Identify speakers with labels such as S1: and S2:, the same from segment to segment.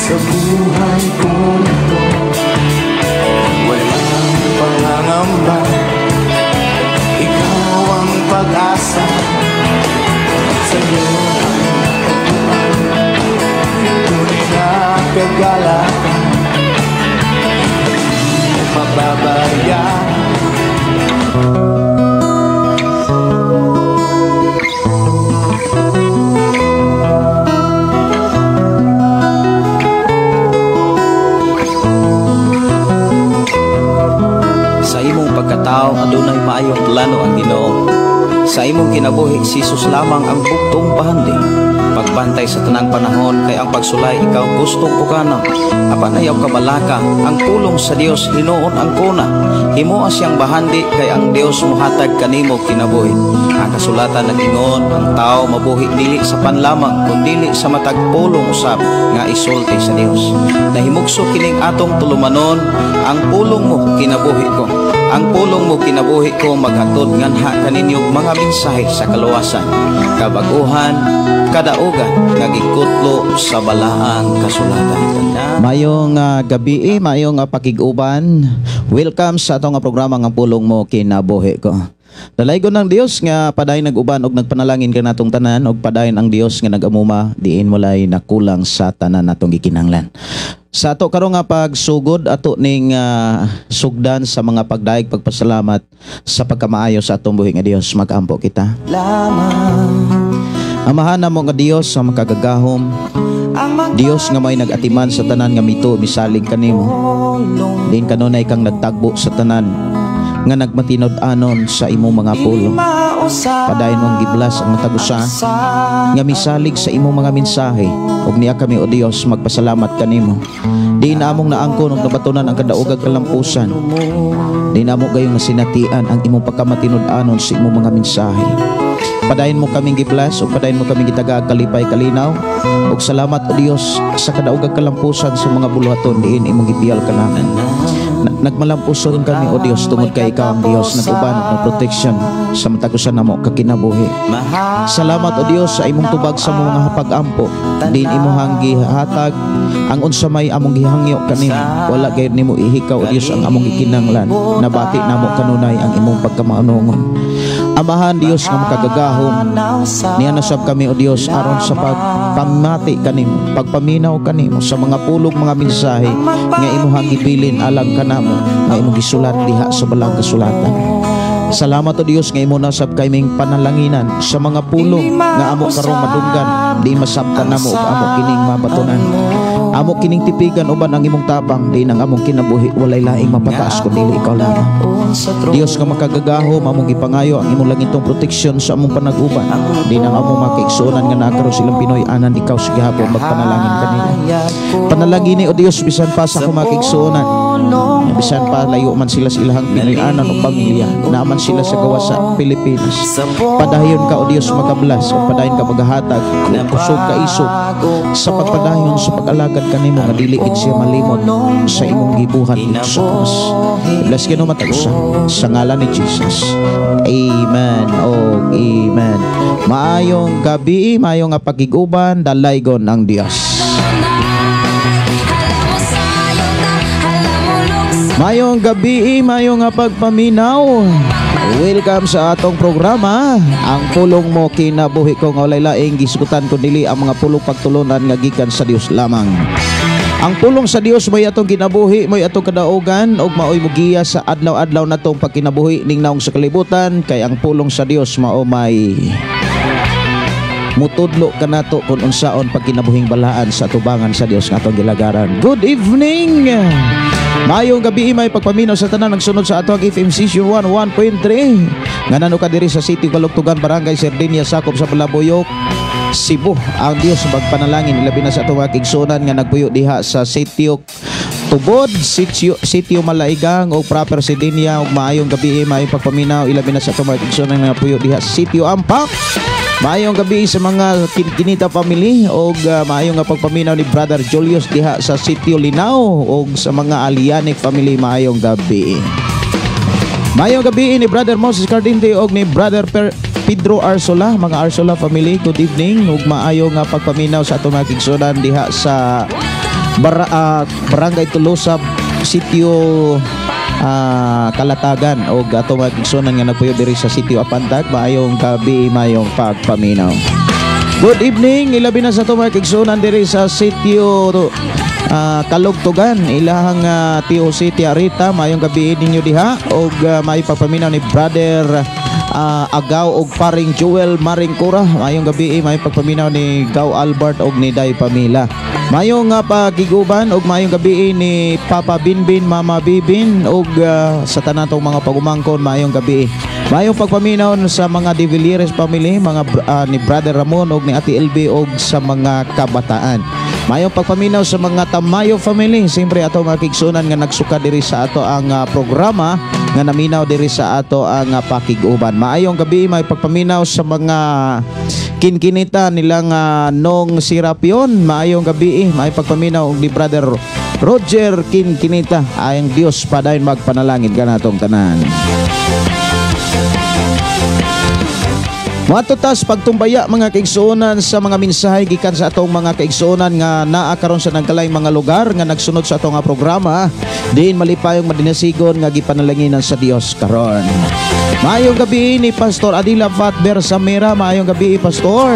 S1: sa buhay ko nito. Walang pangangamba, ikaw ang pag-asa. Sa'yo ay natagpuan, tunay na kagalakan. Di mo mababayaan.
S2: Pagkatao adunay maayong plano ang Ginoo. Sa imong kinabuhi Jesus lamang ang bugtong pahandi. Pagbantay sa tanang panahon kay ang pagsulay ikaw gustong pukana. Apan ayaw kabalaka ang pulong sa Dios hinuon ang kuna. Himoa siyang bahandi kay ang Dios mohatag kanimo kinabuhi. Ang kasulatan nag-ingon ang tao mabuhi dili sa panlamang kundi sa matag pulong usab nga isulti sa Dios. Nahimugso kining atong tulumanon ang pulong mo kinabuhi ko. Ang pulong mo kinabuhi ko maghatod nganha kaninyong mga mensahe sa kaluwasan, kabaguhan, kadaugan nga gikutlo sa balaang kasulatan.
S3: Mayong gabi, mayong pakiguban. Welcome sa atong programa nga pulong mo kinabuhi ko. Dalaygon ng Dios nga padayon nag-uban og nagpanalangin ka natong tanan og padayon ang Dios nga nag-amuma diin mulay nakulang sa tanan natong gikinahanglan. Sa ato karon nga pagsugod ato ning sugdan sa mga pagdaig pagpasalamat sa pagkamaayo sa atong buhi nga Dios, mag-ampo kita. Amahan namo nga Dios sa makagagahom, Dios nga may nag-atiman sa tanan nga mito misalig kanimo. Din kanunay kang nagtagbo sa tanan nga nagmatinod-anon sa imong mga pulo. Padayon mong giblas ang matagusa nga misalig sa imong mga mensahe ug niya kami o Dios magpasalamat kanimo. Di na among naangkon ug nabatunan ang kadaugag kalampusan. Di na mo gayong nasinatian ang imong pagkamatinod-anon sa imong mga mensahe. Padayon mo kaming giblas ug padayon mo kaming gitagag kalipay kalinaw ug salamat o Dios sa kadaugag kalampusan sa mga buluhaton diin imong gibiyal kanamin. Nagmalampuson kami o Dios tungod kay ikaw ang Dios nag-uban ng protection sa matagusan namo kakinabuhi. Salamat o Dios sa imong tubag sa mga pag-ampo din imong gihatag ang unsa may among gihangyo kanimo. Wala gayud nimo ihikaw o Dios ang among gikinahanglan. Nabati namo kanunay ang imong pagkamaunongon. Amahan Dios nga makagagahom niya nasab kami o Dios aron sa pagpamati kanimo, pagpaminaw kanimo sa mga pulong mga mensahe nga imuhang gibilin alang kanamo nga imong gisulat diha sa balang kasulatan. Salamat o Dios nga imo nasab kaming panalanginan sa mga pulong nga amo karong madunggan di masabtan namo ug amo kining mabatunan. Amo kining tipigan uban ang imong tapang di nang among kinabuhi walay laing mapataas kundi ikaw lamang. Dios nga makagagahom among gipangayo ang imong langitong proteksyon sa among panag-uban. Di nang among makaigsuonan nga nakaroon silang Pinoy anan ikaw sa gihapon magpanalangin kanila. Panalangin o Dios bisan pa sa akong makaigsuonan. Bisan pa layo man sila sa ilahang Pinoy anan o pamilya. Naaman sila sa gawas sa Pilipinas. Padayon ka o Dios magablas o padayon ka maghahatag o kusog ka isog sa pagpadayon sa pag-alagad kanimo nga dili siya malimot sa imong gibuhat dito sa cross. Bless kino matagusa sa ngalan ni Jesus. Amen o amen. Maayong gabi, maayong nga pagiguban, dalaygon ang Dios. Mayong gabi, mayong nga pagpaminaw. Welcome sa atong programa, ang pulong mo kinabuhi ko nga walay laing gisgutan kundi ang mga pulong pagtulunan nga gikan sa Dios lamang. Ang pulong sa Dios may atong kinabuhi, may atong kadaugan ug maoy mugiya sa adlaw-adlaw natong pagkinabuhi ning naong sa kalibutan kay ang pulong sa Dios mao may mutudlo kanato kung unsaon pagkinabuhing balaan sa tubangan sa Dios nga atong gilagaran. Good evening. Mayong gabi may pagpaminaw sa tanan nagsunod sa atong FM Station 101.3 nga nano ka diri sa City Kalugtugan, Barangay Sardinia, sakop sa Balabuyok, Cebu. Ang Dios magpanalangin ilabi na sa atong kigsunan nga nagpuyo diha sa Sitio Tubod, Sitio Malaigang o proper Sardinia. Ug maayong gabi may pagpaminaw ilabi na sa atong kigsunan nga nagpuyo diha sa Sitio Ampak. Maayong gabi sa mga Kinita family o maayong nga pagpaminaw ni Brother Julius diha sa Sitio Linao o sa mga Alianic family. Maayong gabi. Maayong gabi ni Brother Moses Cardinte o ni Brother Pedro Arsola, mga Arsola family. Good evening ug maayong nga pagpaminaw sa atong mga kigsunan diha sa Barangay Tulusab, Sitio Kalatagan o ato mga igsunan nga nagpuyo diri sa Sitio Apantag. Maayong gabi, maayong pagpaminaw. Good evening, ilabi na sa ito mga igsunan diri sa Sitio Kalugtugan, ilahang TOC Tiarita. Maayong gabi ninyo diha og may pagpaminaw ni Brother Agaw og paring Joel Maringkura. Maayong gabi may pagpaminaw ni Gaw Albert og ni Day Pamila. Mayong pagiguban og mayong gabi ni Papa Binbin, Mama Bibin og sa tanan tong mga pagumangkon. Mayong gabi mayong pagpaminaw sa mga De Villieres family, mga ni Brother Ramon og ni Ate LB og sa mga kabataan. Mayong pagpaminaw sa mga Tamayo family. Siyempre ato mga kigsunan nga nagsuka diri sa ato ang programa nga naminaw diri sa ato ang pakiguban. Maayong gabi may pagpaminaw sa mga kinkinita nilang Nong Sirapion. Maayong gabi may pagpaminaw og ni Brother Roger Kinkinita. Ayang Dios padayon magpanalangin kanatong tanan. Matutas pagtumbaya mga kaigsuonan sa mga mensahe gikan sa atong mga kaigsuonan nga naa karon sa nagkalay mga lugar nga nagsunod sa atong programa, diin malipayong madinasigon nga gipanalanginan sa Dios karon. Maayong gabi ni Pastor Adila Fatber Samira. Maayong gabi Pastor.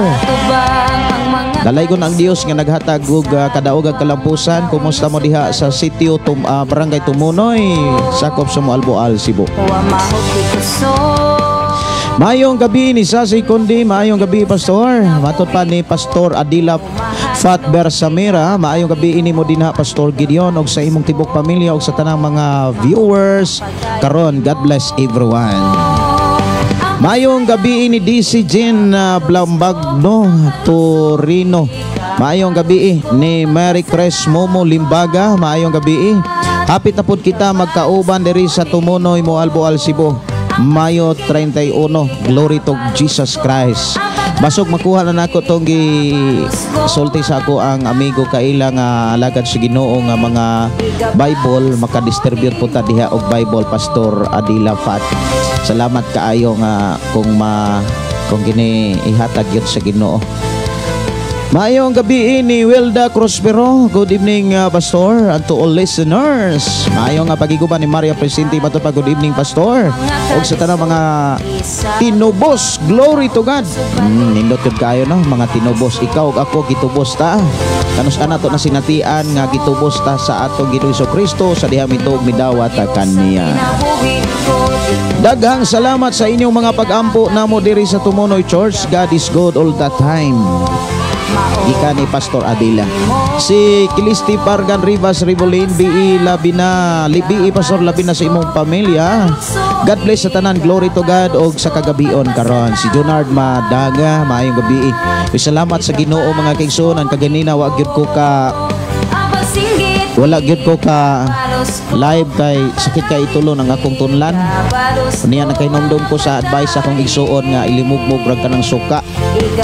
S3: Dalaygon ang Dios nga naghatag og kadaog ag kalampusan. Kumusta mo diha sa Sitio Barangay Tumunoy, sakop sa Alboal, Cebu. Mayong gabi ni Sasi Kundi. Maayong gabi Pastor. Matud pa ni Pastor Adila Fatber Samira. Maayong gabi ini mo din ha Pastor Gideon og sa imong tibok pamilya og sa tanang mga viewers karon. God bless everyone. Mayong gabi ini DC Jean Blambagno Torino. Maayong gabi ni Mary Cres Momo Limbaga. Maayong gabi. Hapit na pud kita magkauban diri sa Tumunoy, Moalboal, Cebu. Mayo 31, glory to Jesus Christ. Basog makuha na nako tong sulti sa ako ang amigo kaila nga alagad sa Ginoo nga mga Bible, maka-distribute po ta diha og Bible Pastor Adila Fat. Salamat kaayo nga kung gini ihatag yun sa Ginoo. Mayong gabi ni Wilda Prospero. Good evening Pastor and to all listeners. Mayong pagiguban ni Maria Presente matud pa. Good evening Pastor. Og sa tanang mga tinubos, glory to God. Nindot yun kayo no, mga tinubos. Ikaw ug ako gitubos ta. Kanus ana to na sinatian nga gitubos ta sa atong Ginoo Kristo sa diha mitog midawat kaniya. Daghang salamat sa inyong mga pag-ampo namo diri sa Tumunoy Church. God is good all the time. Gikan ni Pastor Adila. Si Kilisti Pargan Rivas Ribolin BI Labina Libi Pastor Labina sa imong pamilya. God bless sa tanan, glory to God og sa kagabion karon. Si Jonard Madaga, maayong gabi. Salamat sa Ginoo mga kaigsuonan. Kaganina wa gyud ko ka live kay sakit kay itulo ng akong tunlan. Unya nakainomdom ko sa advice akong igsuon nga ilimugmog rag kanang suka.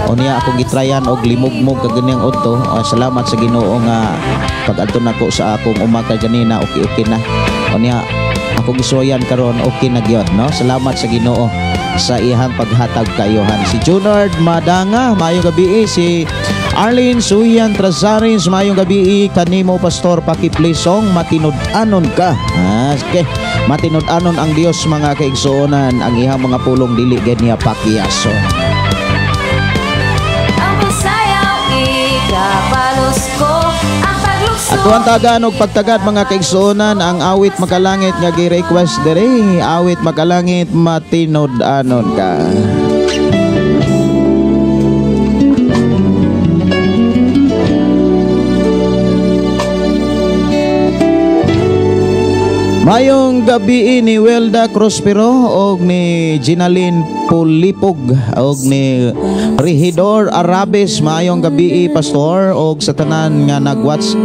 S3: Unya akong gitrayan og limugmog kaganyang udto. Salamat sa Ginoo nga pag-adto nako sa akong umaga ganina okay na. Unya akong gisuyan karon okay na gyud no. Salamat sa Ginoo sa iyang paghatag kaayohan. Si Junard Madanga, maayong gabi. Si Arlene Suyan Trazaris, maayong gabi kanimo Pastor Pakiplisong. Matinud-anon ka. Okay. Matinud-anon ang Dios mga kaigsuonan. Ang ihang mga pulong dili gid niya pakiyaso. Ang sayaw ikapalos ko ang paglukso. Atuan tagaan og pagtagad mga kaigsuonan ang awit makalangit nga gi-request diri. Awit makalangit matinud-anon ka. Mayong gabi ni Welda Prospero og ni Ginaline Pulipog og ni Regidor Arabes. Mayong gabi Pastor og sa tanan nga nagwatch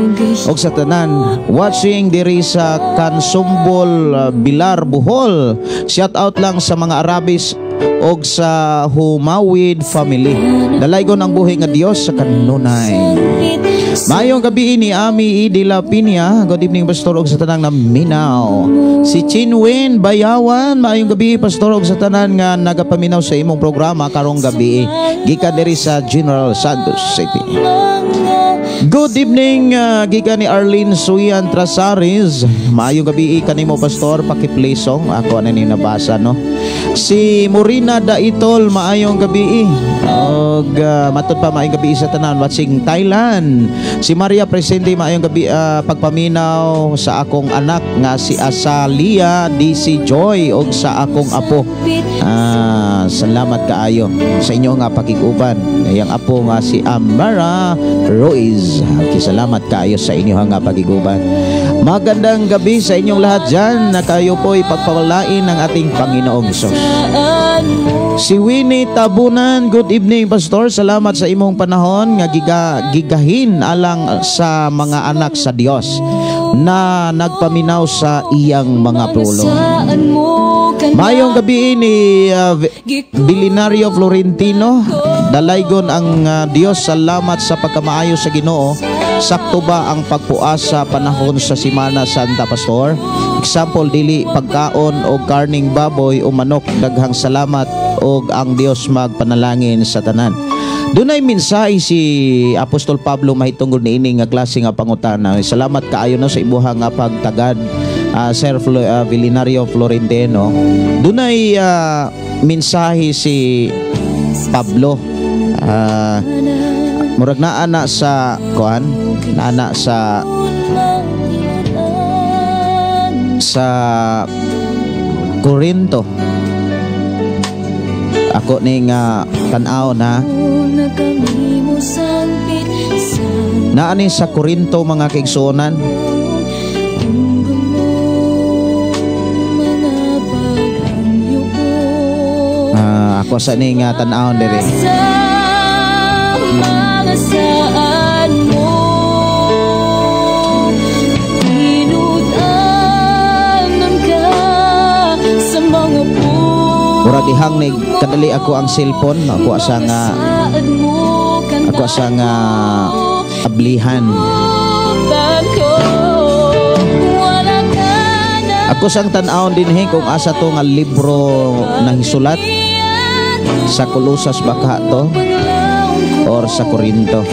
S3: og sa tanan watching diri sa Kansumbol Bilar Bohol. Shout out lang sa mga Arabes og sa Humawid family. Dalaygon ang buhi nga Dios sa kanunay. Mayong gabi ni Ami Idila Pinya. Good evening Pastor og sa tanang naminaw. Si Chinwin Bayawan, mayong gabi Pastor og sa tanan nga nagapaminaw sa imong programa karong gabi gikan diri sa General Santos City. Good evening, giga ni Arlene Suyan Trasaris. Maayong gabi kanimo pastor, pakiplisong. Ako ano ni nabasa no. Si Morina Daitol, maayong gabi. Og matud pa maayong gabi sa tanan watching Thailand. Si Maria Presente, maayong gabi pagpaminaw sa akong anak nga si Asalia DC Joy og sa akong apo. Salamat kaayo sa inyo nga pakiguban. Yang apo nga si Amara Ruiz. Salamat kaayo sa inyo nga pakiguban. Magandang gabi sa inyong lahat dyan na kayo po'y pagpawalain ng ating Panginoong Hesus. Si Winnie Tabunan, good evening pastor. Salamat sa imong panahon nga gigahin alang sa mga anak sa Dios na nagpaminaw sa iyang mga pulong. Mayong gabi ni Bilinario Florentino. Dalaygon ang Dios, salamat sa pagkamaayo sa Ginoo. Sakto ba ang pagpuasa panahon sa Semana Santa pastor? Example, dili pagkaon o karning baboy o manok. Daghang salamat og ang Dios magpanalangin sa tanan. Dunay mensahe si Apostol Pablo mahitungod niini nga klase nga pangutana. Salamat kaayo no sa ibuha nga pagtagad, Sir Vilinario Florentino. Dunay mensahe si Pablo. Murag na ana sa kuan, ana sa Corinto. Ako ning tan-aw na naani sa Corinto mga kaigsuonan. Ako sa ning tan-aw diri. Murag dihang nig kadali ako ang cellphone, ako asa nga ablihan. Ako sang tan-aw dinhi kung asa to nga libro nang hisulat sa Colosas baka to or sa Corinto.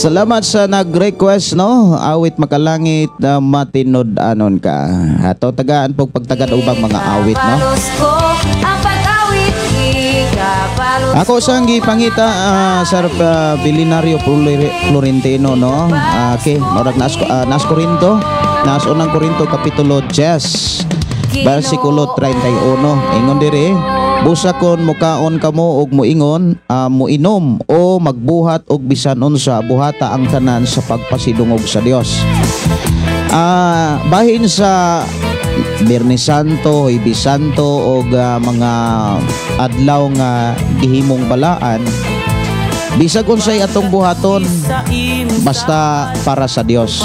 S3: Salamat sa nag-request no, awit makalangit na matinod-anon ka. Ato tagaan pog pagtagad ubang mga awit no. Ako sang gipangita Sir Vilinario Florentino no. Okay, murag nas Corinto, nas unang Corinto kapitulo 10 bersikulo 31. Ingon diri, busakon mukaon kamo og muingon, muinom o magbuhat og bisan unsa, buhata ang tanan sa pagpasidungog sa Dios. Bahin sa Biyernes Santo, Huwebes Santo og mga adlaw nga gihimong balaan, bisag unsay atong buhaton basta para sa Dios,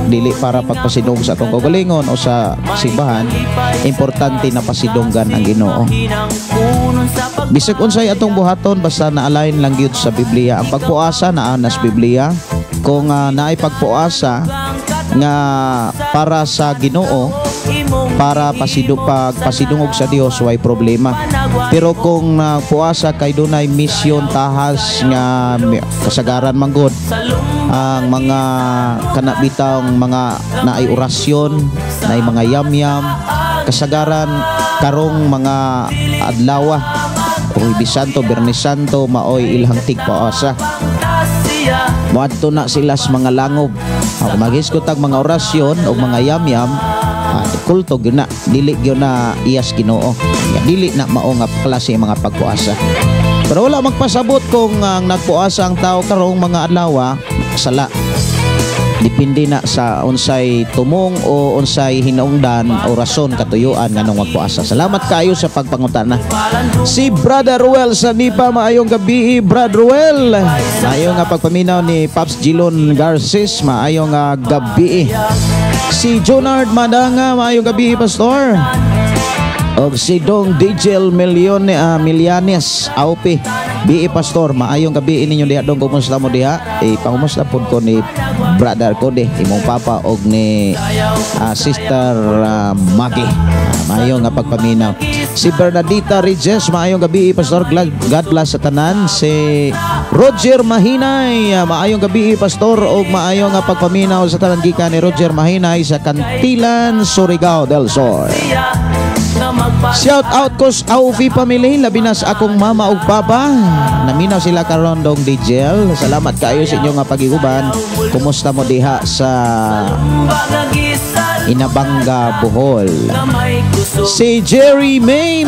S3: dili para pagpasidong sa atong kaugalingon o sa simbahan. Importante na pasidonggan ang Ginoo. Bisag unsay atong buhaton basta na-align lang gyud sa Biblia. Ang pagpuasa naa nas Biblia. Kung naay pagpuasa nga para sa Ginoo, para pasidungog sa Dios way problema. Pero kung puasa kay dunay misyon tahas nga kasagaran manggod ang mga kanabitang mga naay orasyon, naay mga yamyam, kasagaran karong mga adlaw, Huwebes Santo, Biyernes Santo, maoy ilhang tigpaasa. Moadto na sila sa mga langob. Maghiskot ang mga orasyon o mga yamyam, kulto gyud na, dili gyud na iyas Ginoo. Dili na mao nga klase mga pagpuasa. Pero wala magpasabot kung nagpuasa ang tao karong mga adlaw, sala. Depende na sa unsay tumong o unsay hinungdan o rason katuyuan nganong magpuasa. Salamat kayo sa pagpangutana. Si Brother Ruel sa Nipa, maayong gabi, Brother Ruel. Maayong nga pagpaminaw ni Pops Gilon Garces, maayong gabi. Si Jonard Madanga, maayong gabi, Pastor. Og si Dong Digel Milianes Aupi, BE Pastor, maayong gabi ninyo diha. Dong, kumusta mo diha? Pangumusta pod ko ni brother ko di, imong papa og ni Sister Maggie. Maayong nga pagpaminaw. Si Bernadita Regis, maayong gabi, Pastor. God bless sa tanan. Si Roger Mahinay, maayong gabi, Pastor, og maayong nga pagpaminaw sa tanan gikan ni Roger Mahinay sa Cantilan, Surigao del Sur. Shout out ko sa Aufi family, labi na sa akong mama ug papa. Naminaw sila karon Dong Digel. Salamat kayo sa inyo nga pagiguban. Kumusta mo diha sa Inabanga, Bohol? Si Jerry May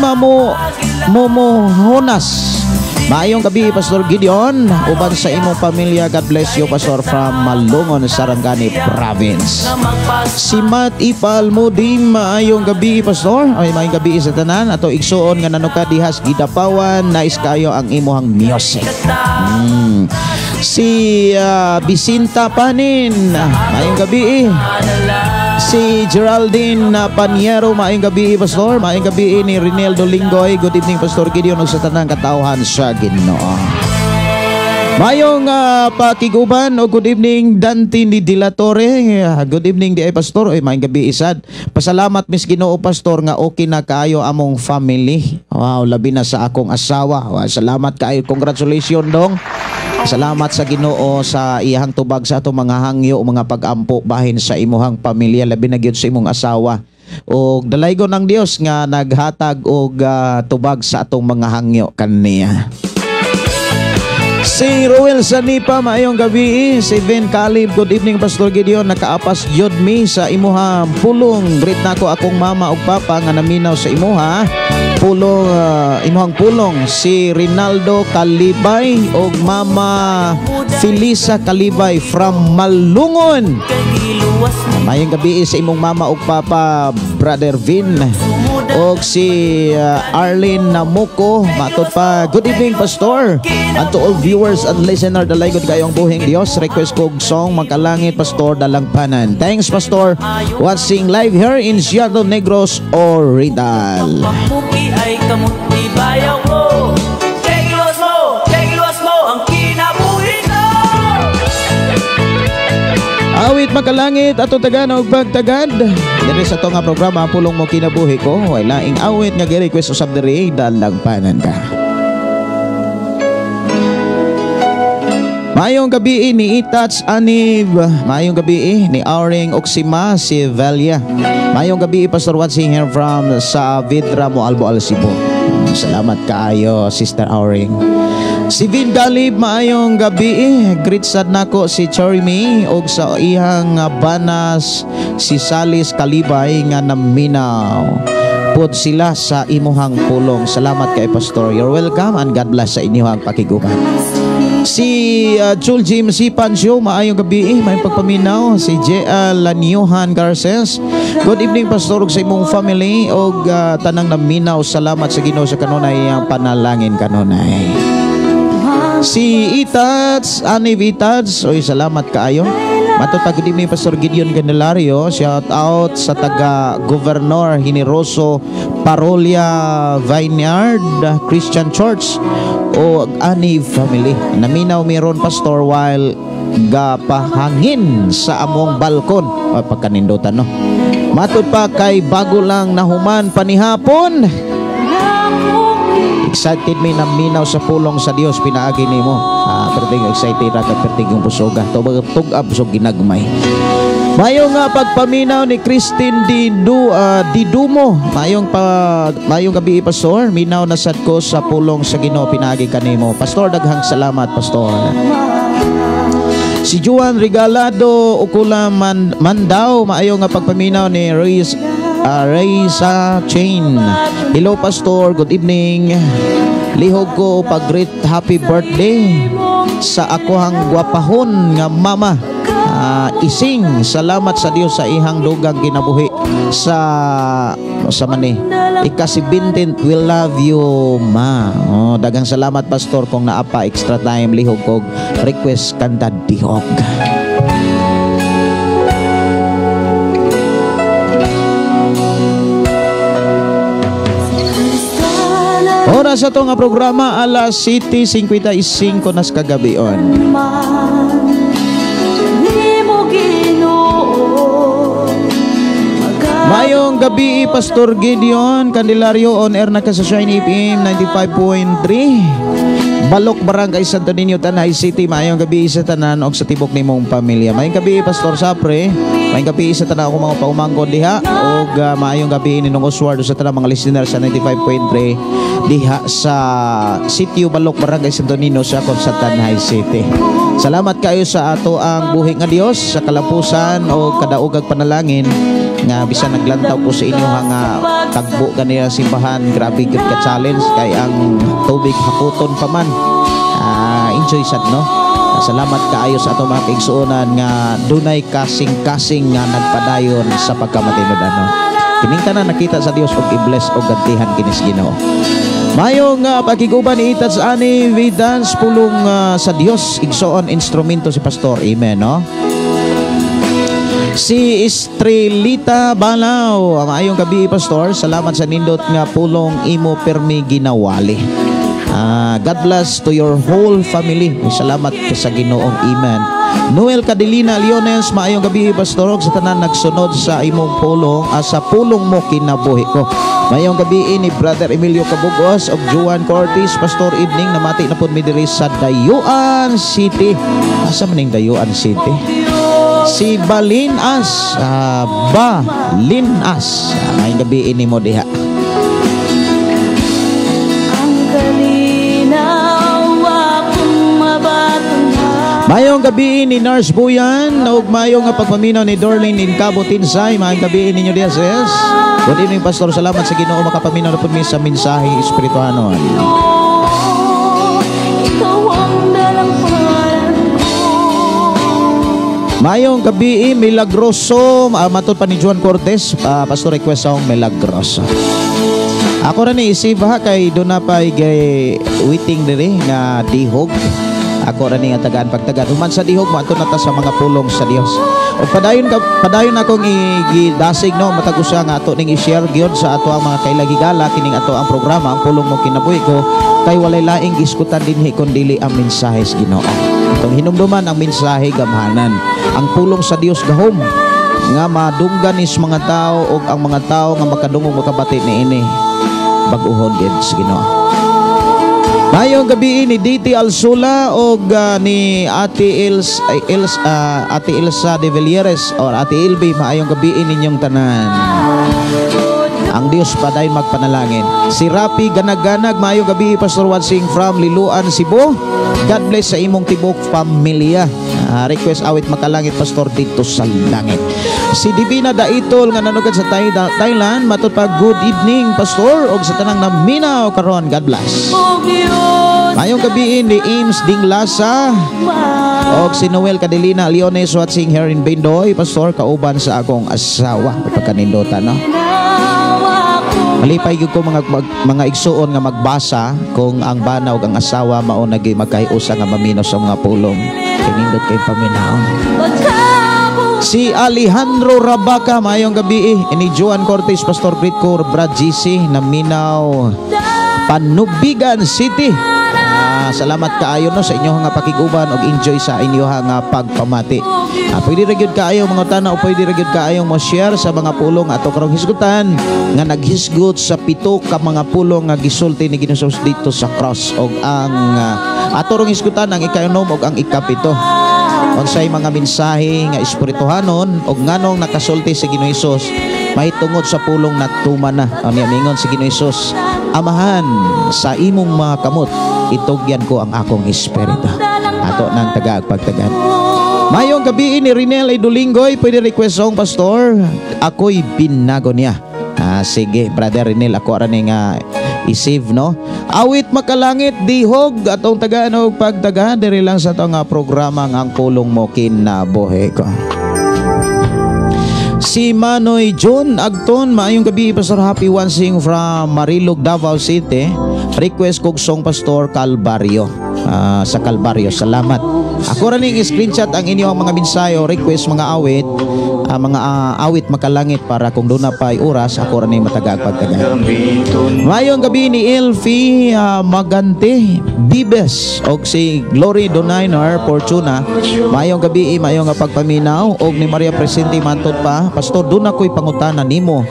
S3: Momohonas, maayong gabi, Pastor Gideon, uban sa imong pamilya. God bless you, Pastor, from Malungon, Sarangani Province. Si Matt Ipal Mudim, maayong gabi, Pastor. Ay, maayong gabi sa tanan. Ato igsuon nga nanuka dihas gidapawan, nais kayo ang imuhang music. Si Bisinta Panin, maayong gabi. Si Geraldine Paniero, maayong gabi, Pastor. Maayong gabi ni Rinaldo Lingoy. Good evening, Pastor Gideon, sa tanang katauhan sa Ginoo. Maayong pakiguban o good evening Dante ni Dilatore. Good evening di ay Pastor. Oy, maayong gabi isad. Pasalamat mis Ginoo, Pastor, nga okay na kaayo among family. Wow, labi na sa akong asawa. Wow, salamat kaayo. Congratulations, Dong. Salamat sa Ginoo sa iyang tubag sa atong mga hangyo o mga pag-ampo bahin sa imuhang pamilya, labi na gyud sa imong asawa. O dalaygon ng Dios nga naghatag og tubag sa atong mga hangyo kaniya. Si Ruel Sanipa, maayong gabi. Si Ben Calib, good evening, Pastor Gideon. Nakaapas yod mi sa imuha pulong. Greet na ko akong mama ug papa nga naminaw sa imuha pulong, imuhang pulong. Si Rinaldo Calibay ug mama Felisa Calibay from Malungon. Maayong gabi sa imong mama ug papa, Brother Vin. Og si Arlene Namuko, matod pa, good evening, Pastor. And to all viewers and listener, dalay gud kayong buhing Dios. Request kog song Magkalangit, Pastor, Dalangpanan. Thanks, Pastor. Watching live here in Seattle Negros Oriental.
S4: Ay kamuti bayaw mo, tegiwas mo ang kinabuhi ko.
S3: Awit Magkalangit ato tagan og pagtagad. Diri sa to nga programa Pulong Mo Kinabuhi Ko, way laing awit nga gi-request usab diri, dalangpanan ka. Mayong gabi ni Itats Anib, mayong gabi ni Auring Oxima si Velia. Mayong gabi, Pastor, watching here from sa Vidra Moalbo Alcibo. Salamat kaayo, Sister Auring. Si Vin Galib, maayong gabi. Greet sad nako si Chermy og sa ihang banas si Salis Kalibay nga naminaw pod sila sa imuhang pulong. Salamat kay Pastor. You're welcome and God bless sa inyong pakiguban. Si Jul Jim si Pancho, maayong gabi, may pagpaminaw. Si J.A. Lanyohan Garces, good evening, Pastor, sa imong family og tanang naminaw. Salamat sa Ginoo sa kanunay ang panalangin kanunay. Si Itats Anib Itats, oy, salamat kaayo. Matod pa, good evening, Pastor Gideon Candelario. Shout out sa taga Governor Generoso Parolia Vineyard Christian Church o Anib family. Naminaw meron, Pastor, while gapahangin sa among balkon. O, pagkanindutan, no? Matod pa kay bago lang nahuman panihapon. Excited mi na minaw sa pulong sa Dios pinaagi nimo. Perting excited ra ka perting yung busoga. Tugab busog ginagmay. Mayong pagpaminaw ni Christine Didumo. Mayong gabi pastor. Minaw na sad ko sa pulong sa Ginoo pinaagi kanimo. Pastor, daghang salamat pastor. Si Juan Regalado Ukula Mandaw. Maayong pagpaminaw ni Raysa Chain. Hello pastor, good evening. Lihog ko pag-greet happy birthday sa akohang gwapahon nga mama. Ising salamat sa Dios sa ihang dugang kinabuhi sa mani ikasibintin. We love you ma. Dagang salamat pastor kung naapa extra time lihog kog request kanta dihog. Oras sa nga programa alas 7:55 nas kagabion. Mayong gabi Pastor Gideon Candelario on air na ka sa Shine FM 95.3 Balok Barangay Santo Niño Tanay City. Mayong gabi sa tanan og sa tibok nimong pamilya. Mayong gabi Pastor Sapre. Mayong gabi sa tanan ako mga paumangkon diha og mayong gabi ni Nung Oswald sa tanan mga listener sa 95.3 diha sa sitio Balok Barangay Santo Niño sa Tanay City. Salamat kayo sa ato ang buhi nga Dios sa kalapusan o kadaugag panalangin nga bisan naglantaw ko sa inyo nga tagbo ganira simbahan. Grabe gud ka challenge kay ang tubig hakuton pa man. Enjoy sad no. Salamat kaayo sa ato mga kaigsuonan nga dunay kasing-kasing nga nagpadayon sa pagkamatinud ano. Kining tanan nakita sa Dios og i-bless og gantihan kinis Ginoo. Mayong pagiguban ni itat sa ani with dance pulong sa Dios igsoon instrumento si pastor. Amen no. Si Estrelita Balaw, maayong gabi pastor. Salamat sa nindot nga pulong imo permi ginawali. God bless to your whole family. Salamat sa Ginoong. Amen. Noel Cadelina Leones, maayong gabi pastor. Sa tanan nagsunod sa imong pulong sa pulong mo kinabuhi ko. Mayong gabi ni Brother Emilio Cabugos of Juan Cortis. Pastor evening namati na pud mi diri sa Dayuan City. Asa maning Dayuan City? Si Balinas, Balinas. Ngayong gabi ini mo diha. Mayong gabi ni Nars Buyan ug mayong pagpaminaw ni Dorlin in Cabo Tinsay. Mayong gabi ninyo diha sis. Good evening pastor. Salamat sa Ginoo makapaminaw na pud mi sa mensahe espirituhanon. Mayong gabi Milagroso, matod pa ni Juan Cortez, pastor request song Milagroso. Ako ra ni isip kay do na pay waiting diri nga dihog. Ako ra ni nga tagaan pagtagan human sa dihog mato na ta sa mga pulong sa Dios. O padayon akong igidasig no matag usa nga ato ning i-share gyud sa ato ang mga kailagigala kining ato ang programa ang pulong mo kinabuhi ko kay walay laing iskutan dinhi kun dili ang mensahe sa Ginoo. Itong hinumduman ang mensahe gamhanan. Ang pulong sa Dios gahom nga madungganis mga tao o ang mga tao nga makadungog makabati niini bag-uhon gid sa Ginoo. Mayong gabi ni DT Alsula o ni Ate Elsa de Villeres or Ate Ilby. Maayong gabi ninyong tanan. Ang Dios padayon magpanalangin. Si Rapi Ganag-ganag, maayong gabi Pastor Wansing from Liloan, Cebu. God bless sa imong tibok pamilya. Request awit makalangit pastor dito sa langit. Si Divina Daitol nga nanugad sa Thailand, matod pa good evening pastor og sa tanang naminaw karon. God bless. Mayong gabi ni Ames Dinglasa og si Noel Cadelina Leones watching here in Bendoy pastor kauban sa akong asawa pagkanindota no. Malipay gyud ko mga igsuon nga magbasa kung ang bana ug ang asawa mao nagay magkaiusa nga mamino sa mga pulong. Kinindot kay paminaon. Si Alejandro Rabaca, mayong gabi ni Juan Cortez, Pastor Britco, Brad GC, naminaw Panubigan City. salamat kaayo no sa inyo nga pakiguban og enjoy sa inyo nga pagpamati. Pwede ra gyud kaayo mga utana o pwede ra gyud kaayo mo share sa mga pulong ato karong hisgutan nga naghisgot sa 7 ka mga pulong nga gisulti ni Ginoo dito sa cross og ang ato rong hisgutan ang ika-6 og ang ika-7. Unsay mga mensahe nga espirituhanon og nganong nakasulti si Ginoo Hesus mahitungod sa pulong na tuman na. Ang mingon si Ginoo Hesus, Amahan, sa imong mga kamot itugyan ko ang akong espiritu. Ato nang tagaagpagtagan. Mayong gabi ni Rinel Idulinggoy, pwede request song pastor. Ako'y binago niya. Sige, brother Rinel, ako ra ning i-save no. Awit makalangit dihog atong tagaan og pagtaga diri lang sa tong programa ang pulong mo kinabuhi ko. Si Manoy John Agton, maayong gabi Pastor Happy One Sing from Marilog, Davao City. Request kog song Pastor Calvario. Sa Calvario, salamat. Ako rin yung screenshot ang inyong mga mensayo, request mga awit, mga awit makalangit para kung doon na pa'y oras, ako rin yung matagagpagtaga. Mayong gabi ni Elfie Magante Bibes og si Glory Doniner Fortuna. Mayong gabi, mayong pagpaminaw og ni Maria Presente Mantot pa. Pastor, doon ako'y pangutana nimo.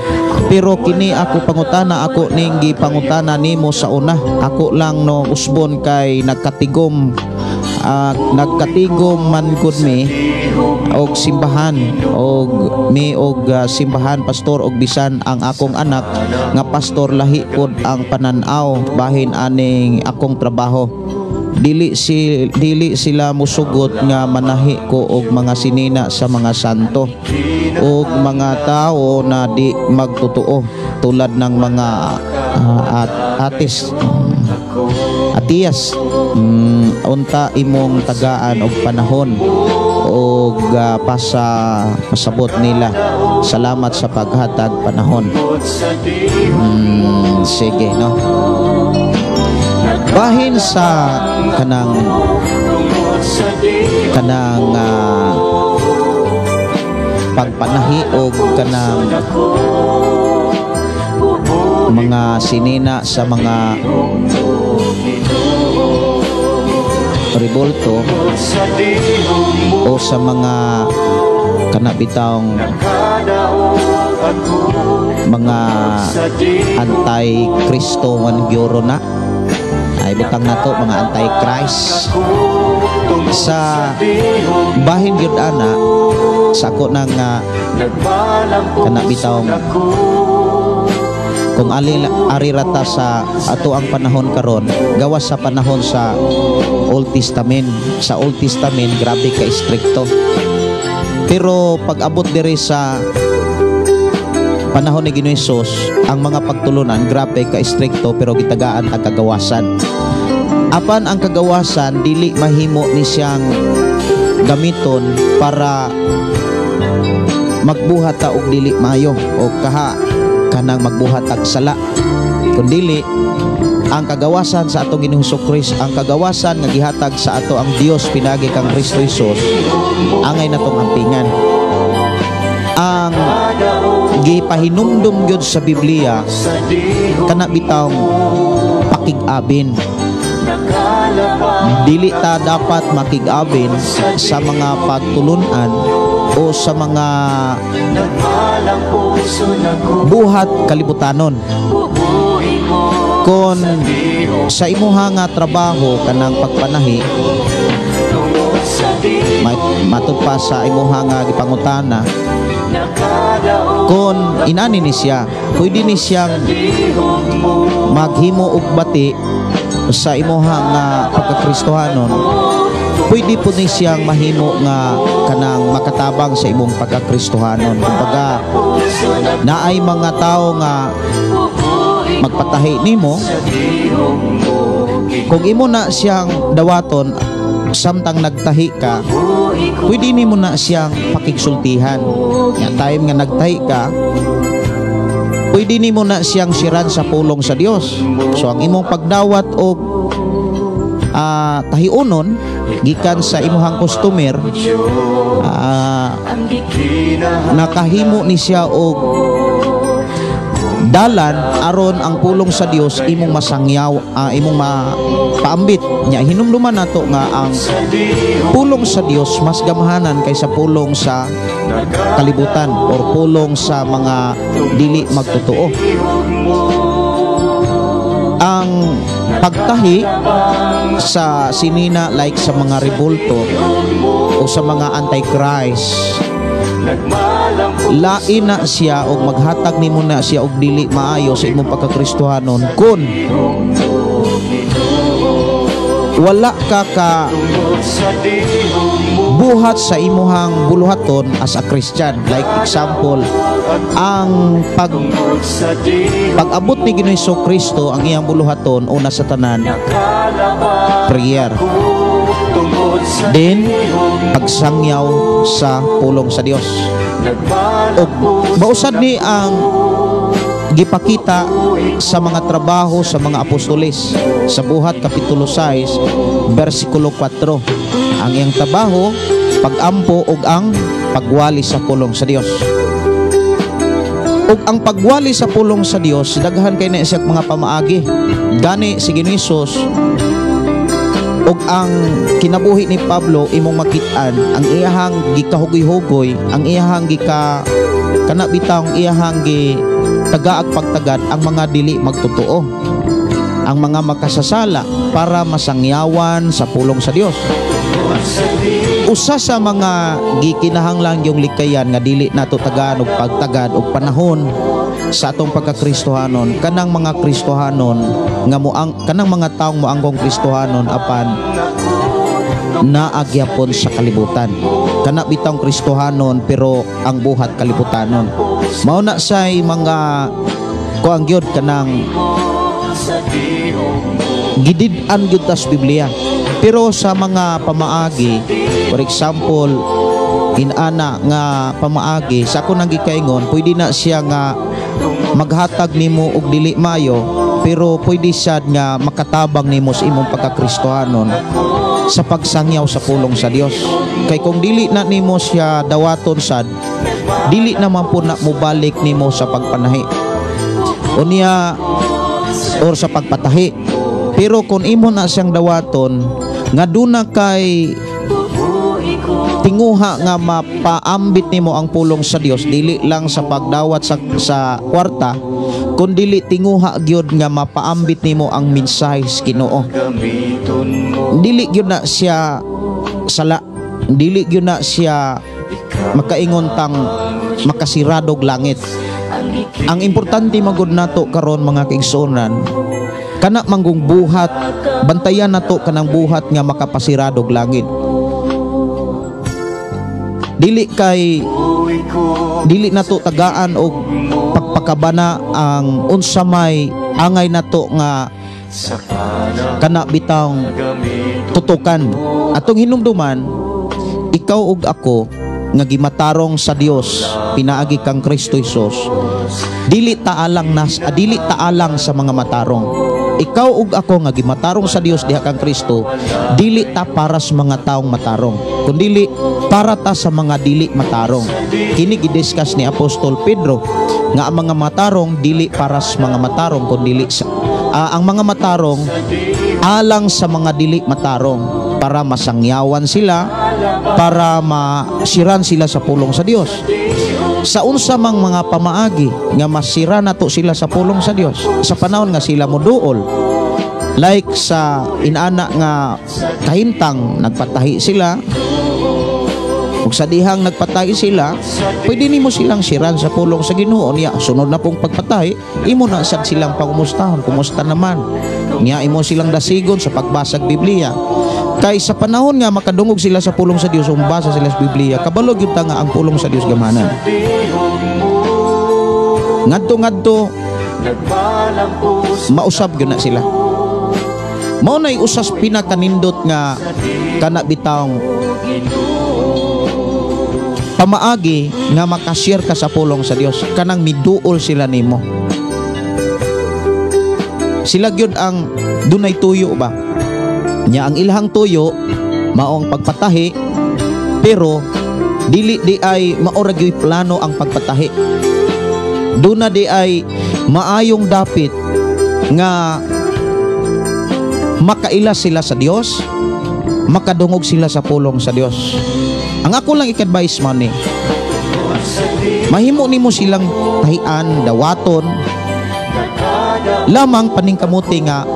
S3: Pero kini ako pangutana, ako ninggi pangutana nimo sa una. Ako lang no usbon kay nagkatigom man gud mi og simbahan og simbahan pastor og bisan ang akong anak nga pastor lahi pod ang pananaw bahin aning akong trabaho. Dili sila musugot nga manahi ko og mga sinina sa mga santo og mga tao na di magtotoo tulad ng mga Atiyas unta imong tagaan og panahon og pasabot nila. Salamat sa paghatag panahon. Sige no. Bahin sa kanang pagpanahi og kanang mga sinina sa mga revolto o sa mga kanabitang mga anti-Kristo man gyuro na ay butang nato mga anti-Christ sa bahin gyud ana sa ako nang kanabitang kung arirata sa ato ang panahon karon gawas sa panahon sa Old Testament. Sa Old Testament grabe ka strikto, pero pag abot diri sa panahon ni Ginoo Hesus ang mga pagtulunan grabe ka strikto pero gitagaan ang kagawasan. Apan ang kagawasan dili mahimo ni siyang gamiton para magbuhat ta og dili maayo o kanang magbuhat og sala, kundili ang kagawasan sa atong Ginoong Hesukristo, ang kagawasan nga gihatag sa ato ang Dios pinagi kang Kristo Hesus, angay natong ampingan. Ang gipahinumdum gyud sa Biblia kana bitawng pakig-abin. Dili ta dapat makig-abin sa mga pagtulunan o sa mga buhat kalibutanon. Kon sa imuha nga trabaho kanang pagpanahi matud pa sa imuha nga gipangutana, kon inani ni siya pwede ni siyang maghimo og bati sa imuha nga pagkakristohanon, pwede po ni siyang mahimo nga kanang makatabang sa imong pagkakristohanon. Kumbaga naay mga tao nga magpatahi nimo, kung imo na siyang dawaton samtang nagtahi ka, pwede nimo na siyang pakigsultihan. Nga time nga nagtahi ka, pwede nimo na siyang siran sa pulong sa Dios. So ang imong pagdawat og tahiunon gikan sa imuhang customer, nakahimo ni siya og dalan aron ang pulong sa Dios imong masangyaw, imong mapaambit nya. Hinumduman nato nga ang pulong sa Dios mas gamahanan kaysa pulong sa kalibutan or pulong sa mga dili magtotoo. Ang pagtahi sa sinina like sa mga rebulto o sa mga antichrist, lain na siya o maghatag nimo na siya og dili maayo sa imong pagkakristohanon kun wala ka buhat sa imuhang buluhaton as a Christian. Like example, ang pag-abot ni Ginoong Jesucristo ang iyang buluhaton una sa tanan prayer, then pagsangyaw sa pulong sa Dios. O mausad ni ang gipakita sa mga trabaho sa mga apostoles sa Buhat Kapitulo 6 versikulo 4. Ang iyang trabaho pagampo og ang pagwali sa pulong sa Dios. Ug ang pagwali sa pulong sa Dios daghan kay na siya mga pamaagi. Gani si Ginoong Hesus ug ang kinabuhi ni Pablo imong makit-an ang iyahang gikahugoy-hugoy, ang iyahang kanabitang iyahang tagaag pagtagad ang mga dili magtotoo, ang mga makasasala para masangyawan sa pulong sa Dios. Usa sa mga gikinahanglan yung likayan nga dili nato tagaan og pagtagad og panahon sa atong pagkakristohanon, kanang mga Kristohanon nga kanang mga taong moanggong Kristohanon apan naagyapon sa kalibutan. Kana bitang Kristohanon pero ang buhat kalibutanon. Mao na say mga kuang gyud kanang gidid-an gyud tas Biblia. Pero sa mga pamaagi, for example, inana nga pamaagi sa ako nang gikaingon, pwede na siya nga maghatag nimo og dili mayo, pero pwede siya nga makatabang nimo sa imong pagkakristohanon sa pagsangyaw sa pulong sa Dios. Kay kung dili na nimo siya dawaton sad, dili naman po na mubalik nimo sa pagpanahi unya or sa pagpatahi. Pero kung imo na siyang dawaton nga duna kay tinguha nga mapaambit nimo ang pulong sa Dios, dili lang sa pagdawat sa kwarta, kundi tinguha gyud nga mapaambit nimo ang mensahe sa Ginoo. Dili gyud na siya sala, dili gyud na siya makaingon tang makasiradog langit. Ang importante magud nato karon mga kaigsuonan, kana manggong buhat, bantayan nato kanang buhat nga makapasiradog langit. Dili nato tagaan og pagpakabana ang unsa may angay nato nga kana bitang tutukan. Atong hinumduman, ikaw ug ako nga gimatarong sa Dios, pinaagi kang Kristo Hesus, dili taalang sa mga matarong. Ikaw ug ako nga gimatarong sa Dios diha kang Kristo, dili ta para sa mga taong matarong, kundi para ta sa mga dili matarong. Kini gidiscuss ni Apostol Pedro nga ang mga matarong dili para sa mga matarong, kundi ang mga matarong alang sa mga dili matarong, para masangyawan sila, para masiran sila sa pulong sa Dios. Sa unsa mang mga pamaagi nga masira nato sila sa pulong sa Dios sa panahon nga sila moduol, like sa inana nga kahintang nagpatahi sila, ug sa dihang nagpatahi sila, pwede nimo silang siran sa pulong sa Ginoo niya. Sunod na pong pagpatahi, imo na sad silang pangumustahon, kumusta naman niya, imo silang dasigon sa pagbasag Biblia. Kay sa panahon nga makadungog sila sa pulong sa Dios, umbasa sila sa Biblia, kabalog yun nga ang pulong sa Dios gamanan. Ngadto mausab yun na sila. Mao na'y usas pinakanindot nga kana bitawng pamaagi nga makashare ka sa pulong sa Dios, kanang miduol sila nimo. Sila gyud ang dunay tuyo ba nya, ang ilahang tuyo maong pagpatahi, pero dili di ay maora gyud plano ang pagpatahi. Duna di ay maayong dapit nga makaila sila sa Dios, makadungog sila sa pulong sa Dios. Ang ako lang i-advise man ni, mahimo nimo silang tahian, dawaton, lamang paningkamuti nga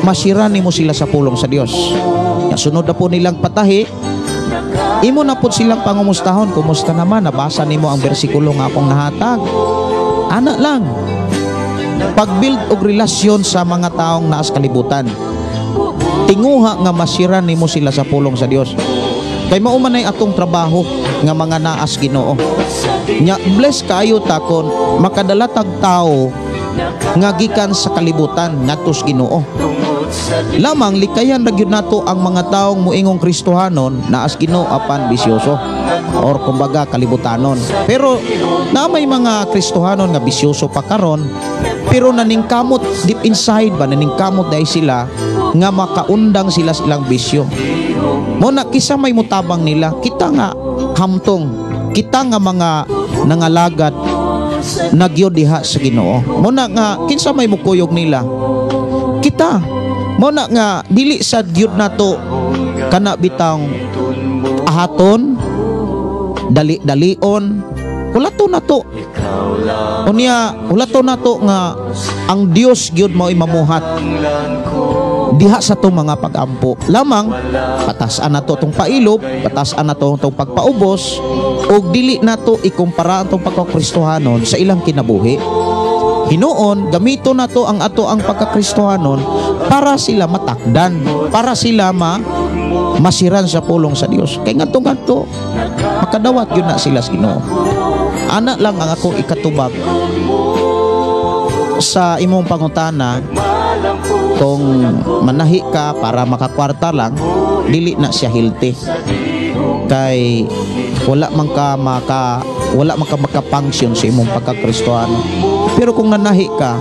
S3: masira nimo sila sa pulong sa Dios. Sunod na po nilang patahi, imo na po silang pangumustahon, kumusta naman, nabasa nimo ang bersikulo nga akong nahatag. Ana lang, pag-build og relasyon sa mga taong naas kalibutan, tinguha nga masira nimo sila sa pulong sa Dios. Kay maumanay atong trabaho nga mga naas Ginoo. Nya bless kayo ta kon makadalatag tao nga gikan sa kalibutan ngadto sa Ginoo. Lamang likayan ra gyud nato ang mga taong muingong Kristohanon naas Ginoo apan bisyoso or kumbaga kalibutanon. Pero na may mga Kristohanon nga bisyoso pa karon, pero naningkamot deep inside ba, naningkamot dahil sila nga makaundang sila silang bisyo. Mo na kisa may mutabang nila, kita nga hamtong, kita nga mga nangalagat nagyo diha sa Ginoo. Mo na nga kinsa may mukuyog nila, kita. Mo na nga dili sa gyud nato kana bitang ahaton, dali-dalion, ulato nato. Unya ulato nato nga ang Dios gyud mao mamuhat diha sa to mga pagampo. Lamang patasan nato tong pailob, patasan nato tong pagpaubos, ug dili nato ikumpara tong pagkakristohanon sa ilang kinabuhi. Hinuon gamito nato ang ato ang pagkakristohanon para sila matakdan, para sila masiran sa pulong sa Dios. Kay ngadto makadawat gyud na sila sa Ginoo. Ana lang ang ako ikatubag sa imong pangutana, kung manahi ka para makakwarta lang, dili na siya healthy. Kay wala man ka makapunction sa imong pagkakristohano. Pero kung nanahi ka,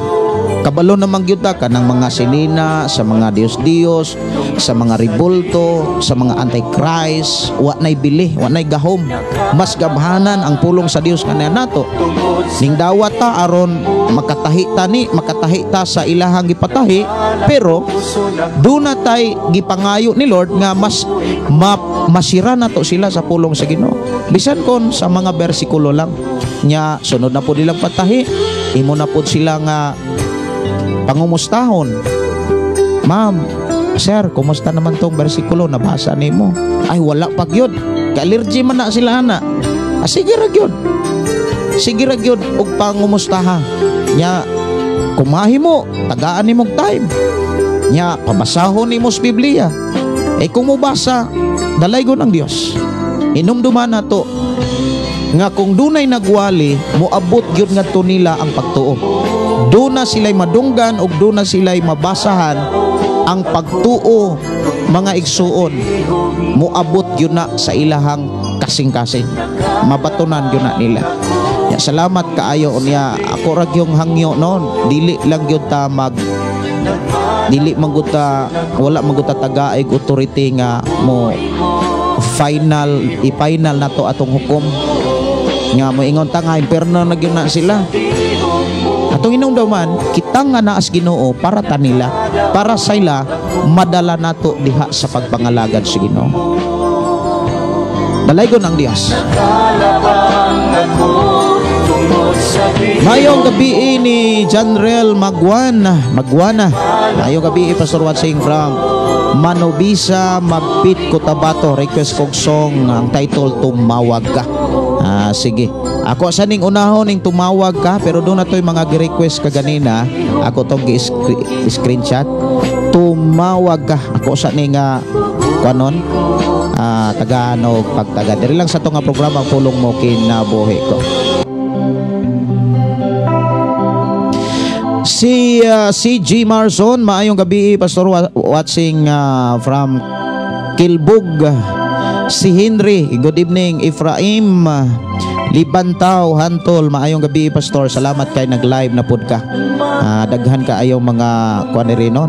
S3: kabalo namang gyud ka ng mga sinina, sa mga Dios-Dios, sa mga ribulto, sa mga antichrist, wa nay bili, wa nay gahom. Mas gabhanan ang pulong sa Dios kanaya nato. Ning dawat ta aron makatahi ta sa ilahang gipatahi, pero do na tay gipangayo ni Lord nga mas masira nato sila sa pulong sa Ginoo. Bisan kon sa mga bersikulo lang nya sunod na po nilang patahi, imo na po sila nga pangumustahon. Ma'am, sir, kumusta naman tong bersikulo nabasa nimo? Ay wala pa gyud, ka-allergy man na sila ana. Sige ra gyud og pangumustaha nya kumahi mo, tagaan nimong time nya pabasahon nimo sa Biblia. Kung mubasa, dalaygon ang Dios. Inumduman nato nga kung dunay nagwali, moabot gyud ngadto nila ang pagtuo. Doon na sila'y madunggan o doon na sila'y mabasahan ang pagtuo mga igsuon. Moabot yun na sa ilahang kasing-kasing. Mabatunan yun na nila. Ya, salamat kaayo niya. Ako rag yung hangyo noon. Dili lang yun ta dili maguta, wala maguta tagaig authority nga mo i-final na to atong hukom. Nga mo ingon ta nga imperno na gyud na sila. Atong hinungdaman, kita nga naas Ginoo para tanila, para sila madala nato diha sa pagpangalagad sa Ginoo. Dalaygon ang Dios. Mayong gabi ni Janrel Magwana. Mayong gabi Pastor watching from Manobisa, Magpit, Cotabato. Request kong song, ang title Tumawag Ka. Sige. Ako sa ning unahon ning Tumawag Ka, pero doon na to yung mga gi-request ka ganina. Ako tong gi-screenshot. Tumawag Ka. Ako sa ning kanon Tagalog pagtaga. Diri lang sa to nga programa pulong mo kinabuhi ko. Si CG Marson, maayong gabi Pastor watching from Kilbug. Si Henry, good evening. Efraim Libantaw Hantol, maayong gabi Pastor. Salamat kay nag-live na pud ka. Daghan ka ayong mga kuan rin no,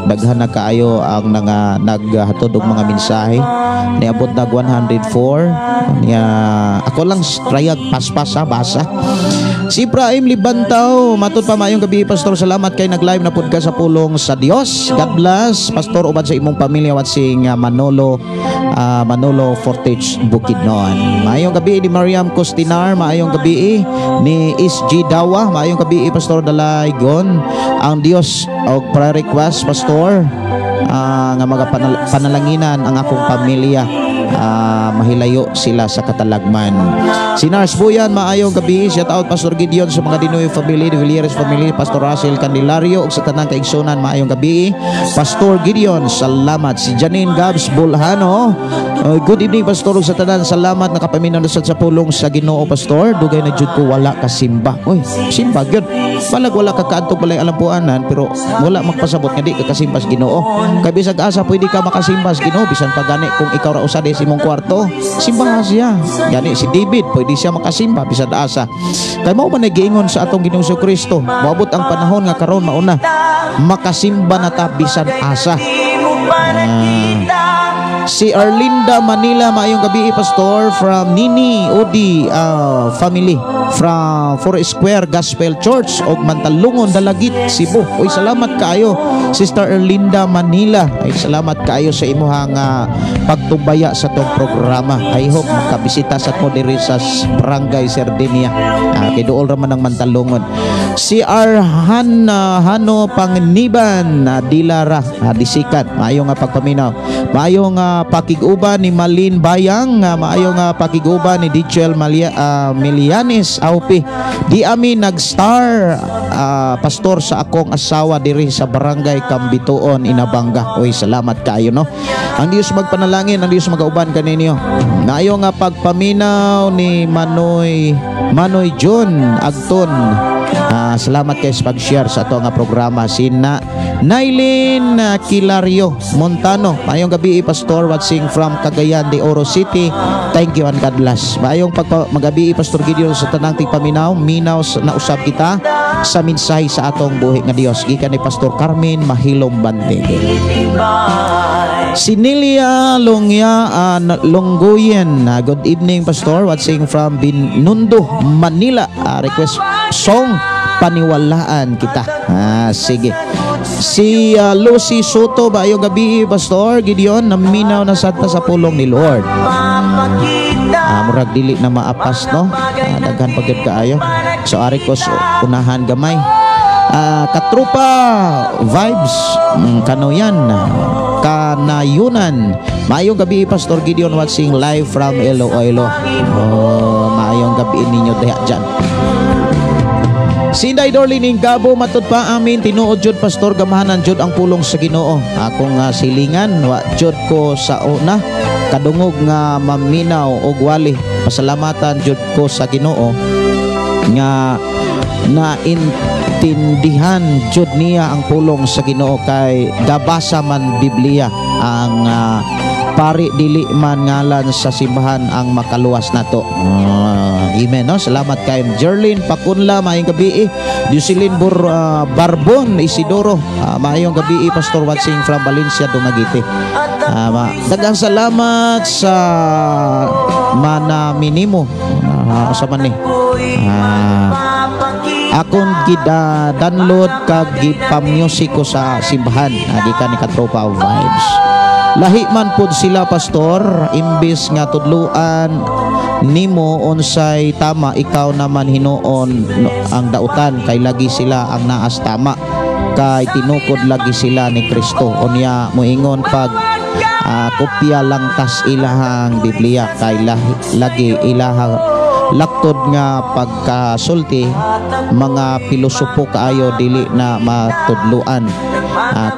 S3: daghan na kaayo ang naghatod og mga mensahe. Niabot nag 104. Ako lang trayag paspas basa. Si Ibrahim Libantaw, matod pa maayong gabi Pastor, salamat kay nag-live na pud ka sa pulong sa Dios. God bless Pastor ubad sa imong pamilya watching Manolo Fortage Bukidnon. Maayong gabi ni Mariam Costinar, maayong gabi ni SG Dawa, maayong gabi Pastor Dalaygon. Ang Dios og prayer request Pastor nga mga panalanginan ang akong pamilya, mahilayo sila sa katalagman. Si Nars Buyan, maayong gabi. Shout out Pastor Gideon sa mga Dinoy family, De Villeres family, Pastor Russell Candelario ug sa tanang kaigsunan, maayong gabi. Pastor Gideon, salamat. Si Janine Gabs Bulhano, good evening Pastor ug sa tanan, salamat nakapaminaw na sa pulong sa Ginoo Pastor. Dugay na jud ko wala ka simba. Oy, simba gyud. Balag wala ka kaadtog balay alampuanan pero wala magpasabot nga di ka kasimba sa Ginoo. Kay bisag asa pwede ka makasimba sa Ginoo bisan pa gani kung ikaw ra usa sa imong kwarto, simbahan siya. Gani si David pwede siya makasimba bisag asa. Kay mao man nagiingon sa atong Ginoong Kristo, moabot ang panahon nga karon mauna makasimba na ta bisan asa. Si Arlinda Manila, maayong gabi Pastor from Nini Odi family from Four Square Gospel Church og Mantalungon, Dalagit, Cebu. Oy, salamat kaayo Sister Arlinda Manila. Ay salamat kaayo sa imuhang pagtubaya sa tong programa. I hope makabisita sa mo diri sa Barangay Sardinia. Kay duol ra man ang Mantalungon. Si Arhan Hano Pangniban Dilara disikat, maayong pagpaminaw. Maayong pakiguban ni Malin Bayang, maayong pakiguban ni Dichel Milianes Aupi. Di amin nag-star Pastor sa akong asawa diri sa Barangay Kambituon, Inabanga. Oy, salamat kayo no. Ang Dios magpanalangin, ang Dios magauban kaninyo. Maayong pagpaminaw ni Manoy John Agton. Salamat kayo sa pag-share sa ito nga programa. Si Nailin Kilario Montano, maayong gabi Pastor watching from Cagayan de Oro City. Thank you and God bless. Maayong magabi Pastor Gideon sa tanang tigpaminaw, minaw na usab kita sa mensahe sa atong buhi nga Dios gikan ni Pastor Carmen Mahilom Bante. Si Nilia Longgoyen, good evening Pastor watching from Binondo, Manila. Request song Paniwalaan Kita. Sige. Si Lucy Soto, maayong gabi Pastor Gideon, naminaw na sata sa pulong ni Lord. Murag dili na maapas no. Daghan pagid kaayo. So ari ko unahan gamay. Katrupa vibes kanoyan kanayunan. Maayong gabi Pastor Gideon watching live from Iloilo. Maayong gabi ninyo diha dyan. Sinday Dorlining Gabo, matod pa amin tinuod jud Pastor, gamahanan jud ang pulong sa Ginoo. Akong silingan wa jud ko sa una kadungog nga maminaw og wali. Pasalamatan jud ko sa Ginoo nga naintindihan jud niya ang pulong sa Ginoo kay gabasa man Biblia ang pari dili man ngalan sa simbahan ang makaluwas nato. Amen no. Salamat kay Jerlyn Pakunla, maayong gabi. Jocelyn Barbon Isidoro, maayong gabi Pastor watching from Valencia, Dumaguete. Daghang salamat sa manaminimo sa man ni. Akong download kag gipa-music ko sa simbahan gikan ni Katropa Vibes. Lahi man pud sila Pastor, imbis nga tudluan nimo unsay tama, ikaw naman hinuon ang dautan kay lagi sila ang naas tama kay tinukod lagi sila ni Kristo. Unya moingon pag kopya lang tas ilahang Biblia kay lagi ilahang laktod nga pagkasulti mga pilosopo kaayo dili na matudluan.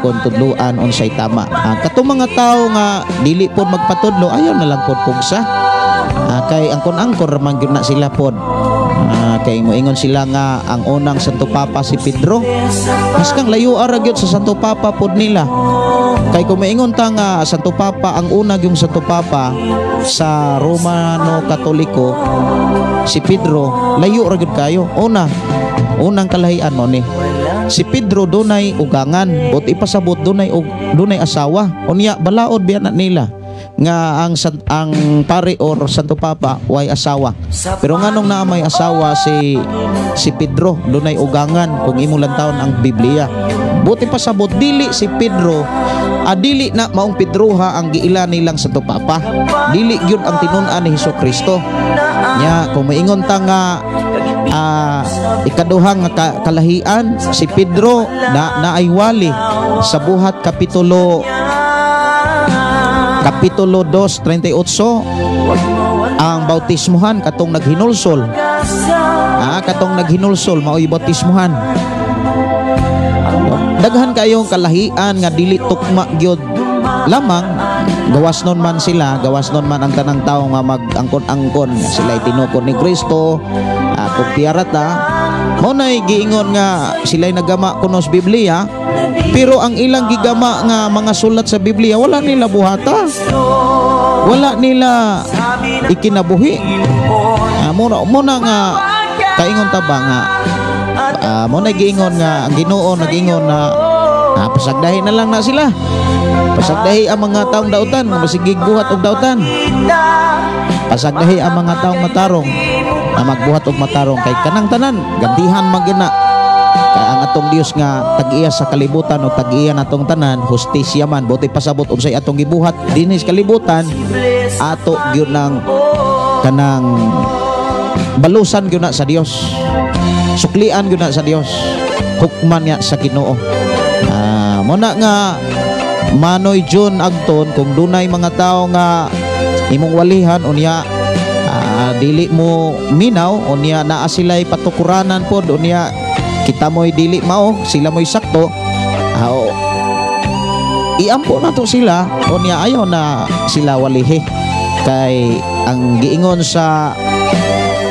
S3: Kung tudluan unsay tama. Katong mga tao nga dili pod magpatudlo, ayaw na lang pod pugsa. Kay angkon-angkon man gyud na sila pod. Kay moingon sila nga ang unang Santo Papa si Pedro. Mas kang layo ara gyud sa Santo Papa pod nila. Kay kung maingon ta nga Santo Papa ang una yung Santo Papa sa Romano Katoliko si Pedro, layo ra gyud kayo. Unang kalahian mo ni si Pedro dunay ugangan, but ipasabot dunay asawa. Unya balaod biya na nila. nga ang pare or Santo Papa way asawa. Pero nganong na may asawa si Pedro, dunay ugangan kung imo lantawon ang Biblia. Buti pa sabot dili si Pedro, dili na maong Pedroha ang giila nilang Santo Papa. Dili gyud ang tinun-an ni Hesukristo. Nya kung maingon ta nga ikaduhang kalahian si Pedro na ay wali sa buhat kapitulo 2:38 ang bautismuhan katong naghinulsol. Katong naghinulsol mao'y bautismuhan. Daghan kayong kalahian nga dili tukma gyud lamang gawas nun man ang tanang tao nga mag-angkon-angkon sila tinukod ni Kristo kung piyarata mo na'y giingon nga sila'y nagama kunos Biblia, pero ang ilang gigama nga mga sulat sa Biblia wala nila buhata, wala nila ikinabuhi. Muna nga kaingon ta ba nga mo na'y giingon nga ang Ginoo nagingon na pasagdahi na lang na sila. Pasagdahi ang mga taong dautan nga masigig buhat og dautan. Pasagdahi ang mga taong matarong na magbuhat og matarong kay kanang tanan gantihan magina. Kay ang atong Dios nga tag-iya sa kalibutan o tag-iya natong tanan hustisya man. Buti pasabot unsay atong gibuhat dinhi sa kalibutan ato gyud nang kanang balusan gyud na sa Dios. Suklian gyud na sa Dios. Hukman niya sa Ginoo. Muna nga Manoy June agton kung dunay mga tao nga imong walihan unya dili mo minaw unya naa sila'y patukuranan pod unya kita mo'y dili mao sila mo'y sakto iampo na to sila unya ayaw na sila walihi. Kay ang giingon sa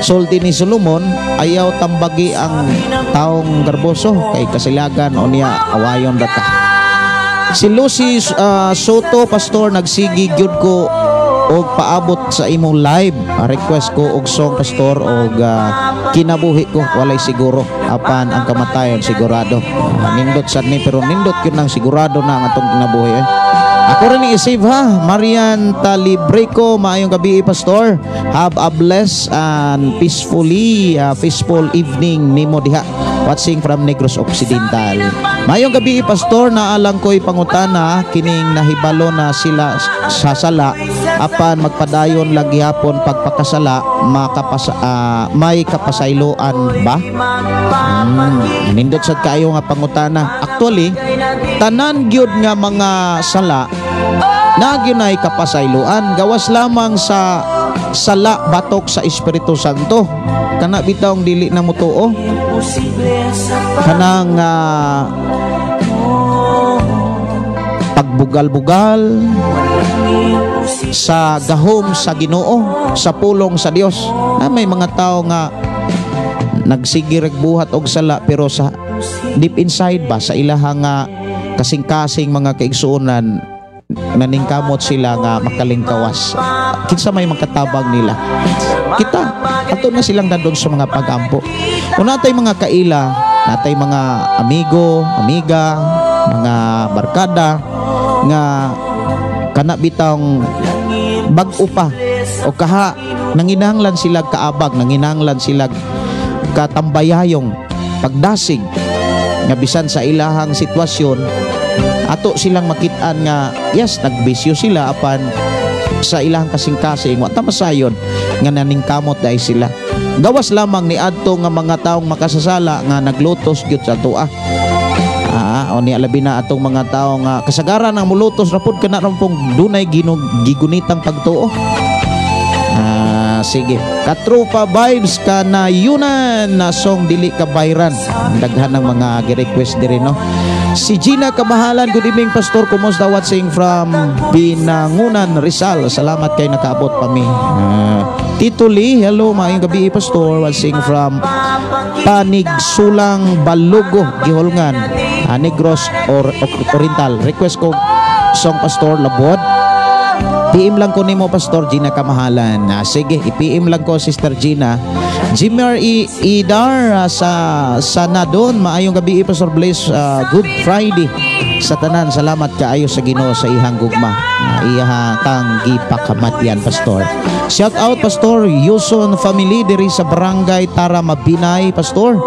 S3: sulti ni Solomon ayaw tambagi ang taong garboso kay kasilagan unya awayon data. Si Lucy Soto Pastor nagsigi gyud ko og paabot sa imong live. Request ko og song Pastor og kinabuhi ko walay siguro apan ang kamatayon sigurado. Nindot sad ni pero nindot gyud nang sigurado na ang atong kinabuhi. Ako rin i-save ha. Marian Talibreco, maayong gabi Pastor. Have a blessed and peaceful evening nimo diha. Watching from Negros Occidental. Maayong gabi Pastor, naalang ko'y pangutana kining nahibalo na sila sa sala apan magpadayon lagi hapon pagpakasala may kapasayloan ba? Nindot sad kayo nga pangutana. Actually, tanan gyud nga mga sala na gyunay kapasayloan gawas lamang sa sala batok sa Espiritu Santo. Kana bitawng dili na mutuo kanang pagbugal-bugal sa gahom sa Ginoo, sa pulong sa Dios. Na may mga tao nga nagsigirag buhat og sala pero sa deep inside ba sa ilaha nga kasing-kasing mga kaigsuonan naningkamot sila nga makalingkawas. Kinsa may makatabang nila. Kita ato na silang nandun sa mga pag-ampo. Kung natay mga kaila, natay mga amigo, amiga, mga barkada nga kana bitang bag-o pa o kaha nanginahanglan sila kaabag, nanginahanglan sila katambayayong pagdasig nga bisan sa ilahang sitwasyon ato silang makitaan nga yes nagbisyo sila apan sa ilahang kasing-kasing wa ta masayon nga naningkamot dai sila. Gawas lamang ni adto nga mga taong makasasala nga naglutos gyud sa tuwa. O ni alabi na atong mga tao nga kasagaran ang mulutos ra pud kana pong dunay gigunitang pagtuo. Sige, Katrupa vibes ka na yunan na song dili ka bayran. Daghan ng mga gi-request diri no. Si Gina Kamahalan, good evening Pastor, kumusta? Watching from Binangunan, Rizal. Salamat kay nakaabot pa mi. Tito Lee, hello, maayong gabi Pastor, watching from Panigsulang, Balugo, Gihulngan, Negros Oriental. Request ko song Pastor Labod. PM lang ko nimo Pastor Gina Kamahalan. Sige, i-PM lang ko Sister Gina. Jimmer Idar sa Nadon, maayong gabi Pastor Blaze, Good Friday sa tanan. Salamat kaayo sa Ginoo sa ihang gugma, iha kang gipakamatyan Pastor. Shout out Pastor Yuson family diri sa barangay Tara Mabinay Pastor.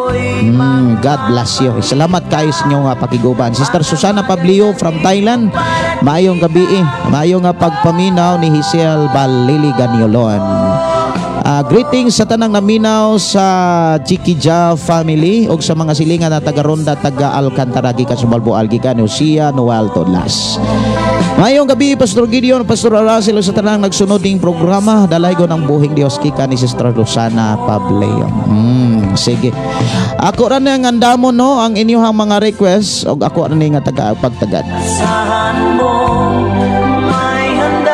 S3: God bless you. Salamat kaayo sa inyong pakiguban. Sister Susana Pablio from Thailand, maayong gabi maayong pagpaminaw ni Hisel Balili Ganyolon. Greetings sa tanang naminaw sa Chikija family o sa mga silingan na taga-Ronda, taga-Alcantara, gikan Subalboal, gikan Usia, Noel Todlas. Ngayong gabi, Pastor Gideon, Pastor Aracel, sa tanang nagsunod ng programa, dalay ko ng buhing Diyos, kika ni Sister Rosana Pableo. Sige. Ako rin nga andamon no, ang inyong mga request, o ako rin nga taga-pagtagad.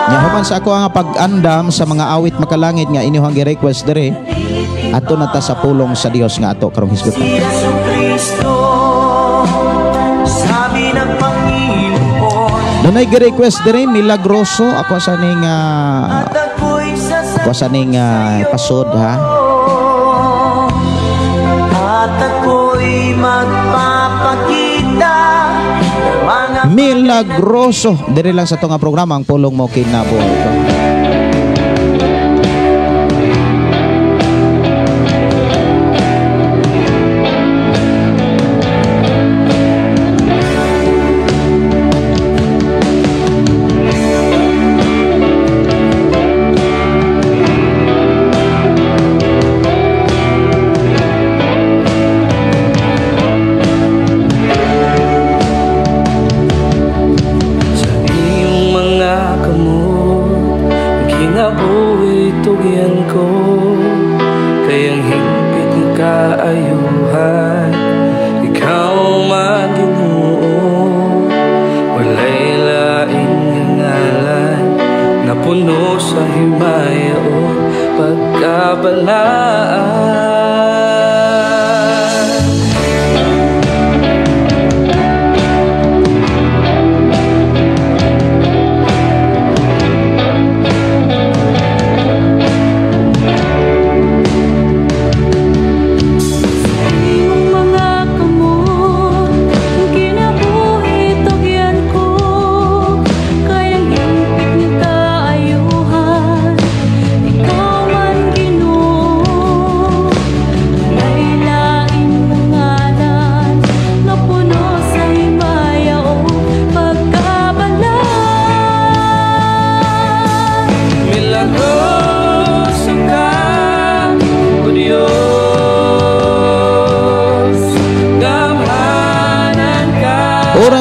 S3: Yahuman sa ako ang pag-andam sa mga awit makalangit nga inyong gi-request dere, ato na ta sa pulong sa Dios nga ato karong hisgutan. Dunay gi-request dere milagroso, ako sa ning pasod ha.
S1: At ako'y magpapakita
S3: Milagroso diri lang sa tunga programa ang pulong mo kinabuhi ko.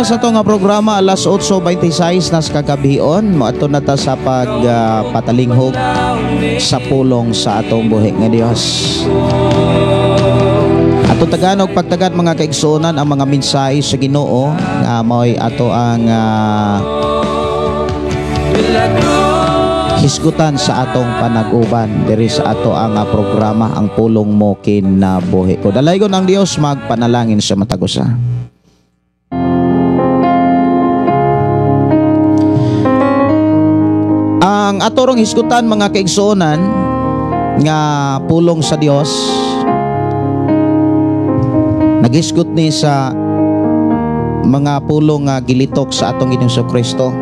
S3: Sa ito nga programa alas 8:26 nas kagabion mo ato na ta sa pagpatalinghog sa pulong sa atong buhi nga Dios. Ato taganog pagtagad mga kaigsuonan ang mga mensahe sa Ginoo nga moy ato ang hisgutan sa atong panag-uban diri sa ato ang programa ang pulong mo kinabuhi ko. Dalaygon ang Dios magpanalangin sa matagusa. Ang atorong hisgutan mga kaigsuonan nga pulong sa Dios naghisgot ni sa mga pulong nga gilitok sa atong Ginoong Kristo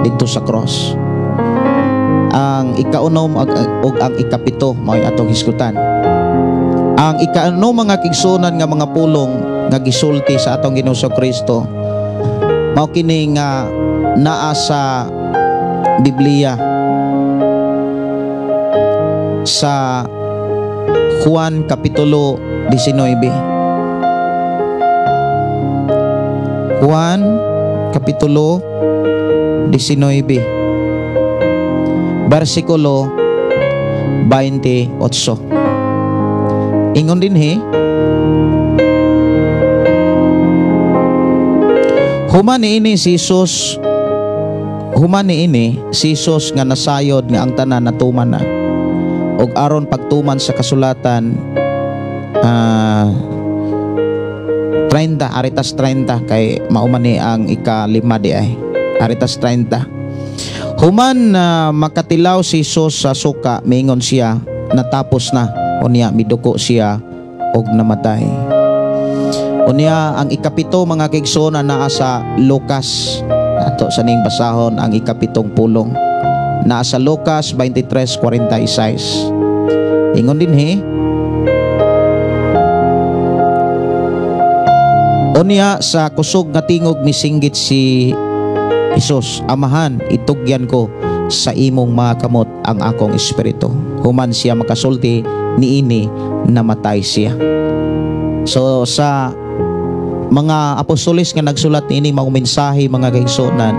S3: dito sa cross. Ang ikaunom ug ang ikapito mo'y atong hisgutan. Ang ikaunom mga kaigsuonan nga mga pulong nga gisulti sa atong Ginoong Kristo mao kini nga naa sa Biblia sa Juan Kapitulo 19. Juan Kapitulo 19 versikulo 28. Ingon din human ini si Jesus nga nasayod nga ang tanan natuman na og aron pagtuman sa kasulatan 30 aritas 30 kay maumani ang ika-5 di ay aritas 30. Human makatilaw si Jesus sa suka, mingon siya natapos na unya miduko siya og namatay. Unya ang ikapito mga kaigsoon naa sa Lucas, ato sa ning basahon ang ikapitong pulong, naa sa Lucas 23:46. Ingon din unya sa kusog nga tingog misinggit si Hesus, Amahan, itugyan ko sa imong mga kamot ang akong espiritu. Human siya makasulti niini, namatay siya. So sa mga apostoles nga nagsulat niini mga mensahe mga kaigsuonan,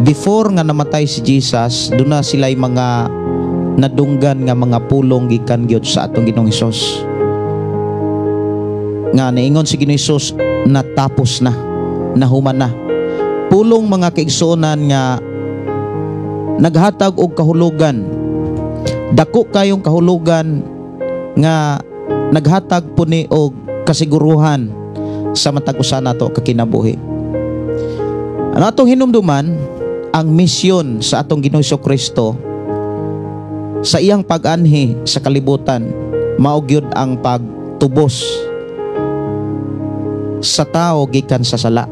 S3: before nga namatay si Jesus, doon na sila'y mga nadunggan nga mga pulong gikan gyud sa atong Ginoong Hesus. Nga naingon si Ginoong Hesus, natapos na, nahuman na. Pulong mga kaigsuonan nga naghatag og kahulugan. Dako kayong kahulugan nga naghatag po ni og kasiguruhan sa matag usa nato kakinabuhi. Ano atong hinumduman ang misyon sa atong Ginoong Hesukristo sa iyang pag-anhi sa kalibutan, mao gyud ang pagtubos sa tao gikan sa sala.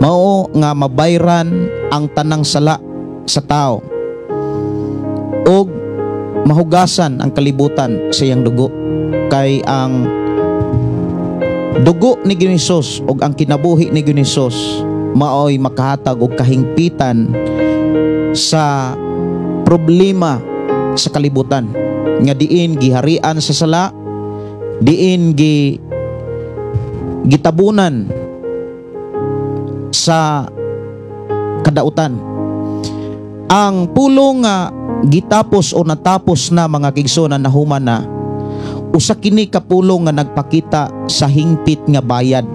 S3: Mao nga mabayran ang tanang sala sa tao og mahugasan ang kalibutan sa iyang dugo, kay ang dugo ni Ginoong Hesus og ang kinabuhi ni Ginoong Hesus mao'y makahatag og kahingpitan sa problema sa kalibutan, nga diin giharian sa sala, diin gitabunan sa kadautan. Ang pulong nga gitapos o natapos na mga kaigsuonan na human na, usa kini ka pulong nga nagpakita sa hingpit nga bayad,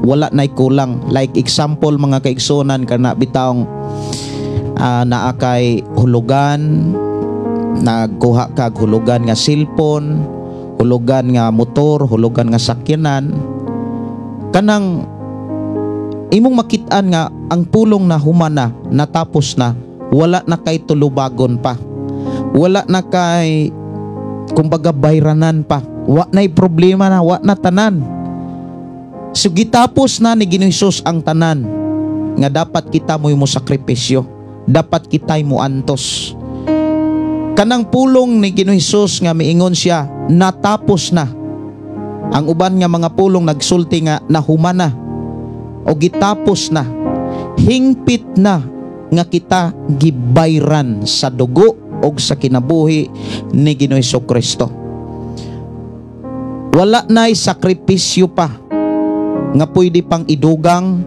S3: wala nay kulang. Like example mga kaigsuonan, kana bitawng naa kay hulugan, nagkuha kag hulugan nga cellphone, hulugan nga motor, hulugan nga sakyanan, kanang imong makit-an nga ang pulong na humana natapos na, wala na kay tulubagon pa, wala na kay kumbaga bayranan pa, wa nay problema na, wa na tanan. So gitapos na ni Ginoong Hesus ang tanan nga dapat kita mo sakripisyo, dapat kita mo antos. Kanang pulong ni Ginoong Hesus nga miingon siya natapos na. Ang uban nga mga pulong nagsulti nga nahumana o gitapos na, hingpit na nga kita gibayran sa dugo o sa kinabuhi ni Ginoong Hesukristo. Wala na'y sakripisyo pa nga pwede pang idugang,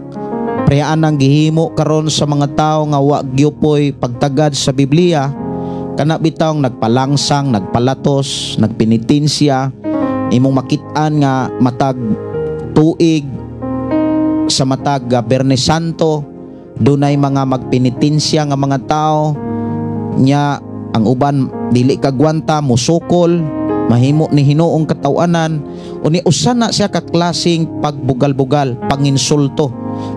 S3: preyaan ang gihimo karon sa mga tao nga wa gyupoy pagtagad sa Biblia, kana bitawng nagpalangsang, nagpalatos, nagpenitensya, imong makit-an nga matag tuig sa matag Bernes Santo, dunay mga magpenitensya nga mga tao nya, ang uban dili kagwanta, musukol, mahimo ni hinuong katawanan, uni usa na siya ka klaseng pagbugal-bugal, panginsulto.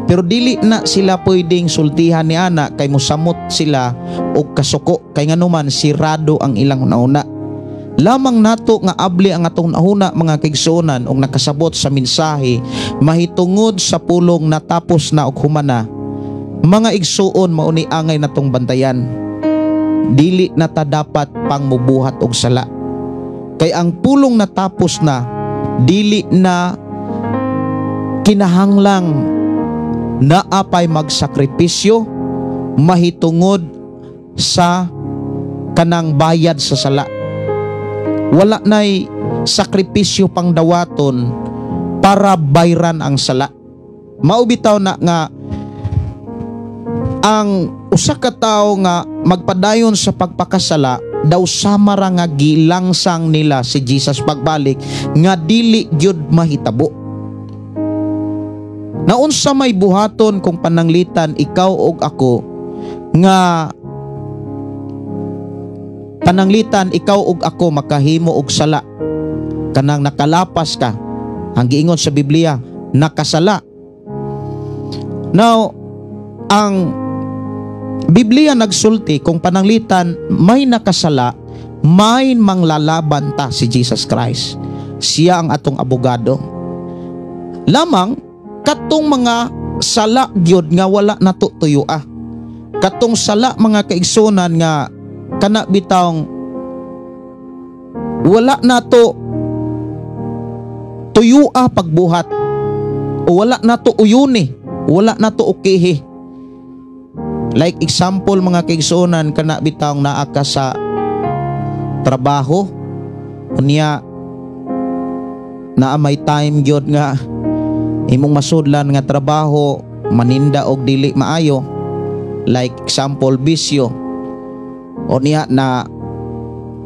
S3: Pero dili na sila pwedeng sultihan ni ana kay musamot sila og kasuko, kay nganuman sirado ang ilang nauna. Lamang nato nga abli ang atong nauna mga kaigsuonan og nakasabot sa mensahe mahitungod sa pulong natapos na og humana. Mga igsuon, mao ni angay natong bantayan, dili na ta dapat pang mubuhat og sala, kay ang pulong natapos na, dili na kinahanglang na apay magsakripisyo mahitungod sa kanang bayad sa sala. Wala na'y sakripisyo pang dawaton para bayran ang sala. Maubitaw na nga ang usa ka tawo nga magpadayon sa pagpakasala daw samara nga gilangsang nila si Jesus pagbalik nga dili gyud mahitabo. Naunsa may buhaton kung pananglitan ikaw og ako nga pananglitan ikaw og ako makahimo og sala, kanang nakalapas ka, ang giingon sa Biblia nakasala. Now ang Biblia nagsulti kung pananglitan may nakasala, may manglalaban ta si Jesus Christ. Siya ang atong abogado. Lamang katong mga sala gyud nga wala nato tuyua. Katong sala mga kaigsunan nga kana bitawng wala nato tuyua pagbuhat, o wala nato uyuni, wala nato ukihi. Like example mga kaigsunan, kana bitawng naa ka sa trabaho, unya naa may time gyud nga imong masudlan nga trabaho maninda og dili maayo. Like example bisyo, unya na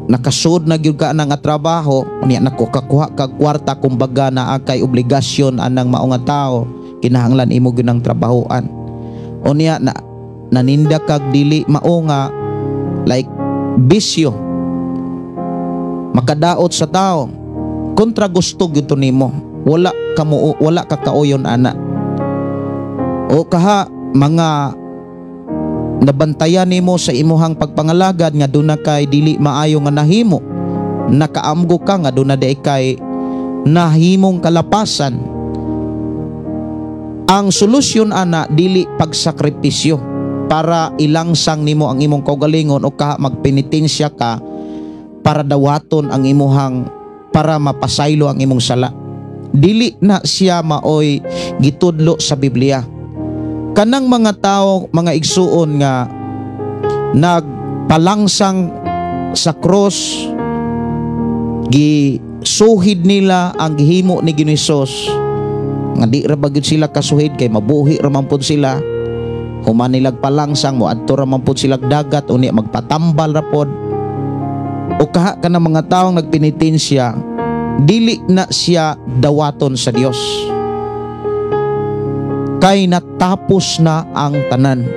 S3: nakasud na gyud ka na nga trabaho, unya nakukakuha kag kwarta, kumbaga naa kay obligasyon anang mao nga tawo, kinahanglan imo gyud ang trabahoan. Unya na naninda kag dili mao nga like bisyo, makadaot sa tao, kontra gusto gyud nimo, wala ka kauyon ana. O kaha mga nabantayan nimo sa imuhang pagpangalagad nga duna kay dili maayo nga nahimo, nakaamgo ka nga duna di kay nahimong kalapasan. Ang solusyon ana dili pagsakripisyo para ilangsang nimo ang imong kaugalingon o kaha magpenitensya ka para dawaton ang imuhang, para mapasaylo ang imong sala. Dili na siya maoy gitudlo sa Biblia. Kanang mga tao, mga igsuon nga nagpalangsang sa cross, gisuhid nila ang gihimo ni Ginoos, nga di ra bagud sila kasuhid kay mabuhi ra man pud sila. Human nilag palangsang mo adto ra man pud sila dagat, unya magpatambal ra pod. O kaha ka ng mga taong nagpenitensya, dili na siya dawaton sa Dios kay natapos na ang tanan.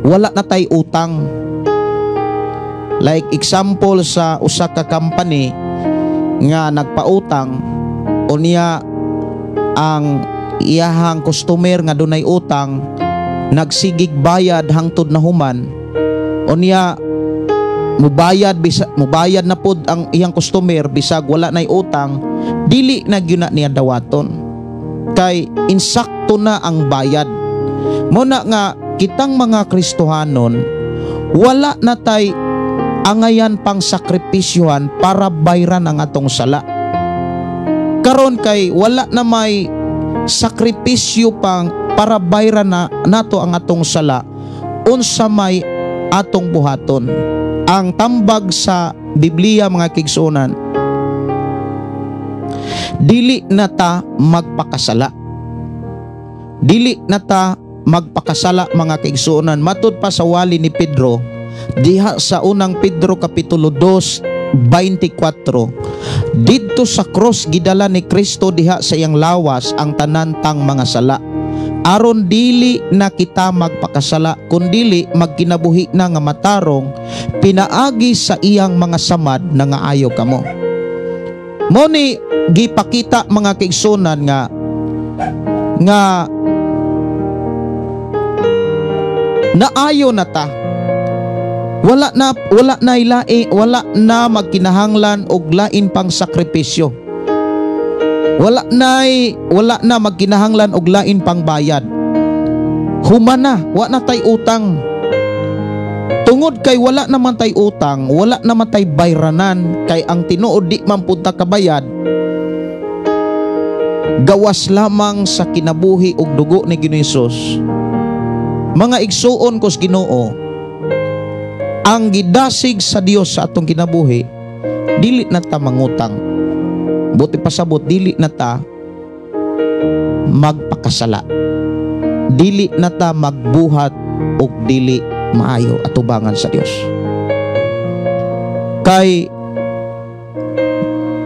S3: Wala na tay utang. Like example sa usa ka company nga nagpautang, unya ang iyahang customer nga dunay utang nagsigig bayad hangtod na human, unya mubayad na pod ang iyang customer bisag wala nay utang, dili na gyud na niya dawaton kay insakto na ang bayad. Muna nga kitang mga Kristohanon, wala na tay angayan pang sakripisyohan para bayran ang atong sala. Karon kay wala na may sakripisyo pang para bayran na nato ang atong sala, unsa may atong buhaton. Ang tambag sa Biblia mga kigsunan, dili na ta magpakasala. Dili na ta magpakasala mga kaigsuonan. Matud pa sa wali ni Pedro diha sa unang Pedro kapitulo 2:24, didto sa cross gidala ni Kristo diha sa iyang lawas ang tanantang mga sala, aron dili na kita magpakasala kundili magkinabuhi na nga matarong pinaagi sa iyang mga samad na nga ayo kamo. Mo ni gipakita mga kaigsunan nga naayo na ta, wala na magkinahanglan og lain pang sakripisyo, wala na magkinahanglan og lain pang bayad. Humana, wala na tay utang. Tungod kay wala naman tay utang, wala naman tay bayranan, kay ang tinuod di man pud ta kabayad, gawas lamang sa kinabuhi og dugo ni Ginoos. Mga igsuon kos Ginoo, ang gidasig sa Dios sa atong kinabuhi, dili na ta mangutang, buti pasabot dili na ta magpakasala, dili na ta magbuhat og dili maayo atubangan sa Dios. Kay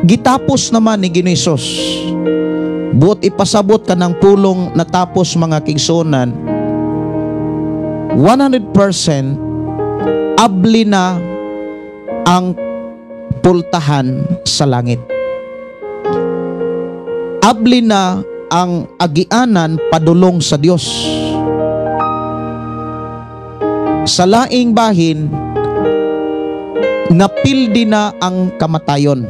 S3: gitapos naman ni Ginoos, buot ipasabot ka ng pulong natapos mga kigsunan, 100% abli na ang pultahan sa langit. Abli na ang agianan padulong sa Dios. Sa laing bahin nga pildi na ang kamatayon.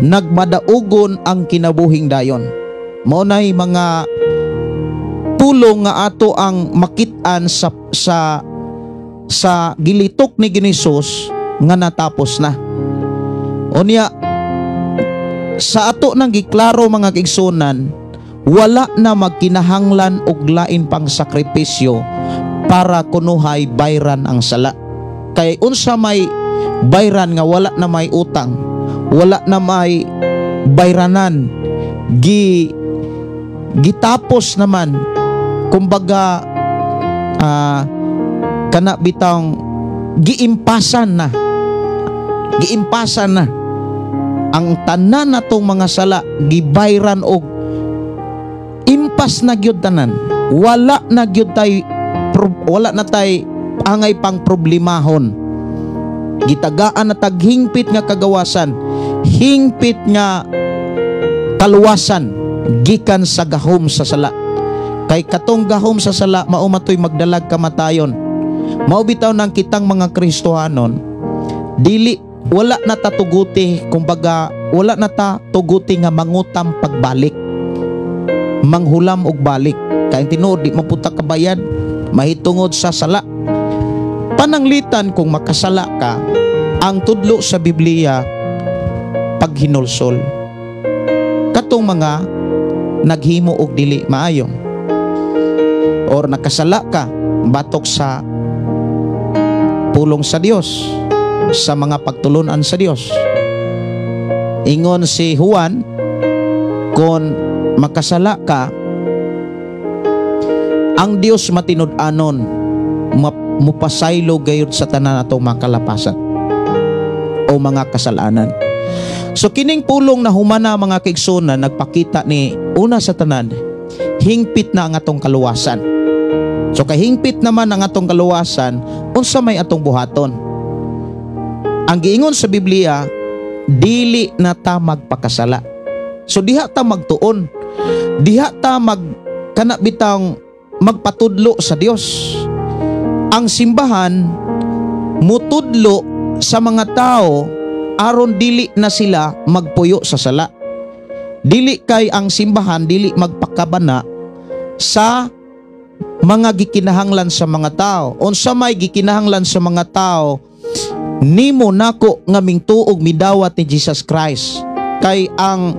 S3: Nagmadaugon ang kinabuhing dayon. Mao nay mga pulong nga ato ang makit-an sa gilitok ni Hesus nga natapos na. Unya sa ato nang giklaro mga kaigsunan, wala na magkinahanglan og lain pang sakripisyo para kunuhay bayran ang sala. Kay unsa may bayran nga wala na may utang, wala na may bayranan, gitapos naman, kumbaga kana bitang giimpasan na ang tanan natong mga sala, gibayran og impas na gyud tanan. Wala na tay angay pang problemahon. Gitagaan na taghingpit nga kagawasan, hingpit nga kaluwasan gikan sa gahom sa sala. Kay katong gahom sa sala mao matoy magdalag kamatayon. Mao bitaw nang kitang mga Kristohanon, dili wala na tatuguti, kumbaga wala na tatuguti nga mangutam pagbalik, manghulam og balik. Kay tinuod di maputa kabayad, mahitungod sa sala. Pananglitan kung makasala ka, ang tudlo sa Biblia paghinulsol. Katong mga naghimo og dili maayo, or nakasala ka batok sa pulong sa Dios, sa mga pagtulunan sa Dios. Ingon si Juan, kung makasala ka, ang Dios matinud-anon, mupasaylo gayud sa tanan atong makalapasan o mga kasalanan. So kining pulong na humana mga kaigsunan, nagpakita ni una sa tanan, hingpit na ang atong kaluwasan. So kay hingpit naman ang atong kaluwasan, unsa may atong buhaton? Ang giingon sa Biblia, dili na ta magpakasala. So diha ta magtuon, diha ta kanabitang magpatudlo sa Dios. Ang simbahan mutudlo sa mga tao aron dili na sila magpuyo sa sala. Dili kay ang simbahan dili magpakabana sa mga gikinahanglan sa mga tao. Unsa may gikinahanglan sa mga tao, nimo nako nga mingtuog midawat ni Jesus Christ. Kay ang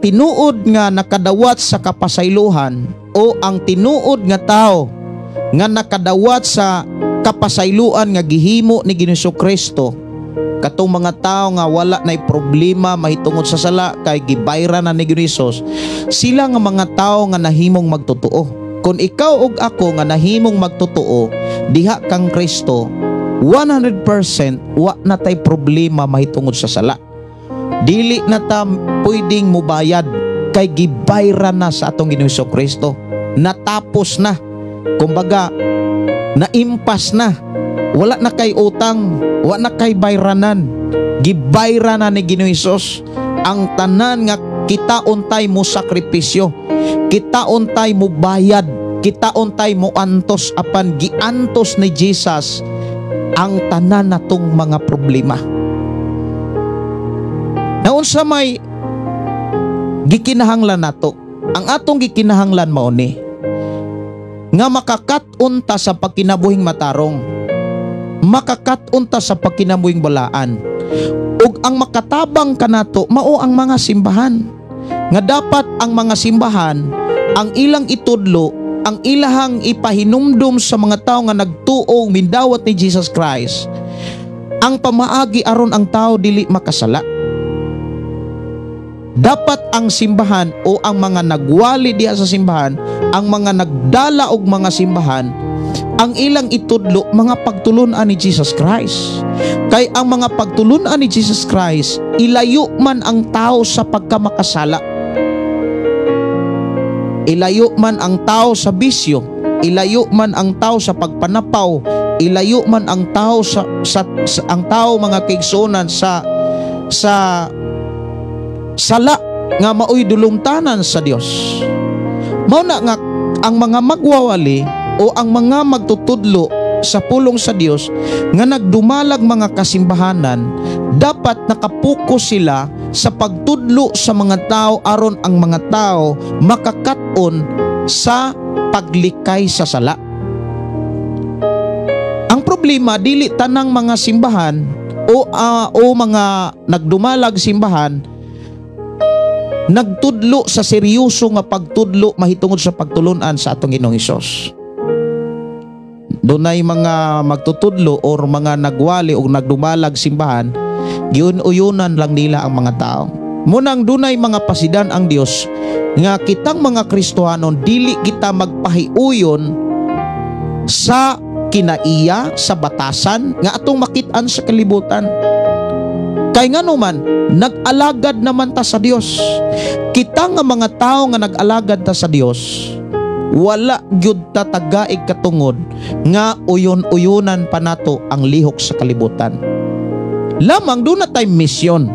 S3: tinuod nga nakadawat sa kapasaylohan, o ang tinuod nga tao nga nakadawat sa kapasayloan nga gihimo ni Jesucristo, katong mga tao nga wala nay problema mahitungod sa sala kay gibayran na ni Jesus, sila nga mga tao nga nahimong magtotoo. Kung ikaw ug ako nga nahimong magtotoo diha kang Kristo, 100% wa na tay problema mahitungod sa sala. Dili na ta pwedeng mubayad kay gibayran na sa atong Ginoong Kristo. Natapos na. Kumbaga naimpas na. Wala na kay utang, wala na kay bayranan. Gibayran na ni Ginoong Hesus ang tanan nga kita untay mo sakripisyo, kita untay mo bayad, kita untay mo antos apan giantos ni Jesus ang tanan natong mga problema. Naun sa may gikinahanglan nato, ang atong gikinahanglan mao ni nga makakatunta sa pagkinabuhing matarong, makakatunta sa pagkinabuhing balaan, ug ang makatabang kanato mao ang mga simbahan. Nga dapat ang mga simbahan ang ilang itudlo, ang ilahang ipahinumdum sa mga tao nga nagtuong mindawat ni Jesus Christ, ang pamaagi aron ang tao dili makasala. Dapat ang simbahan o ang mga nagwali diha sa simbahan, ang mga nagdala og mga simbahan, ang ilang itudlo mga pagtulunan ni Jesus Christ. Kay ang mga pagtulunan ni Jesus Christ, ilayo man ang tao sa pagkamakasala, ilayo man ang tao sa bisyo, ilayo man ang tao sa pagpanapaw, ilayo man ang tao ang tao mga kaigsunan sa sala nga maoy dulumtanan sa Dios. Mao na nga ang mga magwawali o ang mga magtutudlo sa pulong sa Dios nga nagdumalag mga kasimbahanan, dapat nakapokus sila sa pagtudlo sa mga tao aron ang mga tao makakaton sa paglikay sa sala. Ang problema, dili tanang mga simbahan o mga nagdumalag simbahan nagtudlo sa seryoso nga pagtudlo mahitungod sa pagtulunan sa atong Ginoong Hesus. Dunay mga magtutudlo or mga nagwali o nagdumalag simbahan, giun-uyunan lang nila ang mga tao. Munang dunay mga pasidan ang Dios nga kitang mga Kristohanon dili kita magpahiuyon sa kinaiya, sa batasan nga atong makit-an sa kalibutan. Kay nga naman, nag-alagad naman ta sa Dios. Kita nga mga tao nga nag-alagad ta sa Dios, wala gyud ta tagaig katungod nga uyon-uyonan pa nato ang lihok sa kalibutan. Lamang doon na tayo misyon.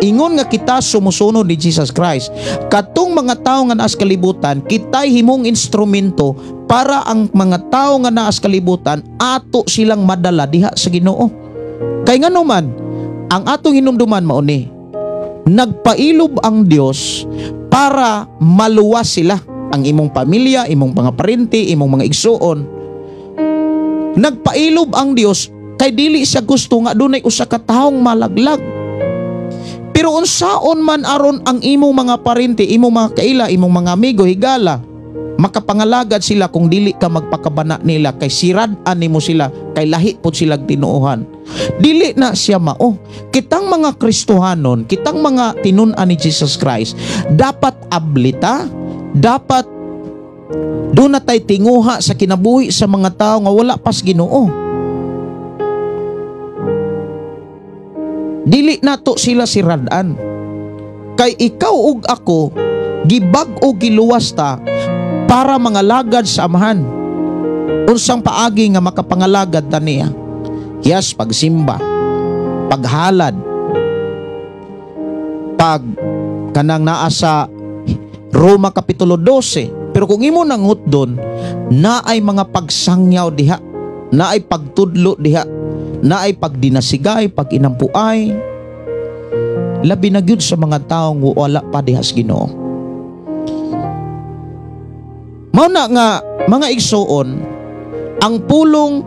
S3: Ingon nga kita sumusunod ni Jesus Christ. Katong mga tao nga naas kalibutan, kita'y himong instrumento para ang mga tao nga naas kalibutan ato silang madala diha sa Ginoo. Kay nga naman, ang atong hinumduman mauni, nagpailob ang Dios para maluwas sila, ang imong pamilya, imong mga parente, imong mga igsuon. Nagpailob ang Dios kay dili siya gusto nga dunay usa ka taong malaglag. Pero unsaon man aron ang imong mga parente, imong mga kaila, imong mga amigo higala, makapangalagad sila kung dili ka magpakabana nila, kay sirad-an nimo sila, kay lahi pod sila tinuohan. Dili na siya mao. Kitang mga Kristohanon, kitang mga tinun-an ni Jesus Christ, dapat ablita, dapat doon na tayo tinguha sa kinabuhi sa mga tao nga wala pas Ginoo. Dili nato sila sirad-an. Kay ikaw ug ako, gibag o giluwas ta para mangalagad sa amahan. Unsang paagi nga makapangalagad ta niya? Yes, pagsimba, paghalad, pag kanang naa sa Roma Kapitulo 12. Pero kung imo nangut doon, na ay mga pagsangyaw diha, na ay pagtudlo diha, na ay pagdinasigay, pag-inampuay, labi na gyud sa mga taong wala pa diha sa Ginoo. Mao na nga mga igsuon, ang pulong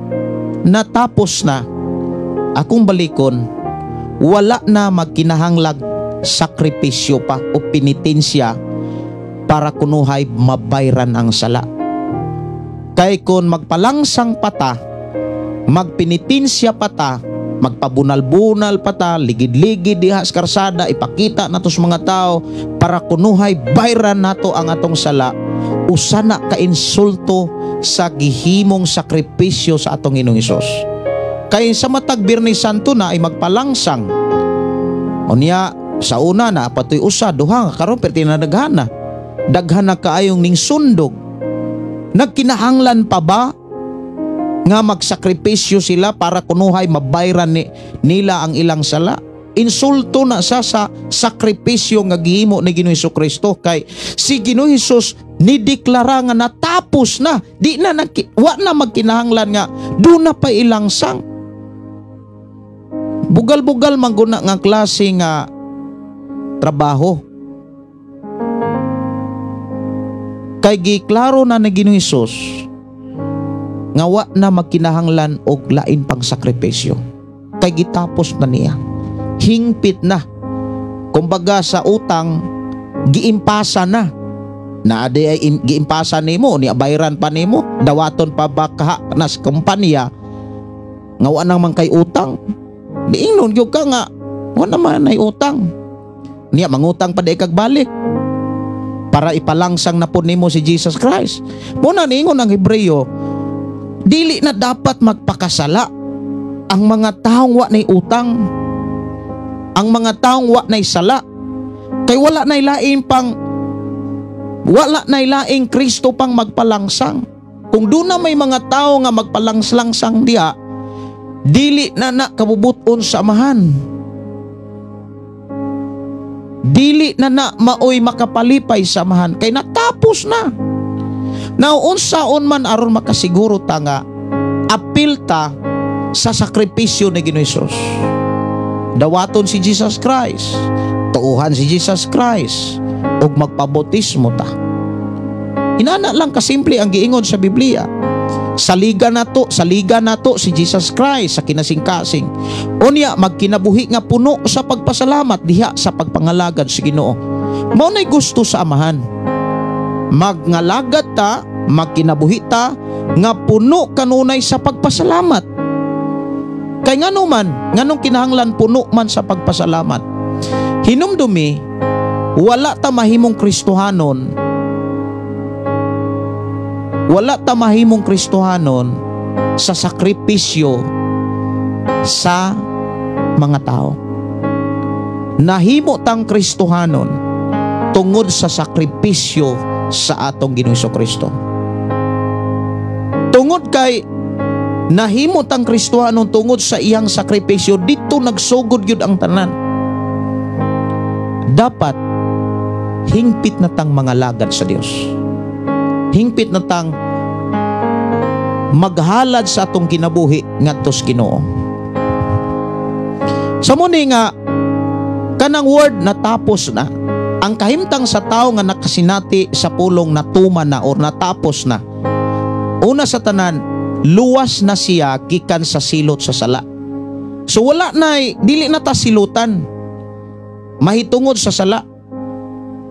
S3: natapos na, akong balikon, wala na magkinahanglag sakripisyo pa o penitensya para kunuhay mabayran ang sala. Kay kung magpalangsang pata, magpenitensya pata, magpabunal-bunal pata, ligid-ligid diha sa karsada, ipakita nato sa mga tao para kunuhay bayran nato ang atong sala, usana ka insulto sa gihimong sakripisyo sa atong Ginoong Hesus. Kay sa matag Biyernes Santo na ay magpalangsang, unya sa una na patoy usa duha karon perti na daghan na kaayong ning sundog. Nagkinahanglan pa ba nga magsakripisyo sila para kunuhay mabayran nila ang ilang sala? Insulto na sa sakripisyo nga gihimo ni Ginoong Hesukristo. Kay si Ginoong Hesus nideklara nga natapos na, di na wa na magkinahanglan nga do na pa ilang sang. Bugal-bugal mangguna nga klase nga trabaho. Kay giklaro na ni Ginoong Hesus nga wa na magkinahanglan og lain pang sakripisyo. Kay gitapos na niya. Hingpit na. Kumbaga sa utang, giimpasa na. Na adi ay giimpasa nimo, ni bayran pa nimo, dawaton pa ba ka na sa kumpanya nga wa nang man kay utang. Diingon gyud ka nga wa naman ay utang. Niya mangutang pa di kag balik para ipalangsang na po nimo si Jesus Christ. Muna ningon ang Hebreo, dili na dapat magpakasala ang mga taong wa nay utang, ang mga taong wa nay sala, kay wala nay laing Kristo pang magpalangsang. Kung doon na may mga tao nga magpalangslangsang diha, dili na kabubuton sa amahan, dili na maoy makapalipay sa amahan, kay natapos na. Now unsaon man aron makasiguro ta nga apil ta sa sakripisyo ni Ginoong Hesus. Dawaton si Jesus Christ, tuuhan si Jesus Christ, ug magpabotismo ta. Inana lang kasimple ang giingon sa Biblia. Saliga nato si Jesus Christ sa kinasing-kasing. Unya magkinabuhi nga puno sa pagpasalamat diha sa pagpangalagad sa Ginoo. Mao nay gusto sa Amahan. Magngalagad ta, magkinabuhi ta nga puno kanunay sa pagpasalamat. Kay ngano man, nganong kinahanglan puno man sa pagpasalamat. Hinumdumi, wala ta mahimong Kristohanon. Wala ta mahimong Kristohanon sa sakripisyo sa mga tao. Nahimo tang Kristohanon tungod sa sakripisyo sa atong Ginoong Hesukristo. Tungod kay nahimo tang Kristohanon tungod sa iyang sakripisyo, dito nagsugod yun ang tanan. Dapat hingpit na tang mga lagad sa Dios. Hingpit na tang maghalad sa atong kinabuhi ngadto sa Ginoo. Sa muni nga kanang word natapos na, ang kahimtang sa tao nga nakasinati sa pulong natuman na or natapos na. Una sa tanan, luwas na siya gikan sa silot sa sala. So wala na, dili na ta silutan, mahitungod sa sala.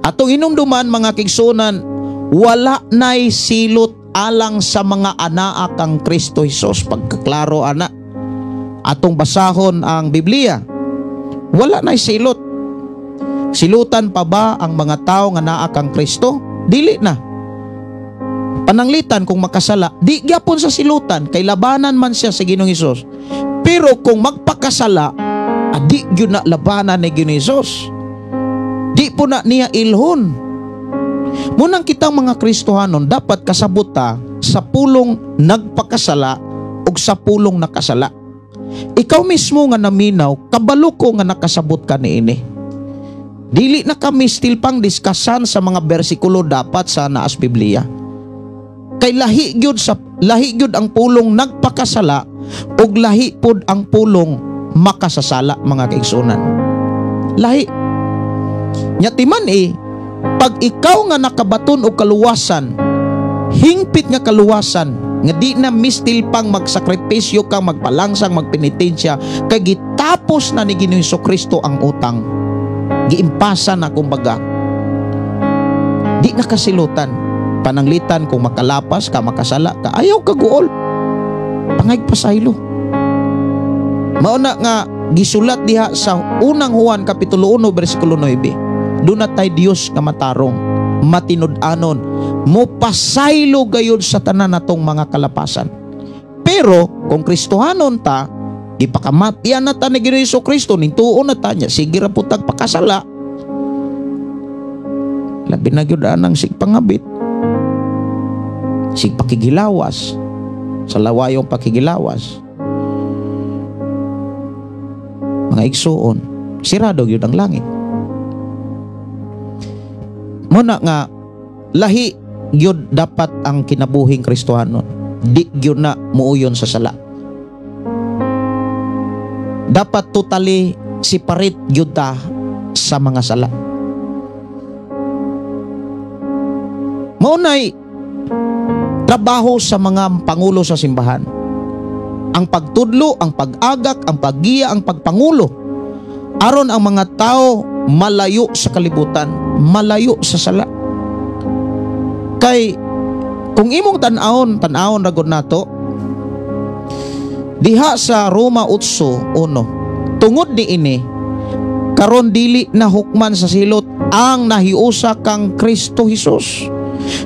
S3: Atong hinumduman mga kigsunan, wala na'y silot alang sa mga anaa kang Kristo Hesus. Pagkaklaro ana, atong basahon ang Biblia, wala na'y silot. Silutan pa ba ang mga tao nga naa kang Kristo? Dili na. Pananglitan kung makasala, di gyapon sa silutan, kay labanan man siya sa Ginoong Hesus. Pero kung magpakasala, di gyud na labanan ni Ginoong Hesus. Di po na niya ilhon. Munang kitang mga Kristohanon dapat kasabot ta sa pulong nagpakasala ug sa pulong nakasala. Ikaw mismo nga naminaw, kabalo ko nga nakasabot ka niini. Dili na kami still pang diskasan sa mga bersikulo dapat sa naas Biblia. Kay lahi gyud ang pulong nagpakasala ug lahi pod ang pulong makasasala mga kaigsunan. Lahi. Nyatiman pag ikaw nga nakabaton o kaluwasan, hingpit nga kaluwasan, nga di na mistil pang magsakripisyo kang magpalangsang, magpenitensya, kay gitapos na ni Ginoong Hesukristo ang utang. Giimpasa na kumbaga. Di na kasilutan. Pananglitan kung makalapas ka, makasala ka, ayaw ka guol. Pangayg pasaylo. Mauna nga gisulat diha sa unang Juan kapitulo 1 bersikulo 9. Doon na tayo Diyos nga matarong, matinud-anon, mo pasaylo gayud sa tanan natong mga kalapasan. Pero kung Kristohanon ta, ipakamatian na ta ni Ginoong Hesukristo, nintuon na ta niya, sige ra putag pakasala. Labi na gyud anang sigpangabit, sigpakigilawas, sa lawayong pakigilawas. Mga igsuon, sirado gyud ang langit. Muna nga, lahi gyud dapat ang kinabuhing Kristohanon. Di gyud na muuyon sa sala. Dapat totally separate gyud ta sa mga sala. Maunay trabaho sa mga pangulo sa simbahan. Ang pagtudlo, ang pag-agak, ang paggiya, ang pagpangulo. Aron ang mga tao malayo sa kalibutan, malayo sa sala. Kay kung imong tan-awon ragod nato diha sa Roma 8:1, tungod niini karon dili na hukman sa silot ang nahiusa kang Kristo Hesus.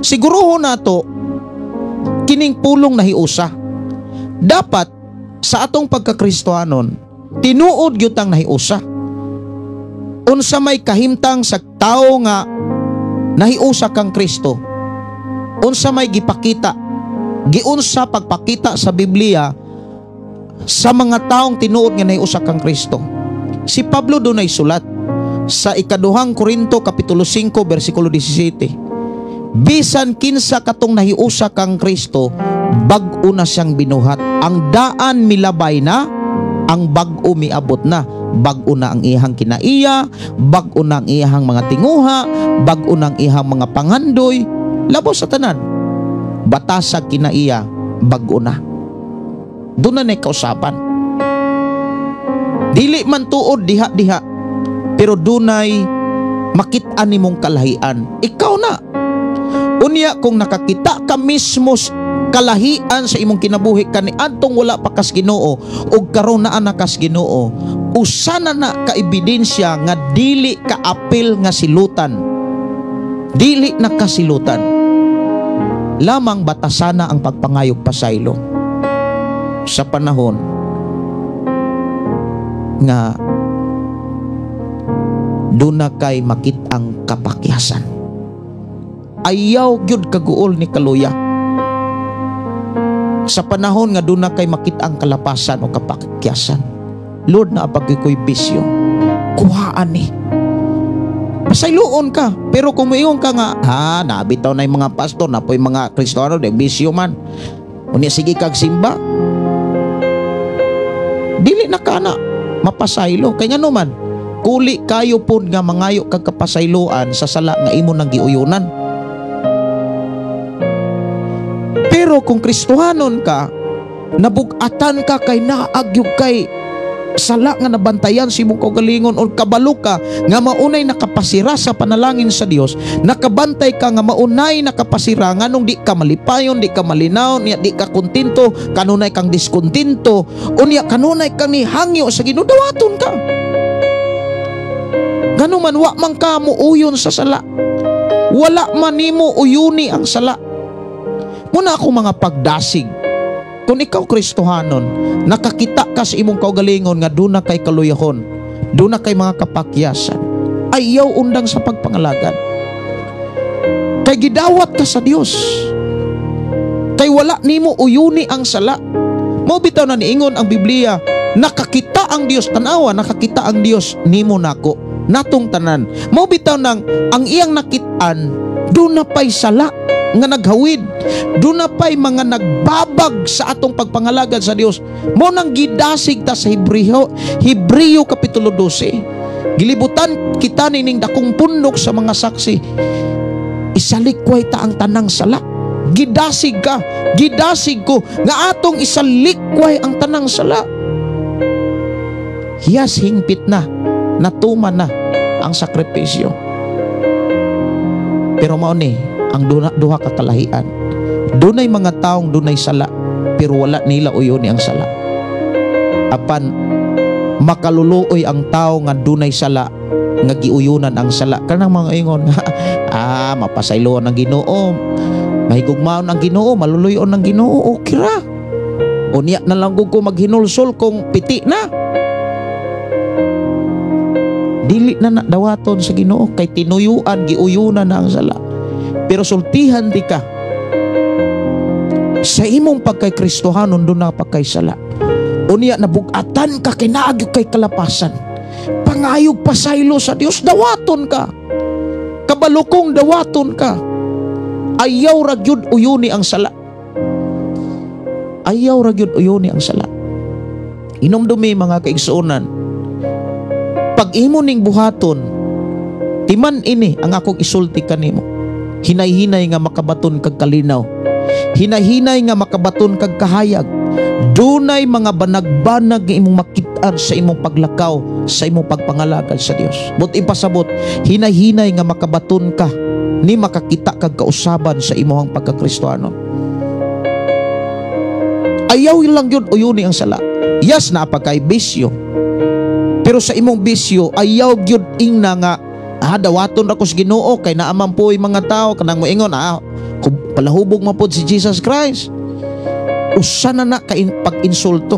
S3: Siguruho nato kining pulong nahiusa. Dapat sa atong pagkakristohanon tinuod gyud ang nahiusa. Unsa may kahimtang sa tao nga nahiusa kang Kristo, unsa may gipakita, giunsa pagpakita sa Biblia sa mga taong tinuod nga nahiusa kang Kristo. Si Pablo dunay sulat sa ikaduhang Korinto kapitulo 5 bersikulo 17. Bisan kinsa katong nahiusa kang Kristo, bag-o na siyang binuhat. Ang daan milabay na, ang bag-o miabot na. Bag-o na ang ihang kinaiya, bag-o na ang ihang mga tinguha, bag-o na ang ihang mga pangandoy. Labo sa tanan, batasag kinaiya, bag-o na. Doon na kausapan. Dili man tuod diha-diha, pero dunay makit-an nimong kalahian. Ikaw na. Unya kung nakakita ka mismo kalahian sa imong kinabuhi kani adtong wala pa kas Ginoo ug karon naa na kas Ginoo, usana na ka ebidensya nga dili ka apil nga silutan. Dili na kasilutan. Lamang batasana ang pagpangayog pasaylo sa panahon nga doon na kay makitang kapakyasan. Ayaw gyud kaguol ni kaluya. Sa panahon nga doon na kay makitang kalapasan o kapakyasan. Lord, na apagkoy bisyo, kuhaan ni. Pasayloon ka. Pero kung mayon ka nga, nabitaw na yung mga pastor, na po yung mga Kristiyano, de bisyo man. Unya sige kag simba. Dili na ka na mapasaylo. Kaya nga naman, kuli kayo po nga mangayo kag kapasayloan sa sala nga imo nang giuyunan. Pero kung Kristohanon ka, nabugatan ka kay naagyog kay sala nga nabantayan si imong kaugalingon o kabalo ka nga maunay nakapasira sa panalangin sa Dios, nakabantay ka nga maunay nakapasira nganong di ka malipayon, di ka malinaw, niya di ka kontento, kanunay kang diskontento, unya kanunay kang nihangyo sa Ginoo, dawaton ka. Ganun man, wa man ka mo uyon sa sala, wala man nimo uyuni ang sala. Muna ako mga pagdasig. Kung ikaw Kristohanon, nakakita ka sa imong kaugalingon nga doon na kay kaluyahon, doon na kay mga kapakyasan, ayaw undang sa pagpangalagan. Kay gidawat ka sa Dios. Kay wala nimo uyuni ang sala. Mao bitaw na niingon ang Biblia, nakakita ang Dios, tanawa, nakakita ang Dios nimo nako, natong tanan. Mao bitaw nang ang iyang nakitaan, doon na pay sala nga naghawid, doon na pa'y mga nagbabag sa atong pagpangalagad sa Dios. Mo nang gidasig ta sa Hebreo Kapitulo 12. Gilibutan kita nining dakong pundok sa mga saksi. Isalikway ta ang tanang sala. Gidasig ka, gidasig ko nga atong isalikway ang tanang sala. Hiyas hingpit na, natuman na ang sakripisyo. Pero mao ni ang duha ka kalahian. Dunay mga taong dunay sala, pero wala nila uyoni ang sala. Apan makaluluoy ang tao nga dunay sala, nga giuyunan ang sala. Kanang mga ingon, mapasayloon ang Ginoo, mahigugmaon ang Ginoo, maluluyon ang Ginoo, okay ra. Unya na lang ko maghinulsol kung piti na. Dili na dawaton sa Ginoo, kay tinuyuan, giuyunan na ang sala. Pero sultihan di ka sa imong pagkay Kristohanon, doon na pagkaysala. Unya nabugatan ka, kinaagyo kay kalapasan, pangayog pasaylo sa Dios, dawaton ka, kabalukong dawaton ka. Ayaw ragyud uyuni ang sala. Ayaw ragyud uyuni ang sala. Inomdumi mga kaigsuonan, pag imo ning buhaton, timan ini ang akong isulti kanimo. Hinay-hinay nga makabaton kag kalinaw, hinay-hinay nga makabaton kag kahayag. Dunay mga banag-banag nga imong makitaan sa imong paglakaw, sa imong pagpangalagad sa Dios. But ipasabot, hinay-hinay nga makabaton ka, ni makakita kag kausaban sa imong pagkakristohano. Ayaw lang yun uyuni ang sala. Yes, napakay bisyo, pero sa imong bisyo ayaw gyud ingna nga dawaton ra ko sa Ginoo kay naaman po yung mga tao kanang moingon palahubog man pod si Jesus Christ. Usana na ka pag-insulto,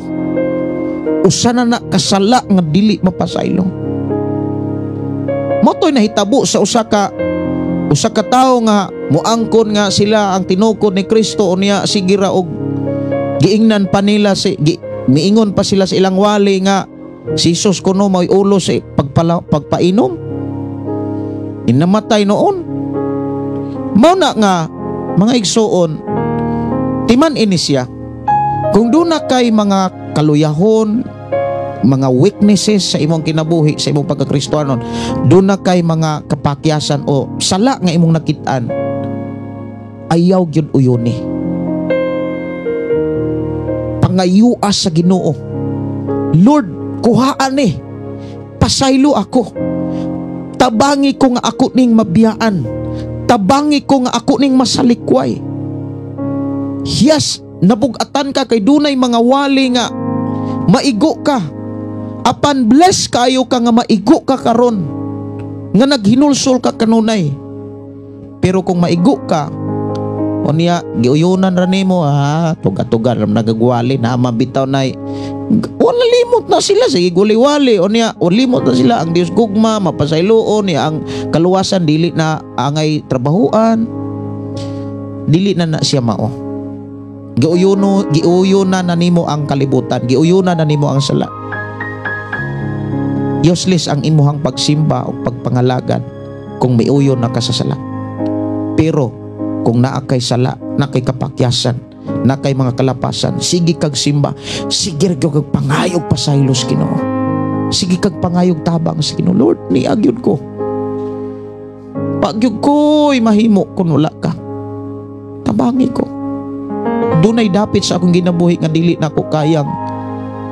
S3: usana na kasala nga dili mapasaylo. Motoy nahitabo sa usa ka tao nga muangkon nga sila ang tinukod ni Kristo, unya sige ra og giingnan pa nila miingon pa sila sa ilang wali nga si Jesus kuno may ulo sa pagpainom. Inamatay noon. Mao na nga mga igsuon, Timan ini siya. Kung doon na kay mga kaluyahon, mga weaknesses sa imong kinabuhi, sa imong pagkakristohanon, doon na kay mga kapakyasan o sala nga imong nakitaan, ayaw gyud uyoni. Pangayuas sa Ginoo. Lord, kuhaan ni. Pasaylo ako. Tabangi ko nga ako ning mabiyaan. Tabangi ko nga ako ning masalikway. Yes, nabugatan ka kay dunay mga wali nga maigo ka. Apan bless kayo ka nga maigo ka karon, nga naghinulsol ka kanunay. Pero kung maigo ka, o niya giuyunan ra nimo, tuga-tuga ram nagagwali na mabitaw nay, wala limot na sila sa giguliwali, o niya o limot na sila ang Dios gugma mapasayloon niya ang kaluwasan, dili na angay trabahuan, dili na siya mao. Giuyunan na nimo ang kalibutan, giuyunan na nimo ang sala. Useless ang imuhang pagsimba o pagpangalagan kung may uyon na ka sa sala. Pero kung naa kay sala, na kay kapakyasan, na kay mga kalapasan, sige kag simba, sige kag pangayog pasaylos Ginoo, sige kag pangayog tabang sa Ginoo. Lord, ni agyud ko, pagyud ko'y mahimo kung wala ka, tabangi ko. Dunay dapit sa akong ginabuhi nga dili na ko kayang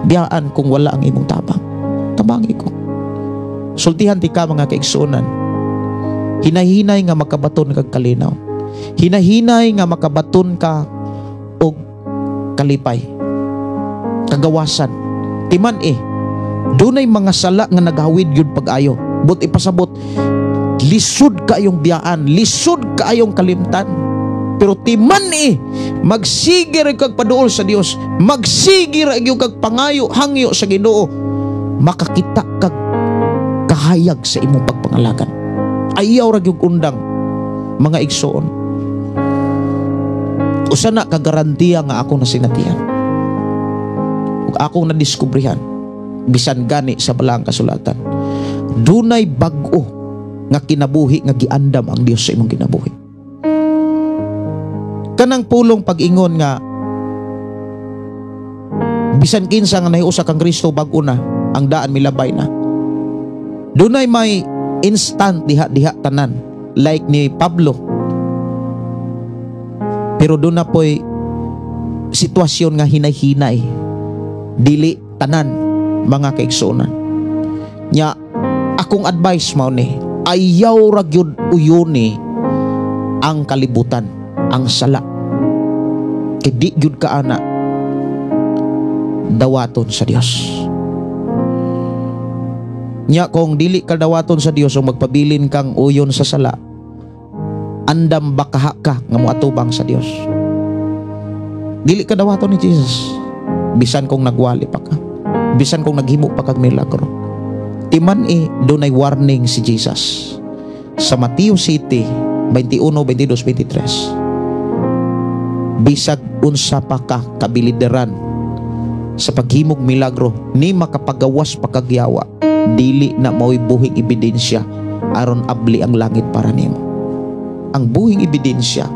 S3: biyaan kung wala ang imong tabang. Tabangi ko. Sultihan ti ka mga kaigsunan. Hinahinay nga makabaton kag kalinaw. Hinahinay nga makabaton ka og kalipay. Kagawasan. Timan dunay mga sala nga naghawid gyud pag-ayo. But ipasabot, lisod kaayong biyaan, lisod kaayong kalimtan. Pero timan magsigir kag paduol sa Dios, magsigir gyud kag pangayo hangyo sa Ginoo, makakita kag kahayag sa imong pagpangalagan. Ayaw ra gyud undang mga igsoon. Usa na ka garantiya nga ako nasinatihan. Ug akong nadiskubrihan bisan gani sa balang kasulatan. Dunay bag-o nga kinabuhi nga giandam ang Dios sa imong kinabuhi. Kanang pulong pag-ingon nga bisan kinsa nga nahiusa kang Kristo bag-o na, ang daan milabay na. Dunay may instant diha tanan like ni Pablo. Pero doon na po'y sitwasyon nga hinay-hinay, dili tanan mga kaigsunan. Nya akong advice mao ni, ayaw ra gyud uyoni ang kalibutan, ang sala. Kay di gyud ka ana dawaton sa Dios. Nya kung dili ka dawaton sa Dios o magpabilin kang uyon sa sala, andam bakaha ka nga moatubang sa Dios. Dili ka dawaton ni Jesus. Bisan kung nagwali pa ka, bisan kung naghimo pa kag milagro. Timan dunay warning si Jesus sa Mateo City 21, 22, 23. Bisag unsa pa ka kabilideran sa paghimog milagro, ni makapagawas pa kagyawa, dili na mao'y buhing ebidensya aron abli ang langit para nimo. Ang buhing ebidensya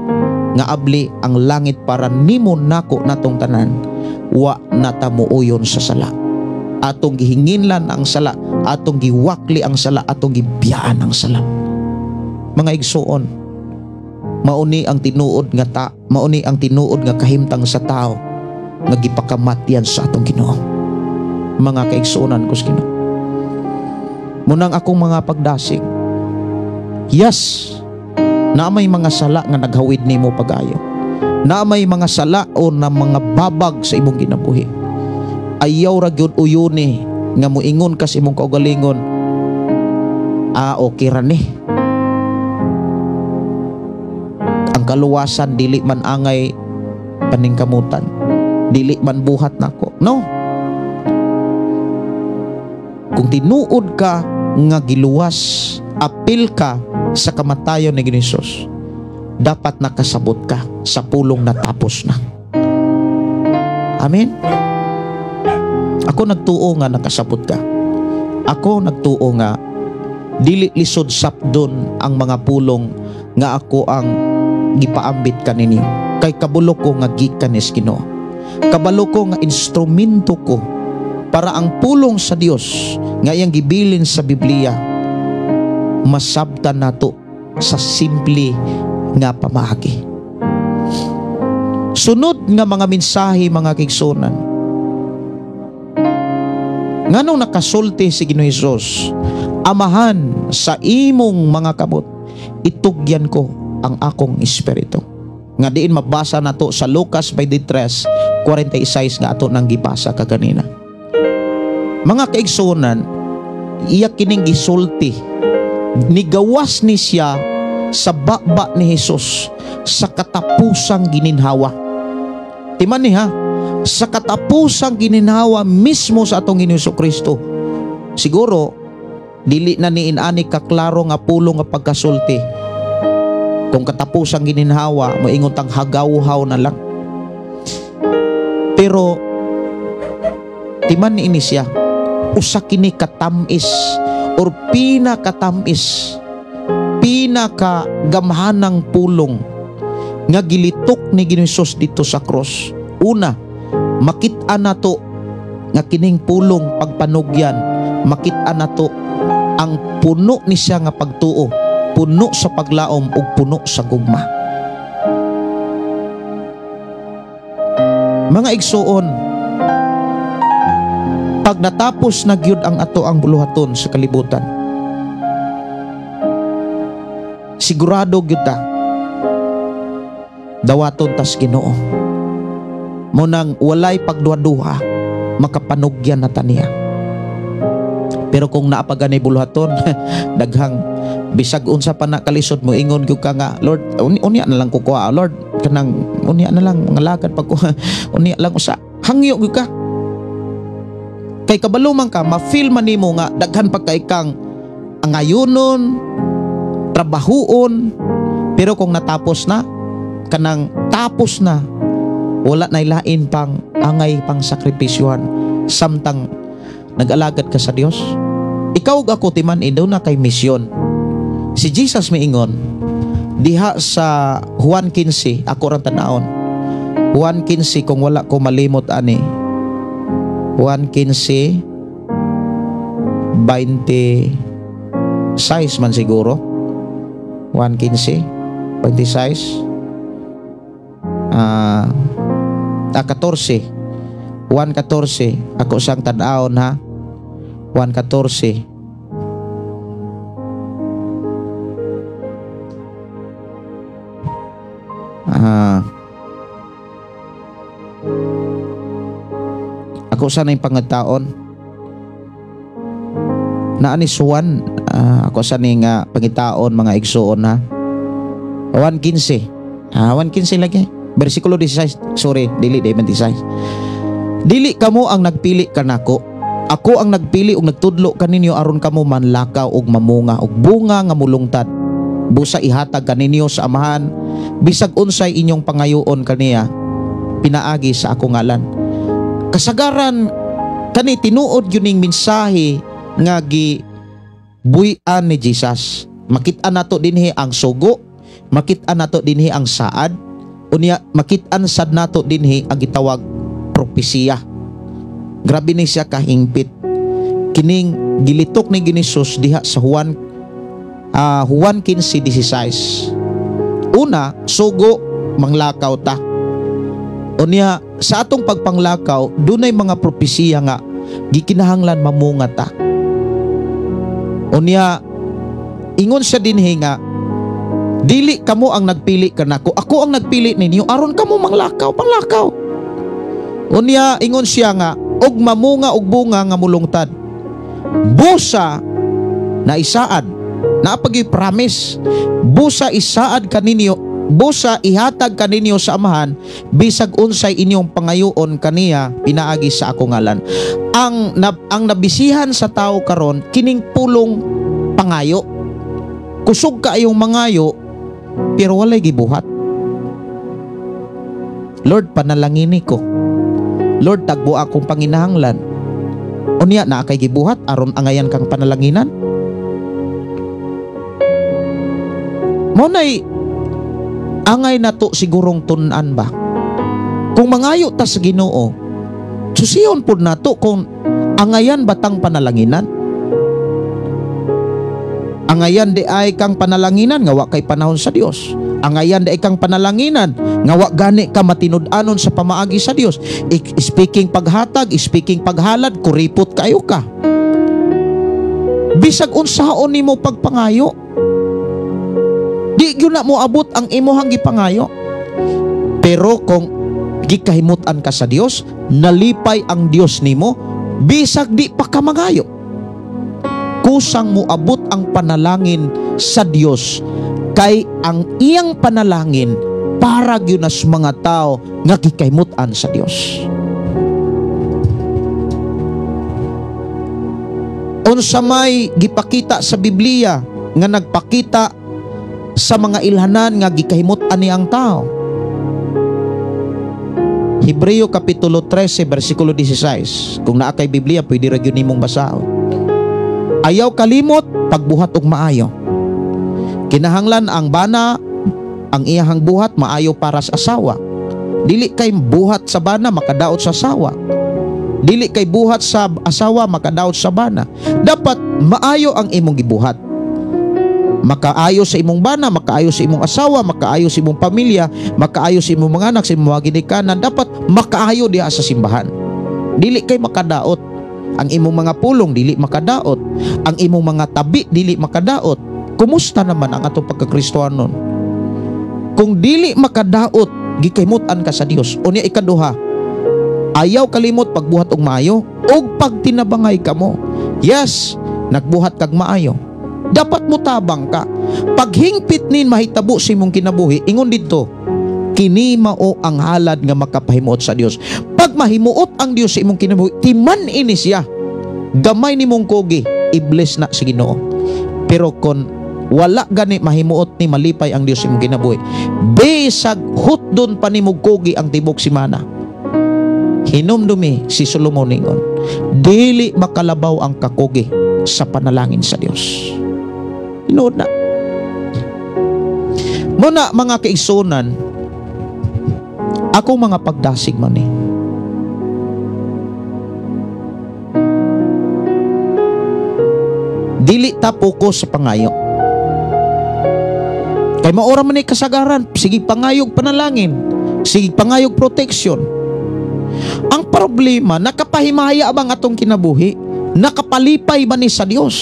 S3: nga abli ang langit para nimo nako natong tanan, wa natamuuyon sa sala. Atong gihinginlan ang sala, atong giwakli ang sala, atong gibiyaan ang sala. Mga igsuon, mauni ang tinuod nga kahimtang sa tao nga gipakamatyan sa atong Ginoo. Mga kaigsuonan ko sa Ginoo, munang akong mga pagdasig, yes, na may mga sala nga naghawid nimo pag-ayo, na may mga sala o na mga babag sa imong ginabuhi. Ayaw ra gyud uyuni nga moingon ka sa imong kaugalingon, okay ra ni. Ang kaluwasan dili man angay paningkamutan, dili man buhat nako. No. Kung tinuod ka nga giluwas, apil ka sa kamatayon ni Jesus, dapat nakasabot ka sa pulong natapos na. Amen. Ako nagtuo nga nakasabot ka. Ako nagtuo nga dili lisod sapdon ang mga pulong nga ako ang gipaambit kaninyo. Kay kabalo ko nga gikan is Ginoo. Kabalo ko nga instrumento ko para ang pulong sa Dios nga iyang gibilin sa Biblia masabtan nato sa simple nga pamaagi. Sunod nga mga mensahe mga kaigsunan, nganong nakasulti si Ginoong Hesus, Amahan, sa imong mga kabot itugyan ko ang akong espiritu. Nga diin mabasa nato sa Lucas 23:46 nga ato nang gibasa kaganina. Mga kaigsunan, iya kining gisulti, nigawas ni siya sa baba ni Hesus sa katapusang gininhawa. Timan ni ha, sa katapusang gininhawa mismo sa atong Ginoong Jesucristo. Siguro dili na ni inani kaklaro nga pulong nga pagkasulti. Kung katapusang gininhawa, moingon tang hagaw-haw na lang. Pero timan ni ini siya, usa kini katamis or pinakatamis, pinakagamhanang pulong nga gilitok ni Ginoong Hesus dito sa cross. Una, makit-an nato nga kining pulong pagpanugyan, makit-an nato ang puno ni siya nga pagtuo, puno sa paglaom ug puno sa gugma. Mga igsuon, pag natapos na gyud ang ato ang buluhaton sa kalibutan, sigurado gyud ta dawaton tas Ginoo. Munang walay pagduha-duha, makapanugyan na taniya. Pero kung naapagani buluhaton, daghang bisag unsa pa na kalisod mo ingon gyud ka nga, Lord, unya na lang ko kuha, Lord, kanang unya na lang mga lagad pag unya lang usa. Hangyo gyud ka. Kay kabalo man ka, ma-feel man nimo nga daghan pa kay kang angayunon, trabahuon, pero kung natapos na, kanang tapos na, wala na ilain pang angay pang sakripisyohan samtang nag-alagad ka sa Dios. Ikaw ug ako timan idaw na kay misyon. Si Jesus miingon diha sa Juan 15, ako ra tanaon. Juan 15 kung wala ko malimot ani. Juan 15 26 man siguro. Juan 15 26 14. Juan 14 ako sang tan-aon ha. Juan 14 ako sana yung pangataon na ani Juan, ako sana yung pangitaon mga igsuon ha. Juan 15 Juan 15 lagi versikulo 16, sorry, dili 26. Dili kamo ang nagpili kanako, ako ang nagpili ug nagtudlo kaninyo aron kamo manlakaw ug mamunga ug bunga nga mulungtad. Busa ihatag kaninyo sa Amahan, bisag unsay inyong pangayoon kaniya, pinaagi sa ako ngalan. Kasagaran kani tinuod yuning mensahe nga gibuy-an ni Jesus. Makit-an nato dinhi ang sugo, makit-an nato dinhi ang saad, unya makit-an sad nato dinhi ang gitawag propesiya. Grabe ni siya kahingpit. Kining gilitok ni Ginisus diha sa Juan 15:16. Una, sugo manglakaw ta. Unya sa atong pagpanglakaw dunay mga propesiya nga gikinahanglan mamunga ta. Unya ingon siya dinhi nga dili kamo ang nagpili kanako, ako ang nagpili ninyo aron kamo manglakaw, panglakaw. Unya ingon siya nga og mamunga og bunga nga mulungtad. Busa na isaad, napagi promise. Busa isaad kaninyo, busa ihatag kaninyo sa Amahan, bisag unsay inyong pangayoon kaniya, pinaagi sa ako ngalan. Ang nabisihan sa tao karon kining pulong pangayo. Kusog ka ayong mangayo pero walay gibuhat. Lord, panalangini ko. Lord, tagbo akong panginahanglan. Unya na kay gibuhat aron angayan kang panalanginan. Mo nay angay nato sigurong tunan ba kung mangayo ta sa Ginoo, susiyon pud nato kung angayan batang panalanginan. Angayan di ay kang panalanginan nga wa kay panahon sa Dios. Angayan di ay kang panalanginan nga wa gani ka matinud-anon sa pamaagi sa Dios. Speaking paghatag, speaking paghalad, kuripot kayo ka. Bisag unsaon nimo pagpangayo, di gyud na mo abot ang imuhang gipangayo. Pero kung gikahimutan ka sa Dios, nalipay ang Dios nimo, bisag di pa ka mangayo. Kusang mo abot ang panalangin sa Dios, kay ang iyang panalangin para gyud nas mga tao nga gikahimutan sa Dios. Unsa may gipakita sa Biblia nga nagpakita sa mga ilhanan nga gikahimutan ni ang tao? Hebreo Kapitulo 13 versikulo 16. Kung naa kay Biblia, pwede ra gyud nimong basahon. Ayaw kalimot pagbuhat og maayo. Kinahanglan ang bana ang iyahang buhat maayo para sa asawa. Dili kay buhat sa bana makadaot sa asawa. Dili kay buhat sa asawa makadaot sa bana. Dapat maayo ang imong gibuhat. Makaayo sa imong bana, makaayo sa imong asawa, makaayo sa imong pamilya, makaayo sa imong mga anak, sa imong mga ginikanan. Dapat makaayo diha sa simbahan. Dili kay makadaot. Ang imong mga pulong dili makadaot. Ang imong mga tabi dili makadaot. Kumusta naman ang atong pagkakristohanon? Kung dili makadaot, gikahimutan ka sa Dios. Unya ikaduha, ayaw kalimot pagbuhat og maayo og pagtinabangay kamo. Yes, nagbuhat kag maayo. Dapat mo tabang ka. Paghingpit nin mahitabo sa imong kinabuhi, ingon dito, kini mao ang halad nga makapahimuot sa Dios. Pag mahimuot ang Dios sa imong kinabuhi, timan ini siya. Gamay nimong kogi, i-bless na sa Ginoo. Pero kung wala gani mahimuot ni malipay ang Dios sa imong kinabuhi, besag hutdon pa nimong kogi ang tibok simana. Hinumdumi si Solomon ningon, dili makalabaw ang kakogi sa panalangin sa Dios. Inood na. Muna mga kaigsunan, akong mga pagdasig man eh. Dili ta pokus sa pangayo. Kay maora man ni kasagaran, sige pangayog panalangin, sige pangayog protection. Ang problema, nakapahimaya bang atong kinabuhi? Nakapalipay ba ni sa Dios?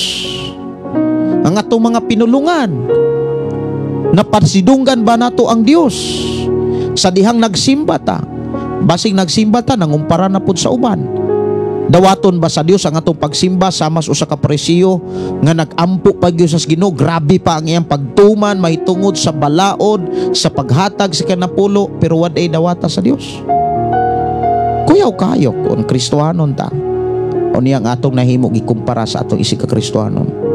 S3: Ang atong mga pinulungan, napansidunggan ba nato ang Dios? Sa dihang nagsimba ta, basing nagsimba ta, nangumpara na pud sa uban. Dawaton ba sa Dios ang atong pagsimba samas usa ka presiyo nga nagampo pa gyud sa Ginoo? Grabe pa ang iyang pagtuman mahitungod sa balaod, sa paghatag sa kanapulo, pero wad ay dawata sa Dios. Kuyaw kayo kung Kristohanon ta, o niyang atong nahimo gikumpara sa atong isig ka Kristohanon.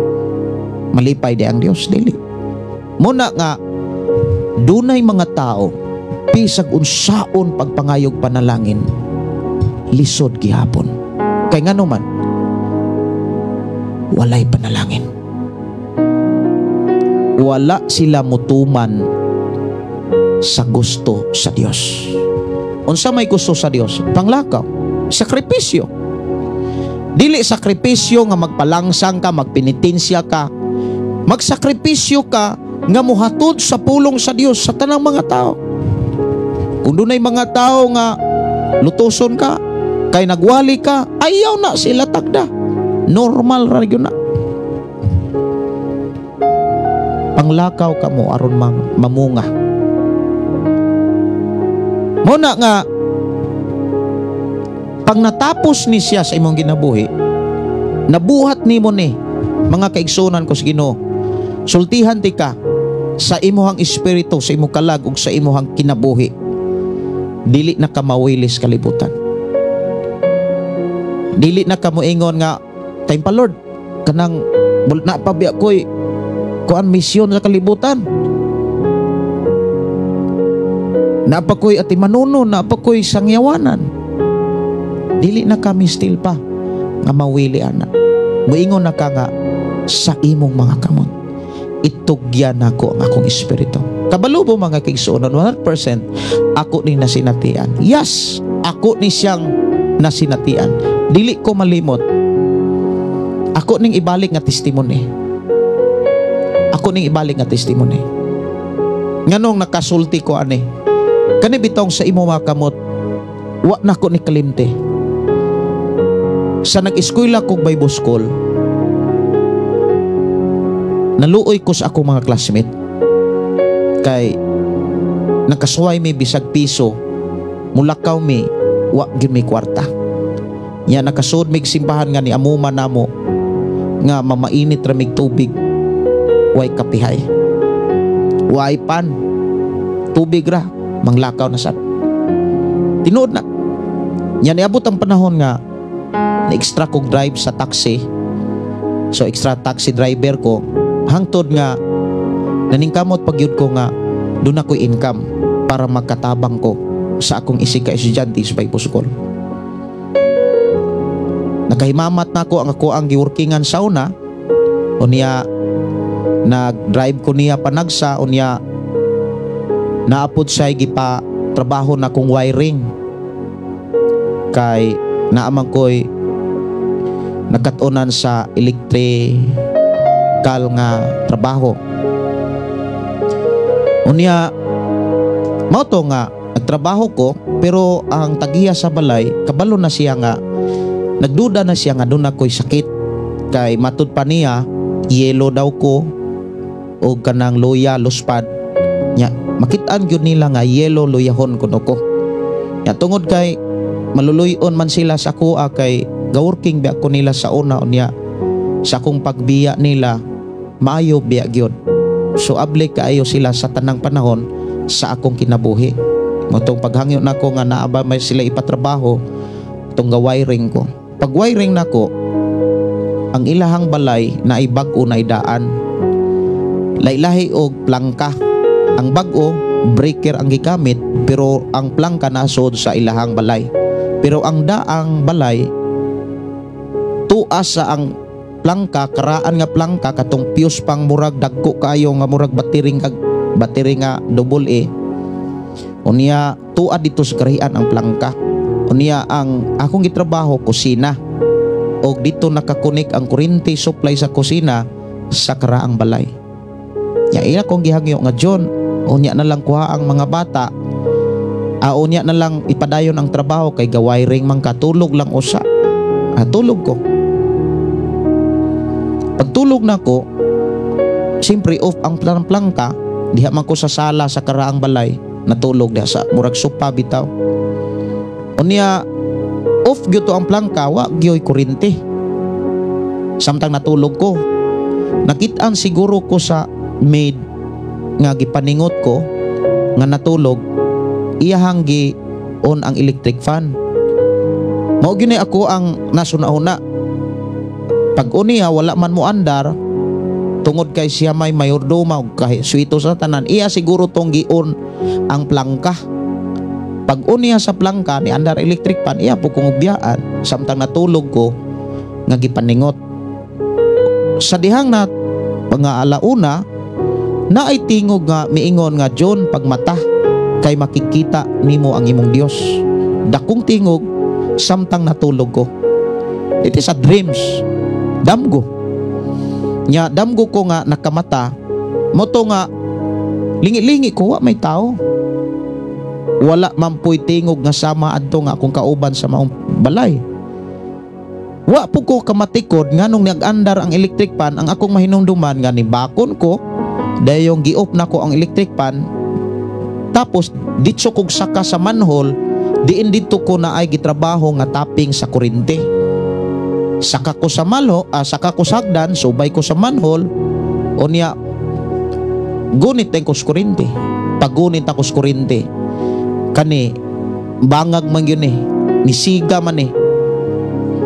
S3: Malipay di ang Dios, dili. Muna nga, dunay mga tao bisag unsaon pagpangayog panalangin, lisod gihapon. Kay ngano man, walay panalangin. Wala sila mutuman sa gusto sa Dios. Unsa may gusto sa Dios? Panglakaw, sakripisyo. Dili sakripisyo nga magpalangsang ka, magpenitensya ka. Magsakripisyo ka nga muhatod sa pulong sa Dios sa tanang mga tao. Kung dunay mga tao nga lutoson ka, kay nagwali ka, ayaw na sila tagda. Normal ra gyud na. Panglakaw ka mo aron mamunga. Muna nga, pag natapos ni siya sa imong ginabuhi, nabuhat nimo ni mga kaigsunan ko sa Ginoo, sultihan ti ka sa imuhang espiritu, sa imong kalag ug sa imuhang kinabuhi, dili na ka mawilis kalibutan. Dili na ka moingon nga, time pa Lord, kanang napabiya ko'y kuan misyon sa kalibutan. Napakoy ati manuno, napakoy sangyawanan. Dili na kami still pa nga mawili ana. Moingon na ka nga sa imong mga kamot, itugyan nako ang akong espiritu. Kabalo mo mga kaigsuonon, 100% ako ni nasinatian. Yes, ako ni siyang nasinatian. Dili ko malimot. Ako ning ibalik nga testimony. Ako ning ibalik nga testimony. Nganong nakasulti ko ani. Kani bitong sa imo mga kamot, wa na ko ni kalimte. Sa nag-eskwela kog Bible School, naluoy ko sa akong mga classmate. Kay nakasuway mi bisag piso, mulakaw mi, wa gyud mi kwarta. Nya nakasud mig simbahan nga ni amuma namo nga mamainit ra mig tubig, way kapihay. Way pan, tubig ra, manglakaw na sad. Tinuod na. Nya niabot ang panahon nga na-extra kog drive sa taxi. So extra taxi driver ko, hangtod nga naningkamot pagyud ko nga doon ako'y income para magkatabang ko sa akong isig ka estudyante sa Bible School. Nakahimamat na ko ang ako ang giworkingan sa una, unya nag-drive ko niya panagsa, unya naapod siya gipa trabaho na kong wiring kay naamang ko'y nagkatunan sa electrical nga trabaho. Unya mao to nga nagtrabaho ko, pero ang tagiya sa balay kabalo na siya nga nagduda na siya nga doon ako'y sakit kay matud pa niya yelo daw ko o kanang loya luspad nya makit-an gyud nila nga yelo luyahon kuno ko nya tungod kay maluluyon man sila sa kuha kay gaworking biya ko nila sa una unya sa akong pagbiya nila maayo biya gyud. So able kaayo sila sa tanang panahon sa akong kinabuhi. Motong paghangyo nako nga naaba may sila ipatrabaho tong wiring ko. Pag wiring nako, ang ilahang balay na ibag-o na idaan. Lailahi og plangka. Ang bag-o breaker ang gigamit pero ang plangka nasod sa ilahang balay. Pero ang daang balay tuas sa ang plangka, karaan nga plangka katong fuse pang murag dagko kayo nga murag battery nga double A. Unya tuad dito sa karian ang plangka. Unya ang akong gitrabaho kusina. Og dito nakakunik ang kuryente supply sa kusina sa karaang balay. Nya ila kong gihangyo nga John, unya na lang kuha ang mga bata. Unya na lang ipadayon ang trabaho kay gawiring man katulog lang usa. Tulog ko. Pagtulog na ko, siyempre off ang plangka, diha man ko sa sala sa karaang balay, natulog diha sa murag sopa bitaw. Unya off gyud to ang plangka, wa gyoy kuryente. Samtang natulog ko, nakit-an siguro ko sa maid nga gipaningot ko nga natulog, iyahang gi on ang electric fan. Mao gyud ako ang nasuna-una. Pag uniya wala man mo andar tungod kay siya may mayordoma ug kay suito sa tanan, iya siguro tong gion ang plangka. Pag uniya sa plangka ni andar electric fan, iya po kong ubiyaan samtang natulog ko nga gipaningot. Sa dihang na pang-alauna na ay tingog nga miingon nga John, pagmata kay makikita nimo ang imong Dios. Dakong tingog samtang natulog ko. It is a dreams. Damgo. Nya damgo ko nga nakamata. Moto nga lingi-lingi ko wa may tao. Wala man po'y tingog nga sama adto nga akong kauban sa maong balay. Wa po ko kamatikod nga nung nag-andar ang electric pan, ang akong mahinumduman nga ni bakon ko dayong gi-off na ko ang electric pan. Tapos ditso kog saka sa manhole, diin dito ko na ay gitrabaho nga tapping sa kuryente. Saka ko sa saka ko sagdan, subay ko sa manhole, unya gunit ko sa kuryente. Pagunit ako sa kuryente, kani bangag man yun nisiga man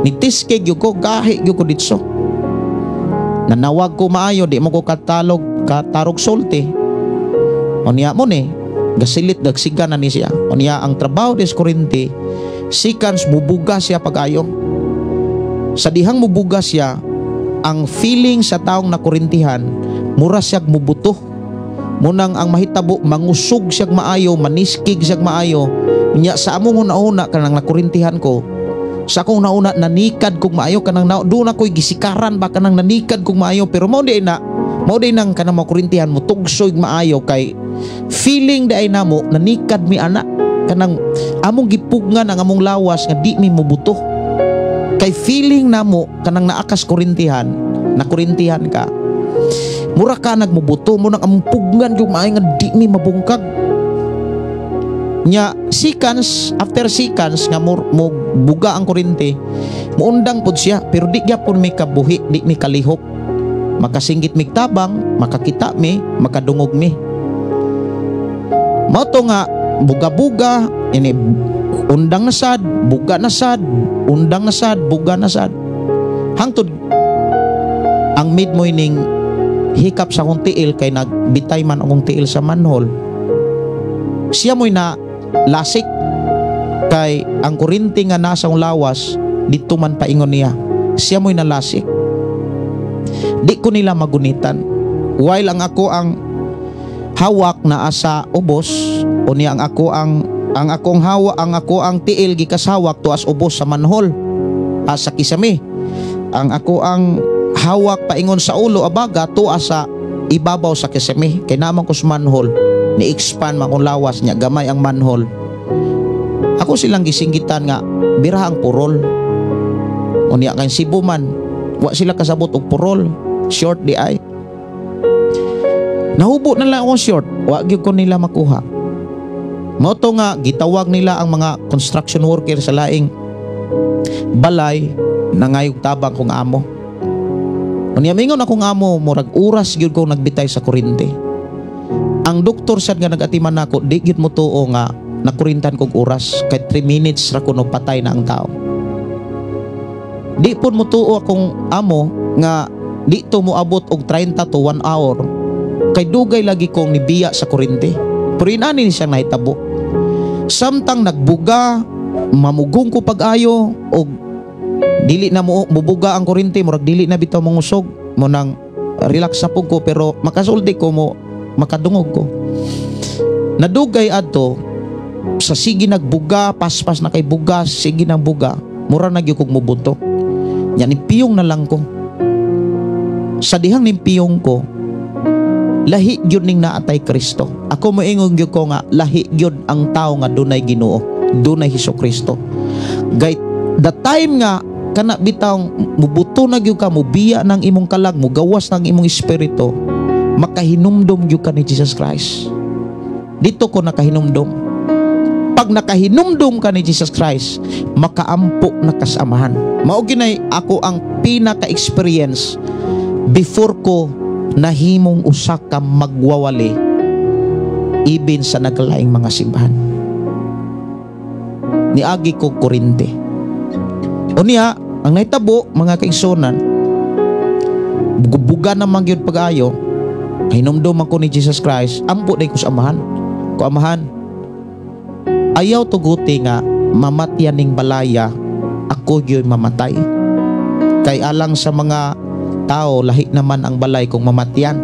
S3: nitiskeg yun ko, gahi yun ko ditso. Nanawag ko maayo, di mo ko katarog sulti. Unya mo gasilit dagsiga na ni siya. Unya ang trabaho des kuryente, sikans mubuga siya pag-ayo. Sa dihang mubugas siya, ang feeling sa taong nakurintihan, mura siyag mubuto. munang ang mahitabo mangusog siyag maayo, maniskig siyag maayo. Nya sa among una-una kanang nakurintihan ko, sa akong nauna nanikad kog maayo kanang doon ako'y gisikaran ba kanang nanikad kog maayo, pero mao di nang kanang makurintihan mo tugsoy maayo kay feeling day namo nanikad mi ana kanang among gipugngan ang among lawas nga di mi mobuto. Kay feeling namo kanang naakas kurintihan, nakurintihan ka. Mura ka nagmubuto mo nang among pugnan yung maayo nga di mi mabungkag. Nya seconds after seconds nga mo buga ang kurinti, muundang pud siya pero di gyapon mi kabuhi, di mi kalihok. Makasinggit mi tabang, makakita mi, makadungog mi. Mao to nga buga-buga ini undang na sad, buga na sad, undang na sad, buga na sad. Hangtod ang mid morning hikap sa akong tiil kay nagbitay man akong tiil sa manhole. Siya mo'y na lasik kay ang kurinti nga nasa akong lawas dito man paingon niya. Siya mo'y na lasik. Di ko nila magunitan. While ang ako ang hawak na asa ubos o niya ang ako ang tiil gikas hawak tuas ubos sa manhole sa kisame. Ang ako ang hawak paingon sa ulo abaga tuas sa ibabaw sa kisame. Kay naman ko sa manhole ni-expand man kung lawas niya gamay ang manhole. Ako silang gisinggitan nga biraha ang purol. O niya kay Cebu man wa sila kasabot og purol, short di ay. Nahubo na lang akong short, wa gyud ko nila makuha. Mao to nga gitawag nila ang mga construction worker sa laing balay na ngayog tabang kong amo. Unya mingon akong amo, murag oras gyud ko nagbitay sa kuryente. Ang doktor sad nga nagatiman nako, di gyud mo tuo nga nakurintan kog oras kay 3 minutes ra kuno patay na ang tao. Di pun mo tuo akong amo nga di to mo abot og 30 to 1 hour kay dugay lagi kong nibiya sa kuryente. Pero inani ni siyang nahitabo. Samtang nagbuga, mamugong ko pag-ayo og dili na mo bubuga ang kuryente, murag dili na bitaw mangusog mo nang relax sa pug ko, pero makasulti ko mo makadungog ko. Nadugay adto sa sige nagbuga, paspas na kay buga, sige nang buga, mura na gyud kog mubunto. Nya nimpiyong na lang ko. Sa dihang nimpiyong ko, lahi gyud ning naatay Kristo. Ako moingon gyud ko nga lahi gyud ang tao nga dunay Ginoo, dunay Hesukristo. Gay the time nga kana bitawng mubuto na gyud ka, mubiya ng imong kalag, mugawas ng imong espiritu, makahinumdom gyud ka ni Jesus Christ. Dito ko nakahinumdom. Pag nakahinumdom ka ni Jesus Christ, makaampo na kasamahan. Mao ginay ako ang pinaka-experience before ko nahimong usa ka magwawali even sa naglaing mga simbahan. Niagi ko kurinte. Unya, ang naitabo mga kaigsonan, buga naman gyud pag-ayo, hinumdum ako ni Jesus Christ, ampo day ko sa amahan. Ko amahan, ayaw tuguti nga mamatyan ning balaya, ako gyud mamatay. Kay alang sa mga tao, lahi naman ang balay kung mamatyan.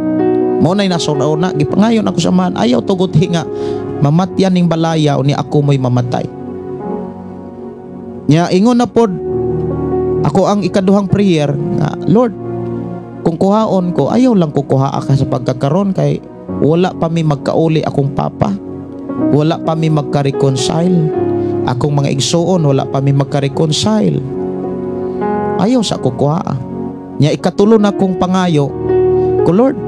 S3: Mao nay nasuna gipangayon ako sa amahan, ayaw tuguti nga mamatyan ning balaya unya ako mo'y mamatay. Nya ingon na pod ako ang ikaduhang prayer nga, Lord, kung kuhaon ko, ayaw lang ko kuha ka sa pagkakaroon kay wala pa mi magkauli akong papa, wala pa mi magka-reconcile akong mga igsoon, wala pa mi magka-reconcile. Ayaw sa kukuha. Nya ikatulo na kong pangayo ko, Lord,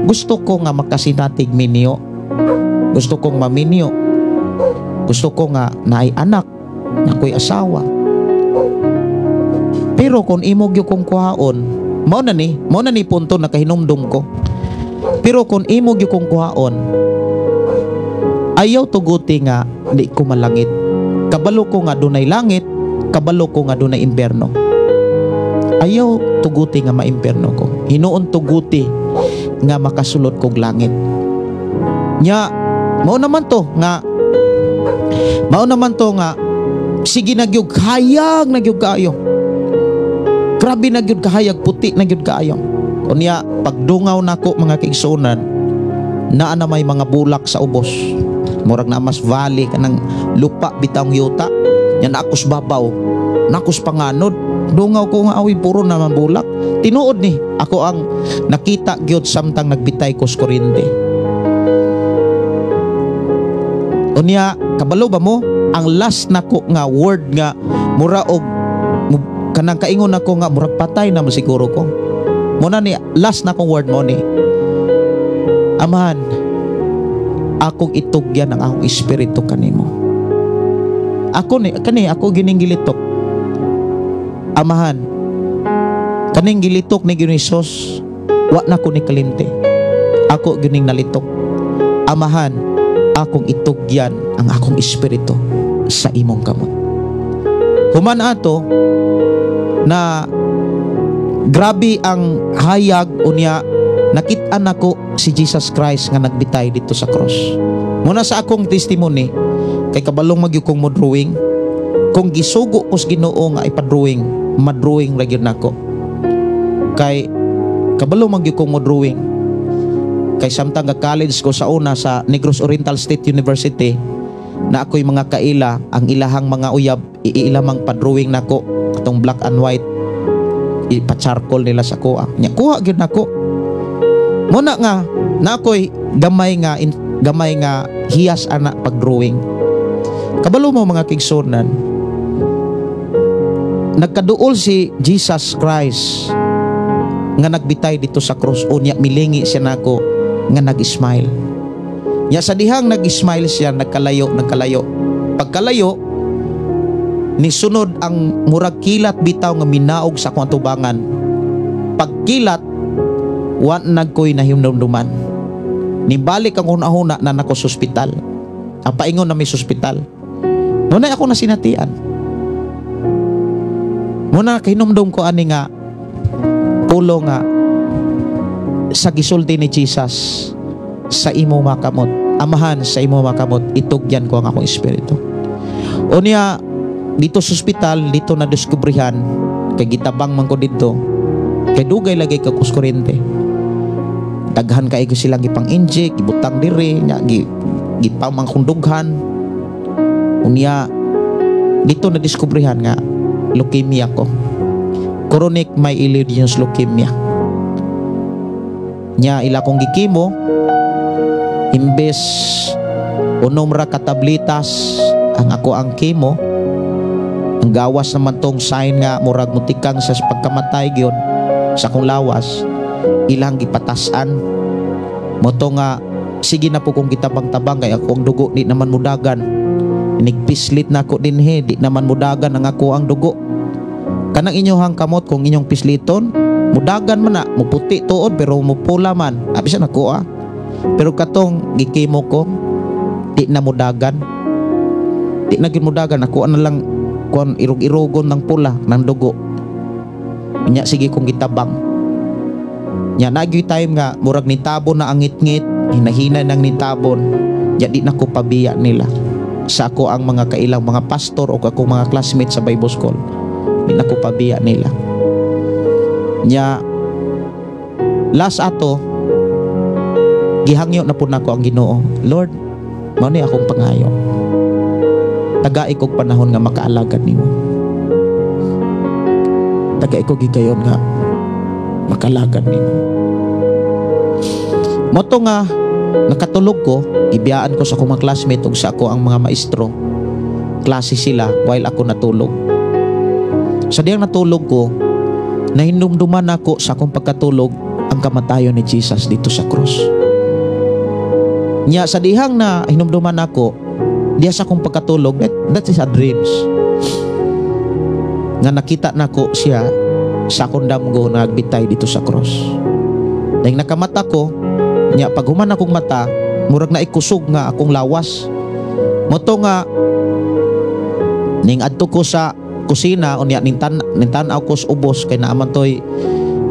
S3: gusto ko nga makasinatig minyo, gusto kong maminyo, gusto ko nga naay anak na ko'y asawa. Pero kung imog yung kong kuhaon, mao na ni punto na kahinumdum ko. Pero kung imog yung kong kuhaon, ayaw tuguti nga di ko malangit. Kabalo ko nga dunay langit, kabalo ko nga dunay imperno. Ayaw tuguti nga maimperno ko. Hinuon tuguti nga makasulod kog langit. Nya, mao naman to nga sige na gyud hayag na gyud kaayo. Grabe na gyud kahayag, puti na gyud kaayo. Unya pagdungaw nako mga kaigsunan, naa na may mga bulak sa ubos, murag na mas valley kanang lupa bitang yuta, yan akos babaw, nakos panganod, dungaw ko nga awi puro naman bulak. Tinuod ni ako ang nakita gyud samtang nagbitay ko sa kurinde. Unya kabalo ba mo ang last nako nga word nga mura og kanang kaingon ako nga murag patay na siguro ko. Muna ni last na kong word mo ni, Amahan, akong itugyan ang akong espiritu kanimo. Ako gining gilitok. Amahan, kaning gilitok ni Ginisos, wa na ko ni kalimte. Ako gining nalitok. Amahan, akong itugyan ang akong espiritu sa imong kamot. Human ato na grabe ang hayag unya, nakit-an ako si Jesus Christ nga nagbitay dito sa cross. Muna sa akong testimony, kay kabalong magyud kong mo drawing, kung gisugo ko sa Ginoo nga ipa-drawing, ma-drawing ra gyud nako. Kay kabalong magyud kong mo drawing. Kay samtang ga college ko sa una sa Negros Oriental State University, na ako'y mga kaila, ang ilahang mga uyab, iilamang pa-drawing nako, katong black and white, ipa-charcoal nila sa kuha. Nya kuha gyud nako. Muna nga na ako'y gamay nga hiyas ana pag-drawing. Kabalo mo mga kigsunan, nagkaduol si Jesus Christ nga nagbitay dito sa cross, unya milingi siya nako nga nag-smile. Nya sa dihang nag-smile siya, nagkalayo. Pagkalayo, nisunod ang murag kilat bitaw nga minaog sa akong atubangan. Pagkilat, wan nagkoy na himdumduman. Nibalik ang una-una na nako sa ospital. Ang paingon na may ospital. Muna ako na sinatian. Muna kahinumdum ko ani nga pulo nga sa gisulti ni Jesus sa imo makamot. Amahan, sa imo makamot, itugyan ko ang akong espiritu. Unya dito sa ospital, dito na diskubrihan, kay gitabang man ko dito, kay dugay lagi ka kuskurente. Daghan kay ko silang ipang-inject, gibutang diri, nya gipamang kundughan. Unya dito na diskubrihan nga leukemia ko. Chronic myeloid leukemia. Nya ila kong gikimo, imbes unom ra katablitas ang ako ang kimo, ang gawas naman tong sign nga murag mutikang sa pagkamatay gyud sa akong lawas, ilang gipatasan mo to nga sige na po kung gitabang-tabang kay ako ang dugo di naman mudagan, nigpislit na ako dinhi, di naman mudagan ang ako ang dugo. Kanang inyohang kamot kung inyong pisliton, mudagan man na, muputi tuod pero mupula man, abisa na ko pero katong gikimo ko, di na mudagan, di na gimudagan, ako na lang kuan irog-irogon ng pula ng dugo. Nya sige kong gitabang. Nya nagyoy time nga murag nitabon na ang ngit-ngit, hinahina nang nitabon. Nya di na ko pabiya nila. Sa ako ang mga kailang mga pastor o ako mga classmates sa Bible School, di na ko pabiya nila. Nya last ato gihangyo na po nako ang Ginoo. Lord, mao ni akong pangayo. Tagai kog panahon nga makaalagad nimo. Tagai kog gigayon nga makalagad nimo. Moto nga nakatulog ko, ibiyaan ko sa akong mga classmate ug sa ako ang mga maestro. Klase sila while ako natulog. Sa diyang natulog ko, nahinumduman ako sa akong pagkatulog ang kamatayon ni Jesus dito sa cross. Nya sa dihang na hinumduman ako, diya sa akong pagkatulog, that is a dreams. Nga nakita nako siya sa akong damgo na nagbitay dito sa cross. Dahil nakamata ko, nya pag human akong mata, murag na ikusog nga akong lawas. Moto nga ning adto ko sa kusina unya nintan-aw ko sa ubos kay naaman toy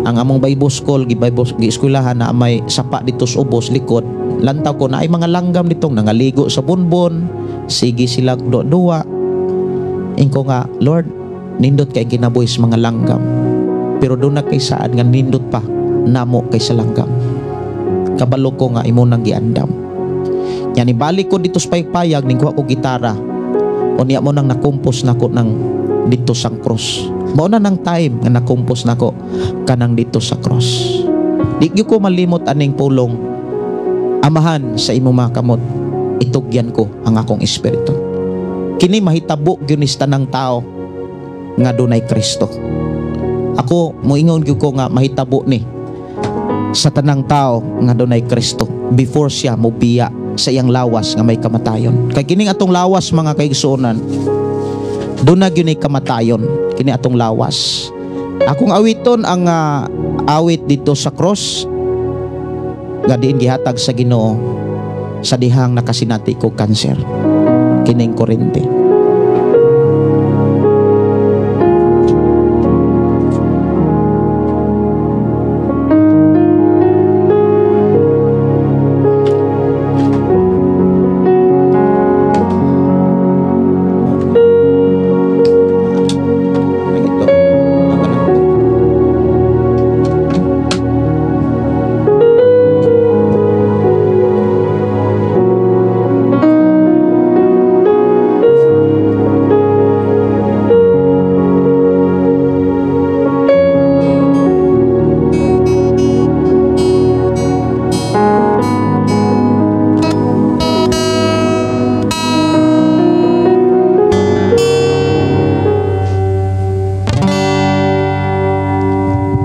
S3: ang among Bible School, gi-eskwelahan na may sapa dito sa ubos likod. Lantaw ko na ay mga langgam ditong nangaligo sa bunbon, sige silang duwa. Ingko nga, Lord, nindot kay ginabuhi sa mga langgam, pero doon na kay saan nga nindot pa namo kay sa langgam. kabalo ko nga imo nang giandam. Yan ibalik ko dito sa paypayag ning kuha ko gitara. O niya mo nang nakumpos nako nang dito sa cross. Mao na nang time nga nakumpos nako kanang dito sa cross. Di ko malimot aning pulong. Amahan sa imo mga kamot, itugyan ko ang akong espiritu. Kini mahitabo gyud ni tanang tao nga dunay Kristo. Ako moingon gyud ko nga mahitabo ni sa tanang tao nga dunay Kristo before siya mobiya sa iyang lawas nga may kamatayon. Kay kining atong lawas mga kaigsuonan, doon na gyud ni kamatayon kini atong lawas. Akong awiton ang awit dito sa cross nga diin gihatag sa Ginoo sa dihang nakasinati ko kanser kining Korinte.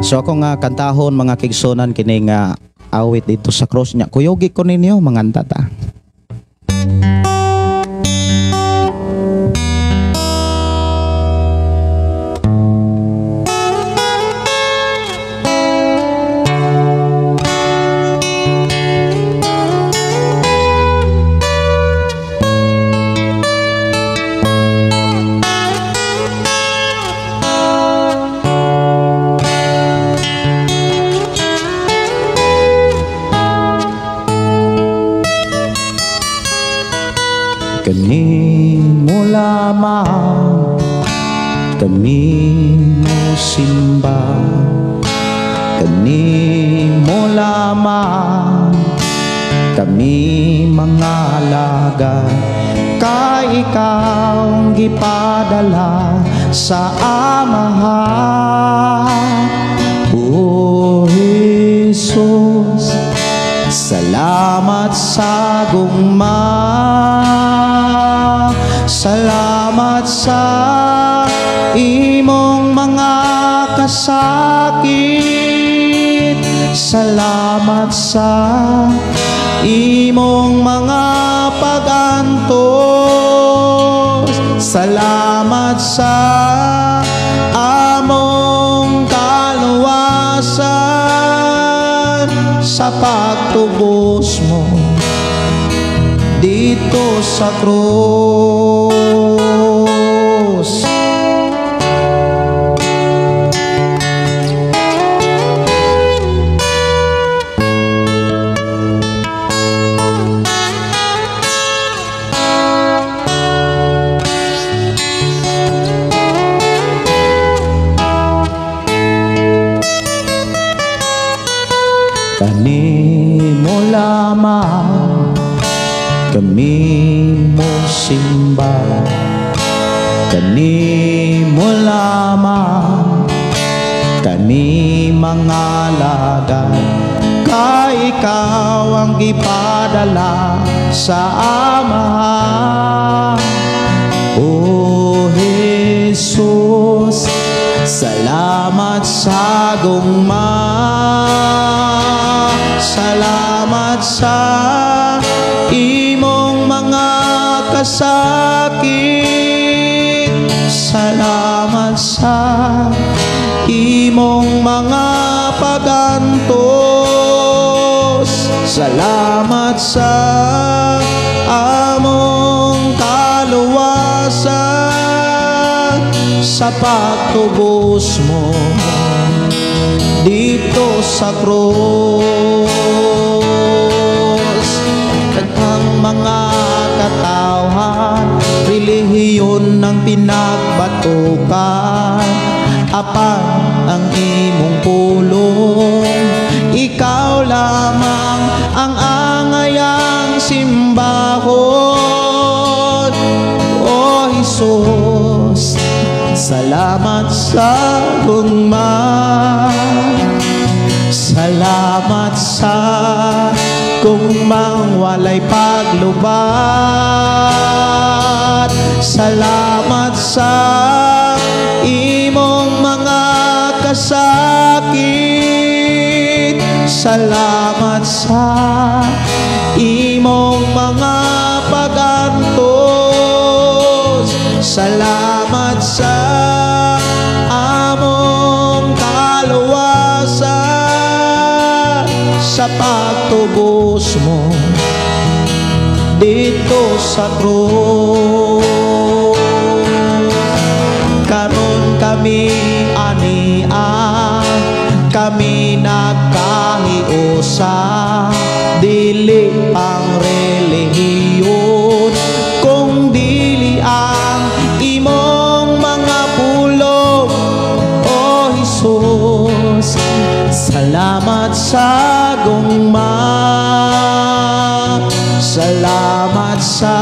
S3: So ako nga kantahon mga kigsonan kining awit dito sa cross niya. Kuyogi ko ninyo mga antata. Kami mo lamang, kami mo simba, kami mo lamang, kami mga alaga, kay ikaw ang gipadala sa Amahan. O Jesus, salamat sa gugma, salamat sa imong mga kasakit, salamat sa imong mga pag-antos, salamat sa among kaluwasan, sa pagtubos mo dito sa krus. Kami mo lamang, kami mo simba, kami mo lamang, kami mga alaga, kay ikaw ang ipadala sa Amahan. O Jesus, salamat sa gugma, salamat sa imong mga kasakit, salamat sa imong mga pag-antos, salamat sa among kaluwasan, sa pagtubos mo dito sa krus. Daghang mga katawhan, relihiyon ng pinagbatukan, apan ang imong pulong, ikaw lamang Salamat sa gugma, salamat sa gugmang walay paglubad. Salamat sa imong mga kasakit. Salamat sa imong mga pagantos. Salamat sa among kaluwasan, sa pagtubos mo dito sa krus. Karon kami ania, kami nagkahiusa, dili pang relihiyon, kung dili ang imong mga pulong, o Jesus. Salamat sa gugma, salamat sa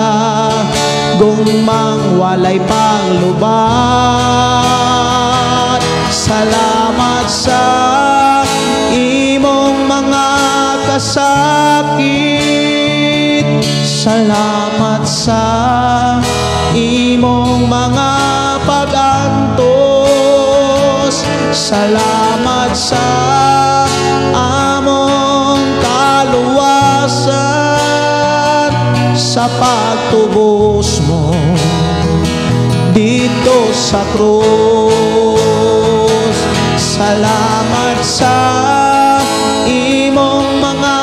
S3: gugmang walay paglubad. Salamat sa imong mga kasakit. Salamat sa imong mga pagantos. Salamat sa among kaluwasan, sa pagtubos mo dito sa krus. Salamat sa imong mga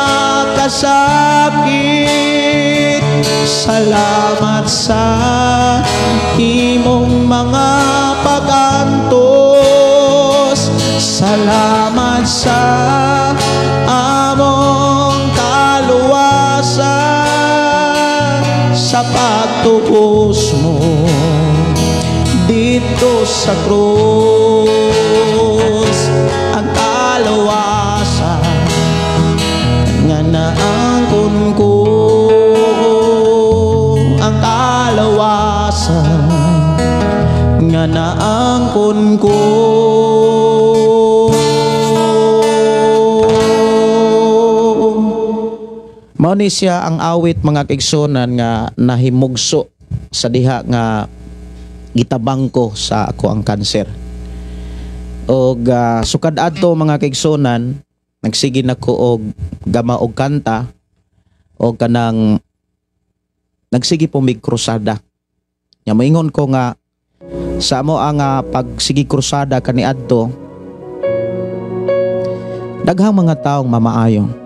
S3: kasakit. Salamat sa imong mga pagantos. Salamat sa among kaluwasan, sa pagtubos mo dito sa krus. Ang kaluwasan nga naangkon ko, ang kaluwasan nga naangkon ko. Mao ni siya ang awit mga kaigsunan nga nahimugso sa diha nga gitabang ko sa ako ang kanser. Og sukad adto mga kaigsunan, nagsige nako og gama og kanta og kanang nagsige po mig krusada. Nya moingon ko nga sa amo ang pagsige krusada kaniadto, daghang mga taong mamaayo.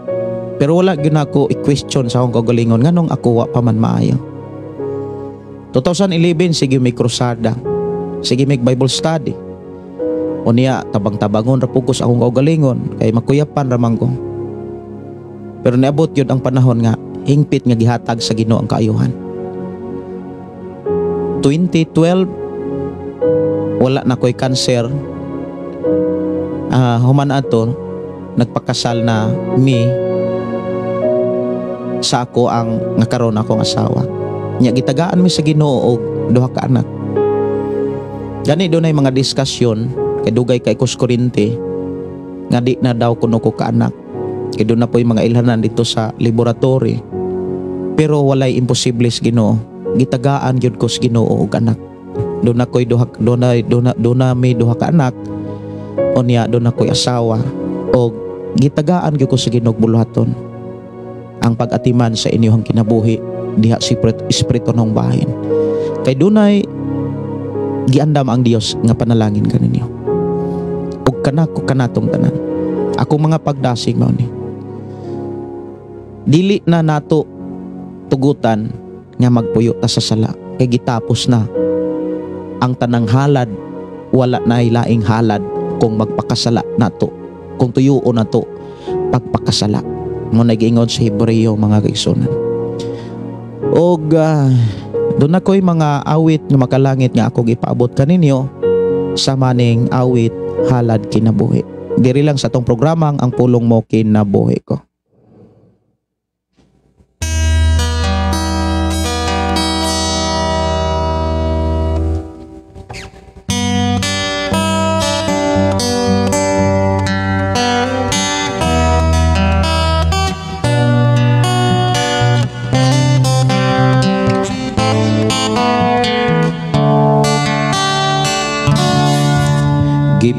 S3: Pero wala gyud ako i-question sa akong kagalingon nganong ako wa pa man maayo. 2011 sige may krusada, sige may Bible study. Unya tabang-tabangon ra pugos akong kagalingon kay makuyapan ra man ko. Pero niabot yun ang panahon nga hingpit nga gihatag sa Ginoo ang kaayuhan. 2012 wala na ko'y cancer. Human ato nagpakasal na mi sa ako ang nga karon akong asawa. Nya gitagaan mi sa Ginoo og duha ka anak. Gani dunay mga diskusyon kay dugay kay kuskurinte nga di na daw kuno ko ka anak. Kay doon na po yung mga ilhanan dito sa laboratory. Pero walay imposible sa Ginoo. Gitagaan gyud ko sa Ginoo og anak. Doon na ko'y duha may duha ka anak. Unya doon na ko'y asawa og gitagaan gyud ko sa Ginoo buluhaton ang pag-atiman sa inyong kinabuhi diha sa espiritu ng bahin. Kay dunay giandam ang Dios nga panalangin kaninyo. Ug kanako kanatong tanan. Ako mga pagdasig mao ni. Dili na nato tugutan nga magpuyo ta sa sala kay gitapos na ang tanang halad. Wala na laing halad kung magpakasala nato, kung tuyo nato pagpakasala. Mo nag-ingon sa Hebreo mga kaigsunan. Og doon na ko'y mga awit nga makalangit nga ako gipaabot kaninyo sa maning awit halad kinabuhi. Diri lang sa tong programang ang pulong mo kinabuhi ko.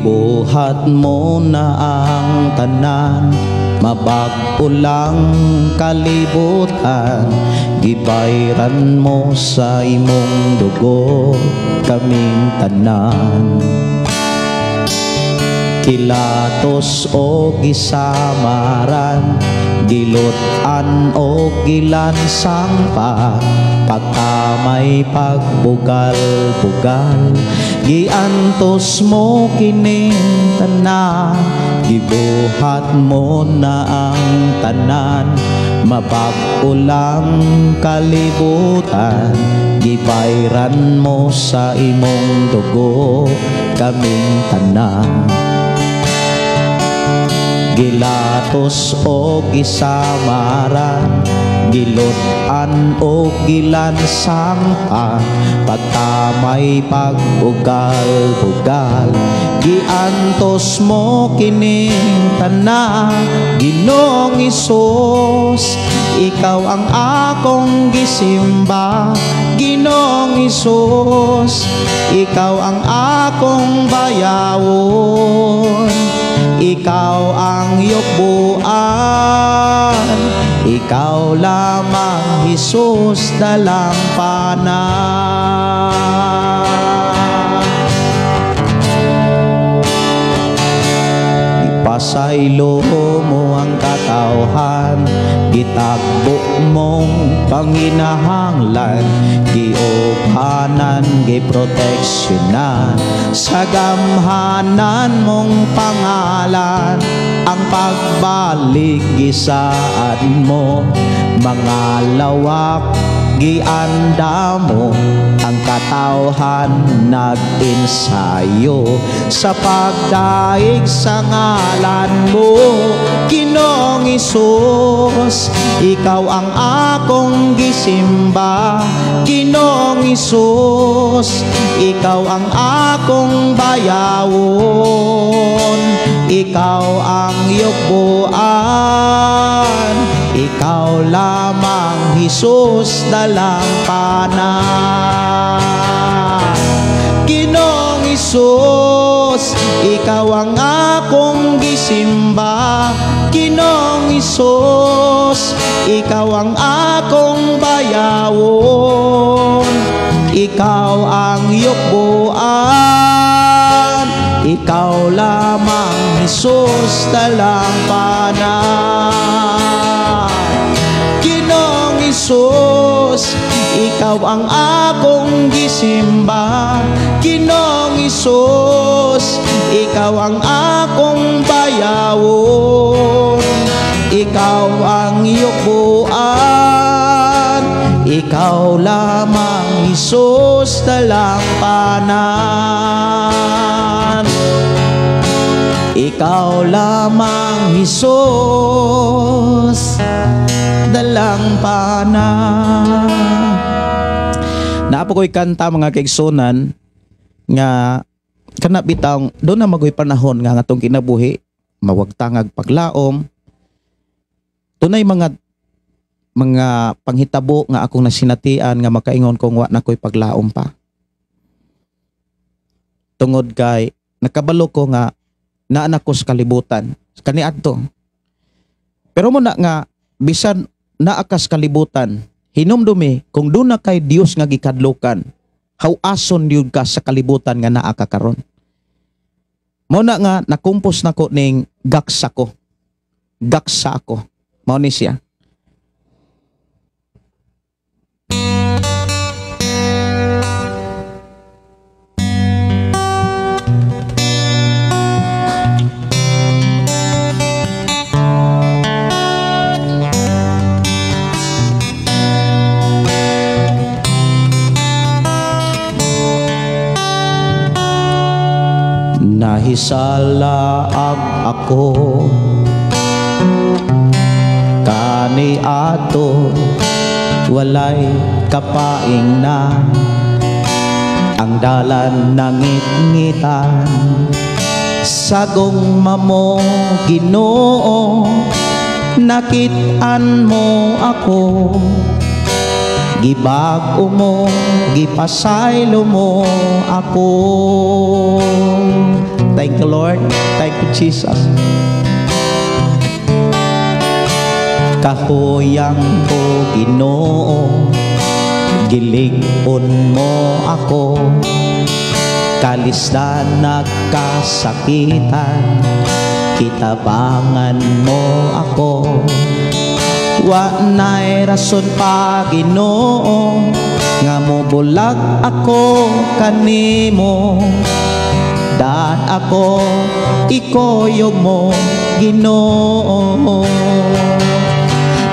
S3: gibuhat mo na ang tanan, mabag-o lang kalibutan, gibayran mo sa imong dugo kaming tanan. Kilatos o gisamaran, gilutan o gilansang pa, pagkamay pagbugal-bugal, giantos mo kining tanan, gibuhat mo na ang tanan, mabag-o lang kalibutan, gibayran mo sa imong dugo kaming tanan. Gilatos o gisamaran, gilutan o gilansang pa, pagkamay pagbugal-bugal, giantos mo kining tanan, Ginoong Hesus, ikaw ang akong gisimba. Ginoong Hesus, ikaw ang akong bayawon, ikaw ang yukbuan, ikaw lamang Hesus dalampanan. Ipasaylo mo ang katawhan, gitagbo mong panginahanglan, giobhanan, giproteksyonan, sa gamhanan mong pangalan, ang pagbalik gisaad mo, mga lawak gianda mo, ang katawhan nag-ensayo sa pagdaig sa ngalan mo. Ginoong Hesus, ikaw ang akong gisimba. Ginoong Hesus, ikaw ang akong bayawon, ikaw ang yukbuan, ikaw lamang Hesus dalampanan. Ginoong Hesus, ikaw ang akong gisimba. Ginoong Hesus, ikaw ang akong bayawon, ikaw ang yukbuan, ikaw lamang Hesus dalampanan. Ginoong Hesus, ikaw ang akong gisimba. Ginoong Hesus, ikaw ang akong bayawon, ikaw ang yukbuan, ikaw lamang Hesus dalampanan. Ikaw lamang Hesus dalampanan. Naapo ko'y kanta mga kaigsunan nga kana bitaw doon na magoy panahon nga atong kinabuhi mawagtangag paglaom. Tunay mga panghitabo nga akong nasinatian nga makaingon kong wa na ko'y paglaom pa. Tungod kay nakabalo ko nga naanak ko sa kalibutan kaniadto. Pero mo na nga bisan naakas kalibutan, hinumdumi kung doon na kay Dios nga gikadlukan, hawason yun ka sa kalibutan nga naa ka karon. Mo na nga nakumpos nako ning gaksa ko. Gaksa ako. Mao ni siya. Nahisalaag ako kani ato walay kapaing na ang dalan nangit-ngitan sagong mamo Ginoo nakit-an mo ako gibag-o mo gipasaylo mo ako Thank you, Lord. Thank you, Jesus. Kahuyang ko, Ginoo, gilig-on mo ako, kalisdan nagkasakitan, kitabangan mo ako. Wa na'y rason pa, Ginoo, nga mo bulag ako kanimo. Daan ako ikoyog mo, Ginoo.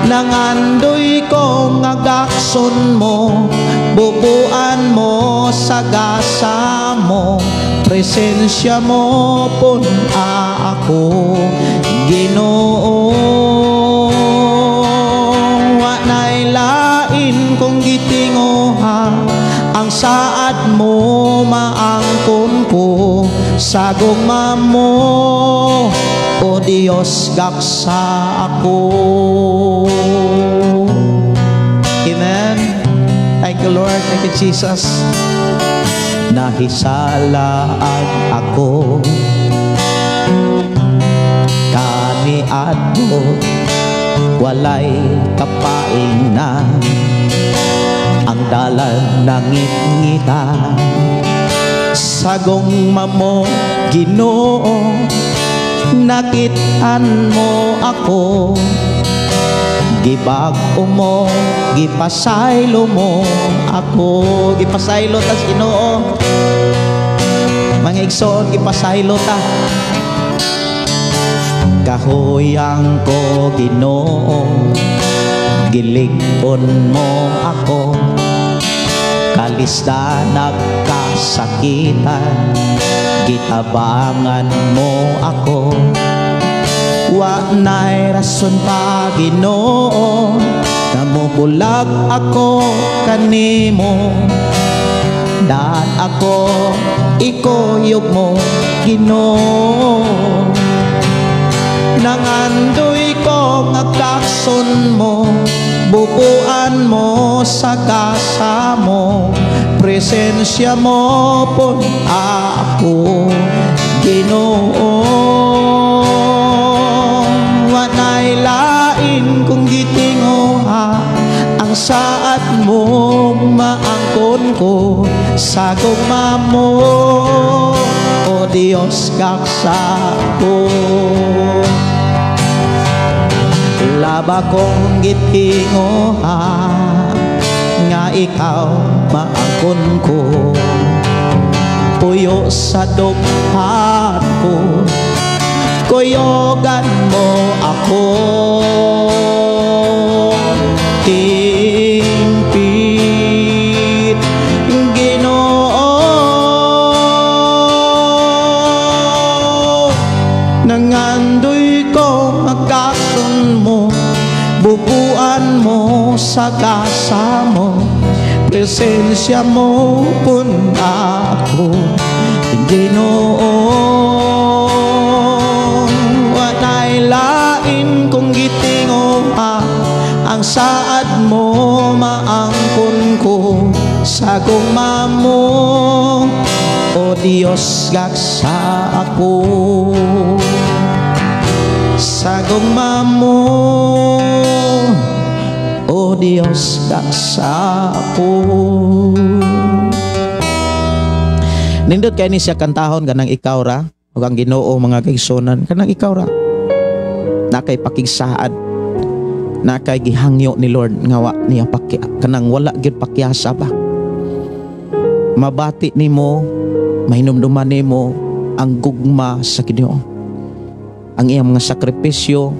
S3: Nangandoy ko nga gakson mo, bubuan mo sa gasa mo, presensya mo puna ako, Ginoo. Wa na'y lain kong gitinguha, ang saad mo maangkon ko, sa gugma mo, o Diyos, gaksa ako. Amen. Thank you, Lord. Thank you, Jesus. Nahisalaan ako, kaniadto, walay kapain na, ang dalan nangit-ngitan, sagong mamo, Ginoo, nakitaan mo ako, gibag-o mo, gipasaylo mo ako, gipasaylo ta, Ginoo, mga igsoon, gipasaylo ta. Kahuyang ko, Ginoo, gilig-on mo ako, kalisda nagkasakitan, gitabangan mo ako. Wa na'y rason pa, Ginoo, na mubulag ako kanimo. Daan ako ikoyog mo, Ginoo. Nangandoy ko nga kakson mo, bubuan mo sa gasa mo, presensya mo pun ako, Ginoo. Wa na'y lain kung gitinguha, ang saad mo maangkon ko, sa gugma mo, o Diyos, gaksa ko. Laba kong gitinguha, nga ikaw maangkon ko, puyo sa dughat ko, kuyogan mo ako. Timpit, Ginoo, nangandoy ko magkason mo, bubuan mo sa gasa mo, presensya mo pun ako, Ginoo. Wa na'y lain kong gitinguha, ang saad mo maangkon ko, sa gugma mo, o Diyos, gaksa ako. Sa gugma mo, o Diyos, gaksa ako. Nindot kay ni siya kantahon kanang ikaw ra, o ang Ginoo, mga kaigsunan, kanang ikaw ra, nakay pakigsaad, nakay gihangyo ni Lord, ngawa niya kanang wala gyud pakyasa ba. Mabati nimo, mahinumduman nimo ang gugma sa Ginoo, ang iyang mga sakripisyo,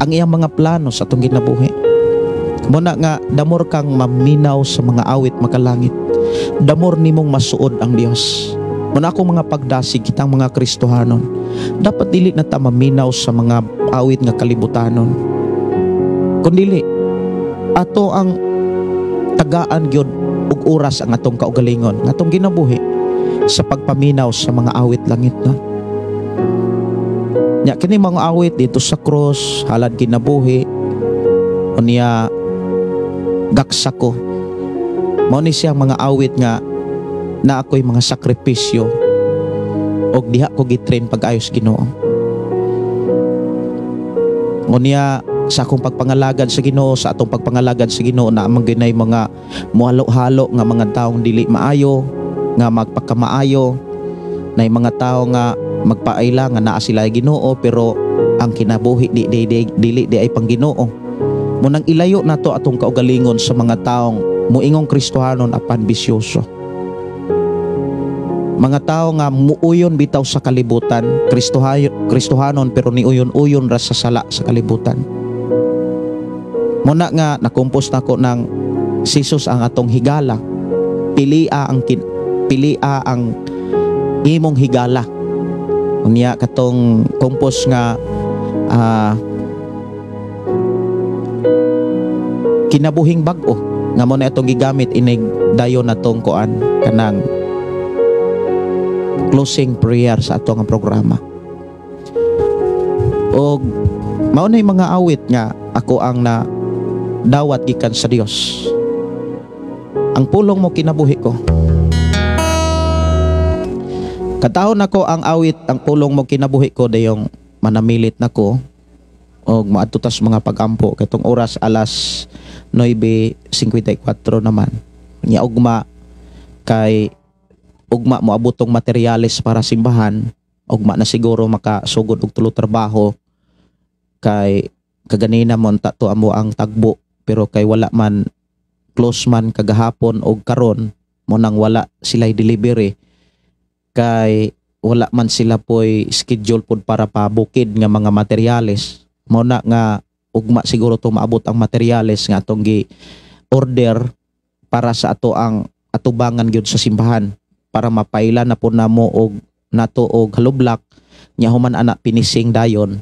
S3: ang iyang mga plano sa atong ginabuhi. Muna nga, damor kang maminaw sa mga awit makalangit, damor nimong masuod ang Dios. Muna akong mga pagdasig, kitang mga Kristohanon, dapat dili na ta maminaw sa mga awit nga kalibutanon, kundili ato ang tagaan gyud ug oras ang atong kaugalingon, nga atong ginabuhi sa pagpaminaw sa mga awit langit na. Nya kini mga awit dito sa cross, halad kinabuhi, unya gaksa ko, mao ni siya mga awit nga na ako'y mga sakripisyo, og diha ko gitrain pag-ayo sa Ginoo. Ngunya sa akong pagpangalagad sa Ginoo, sa atong pagpangalagad sa Ginoo, na amang ginay mga muhalo-halo nga mga taong dili maayo, nga magpakamaayo, na mga tao nga magpaayla nga naa sila ay Ginoo pero ang kinabuhi dili ay pang Ginoo. Munang ilayo nato atong kaugalingon sa mga taong muingong Kristohanon apan bisyoso. Mga tao nga muuyon bitaw sa kalibutan, Kristohanon pero niuyon-uyon ra sa sala sa kalibutan. Muna nga nakumpos nako ng sisos ang atong higala. Pilia ang imong higala. Unya katong kumpos nga kinabuhing bag-o nga mo na itong gigamit inig dayon natong kuan kanang closing prayer sa atong programa. Og mao na mga awit nga ako ang na dawat gikan sa Dios. Ang pulong mo kinabuhi ko. Katahon nako ang awit, ang pulong mo kinabuhi ko dayong manamilit nako og maadto tas mga pagampo katong oras alas 9:54 naman. Nya ugma kay ugma mo abutong materyales para simbahan, ugma na siguro makasugod og tulo trabaho kay kaganina mo tato amo ang tagbo pero kay wala man close man kagahapon og karon mo nang wala sila'y delivery kay wala man sila po'y schedule pod para pabukid nga mga materyales. Mo na nga ugma siguro to maabot ang materyales nga atong gi order para sa ato ang atubangan gyud sa simbahan para mapaila na po namo og nato og halublak nya human ana pinising dayon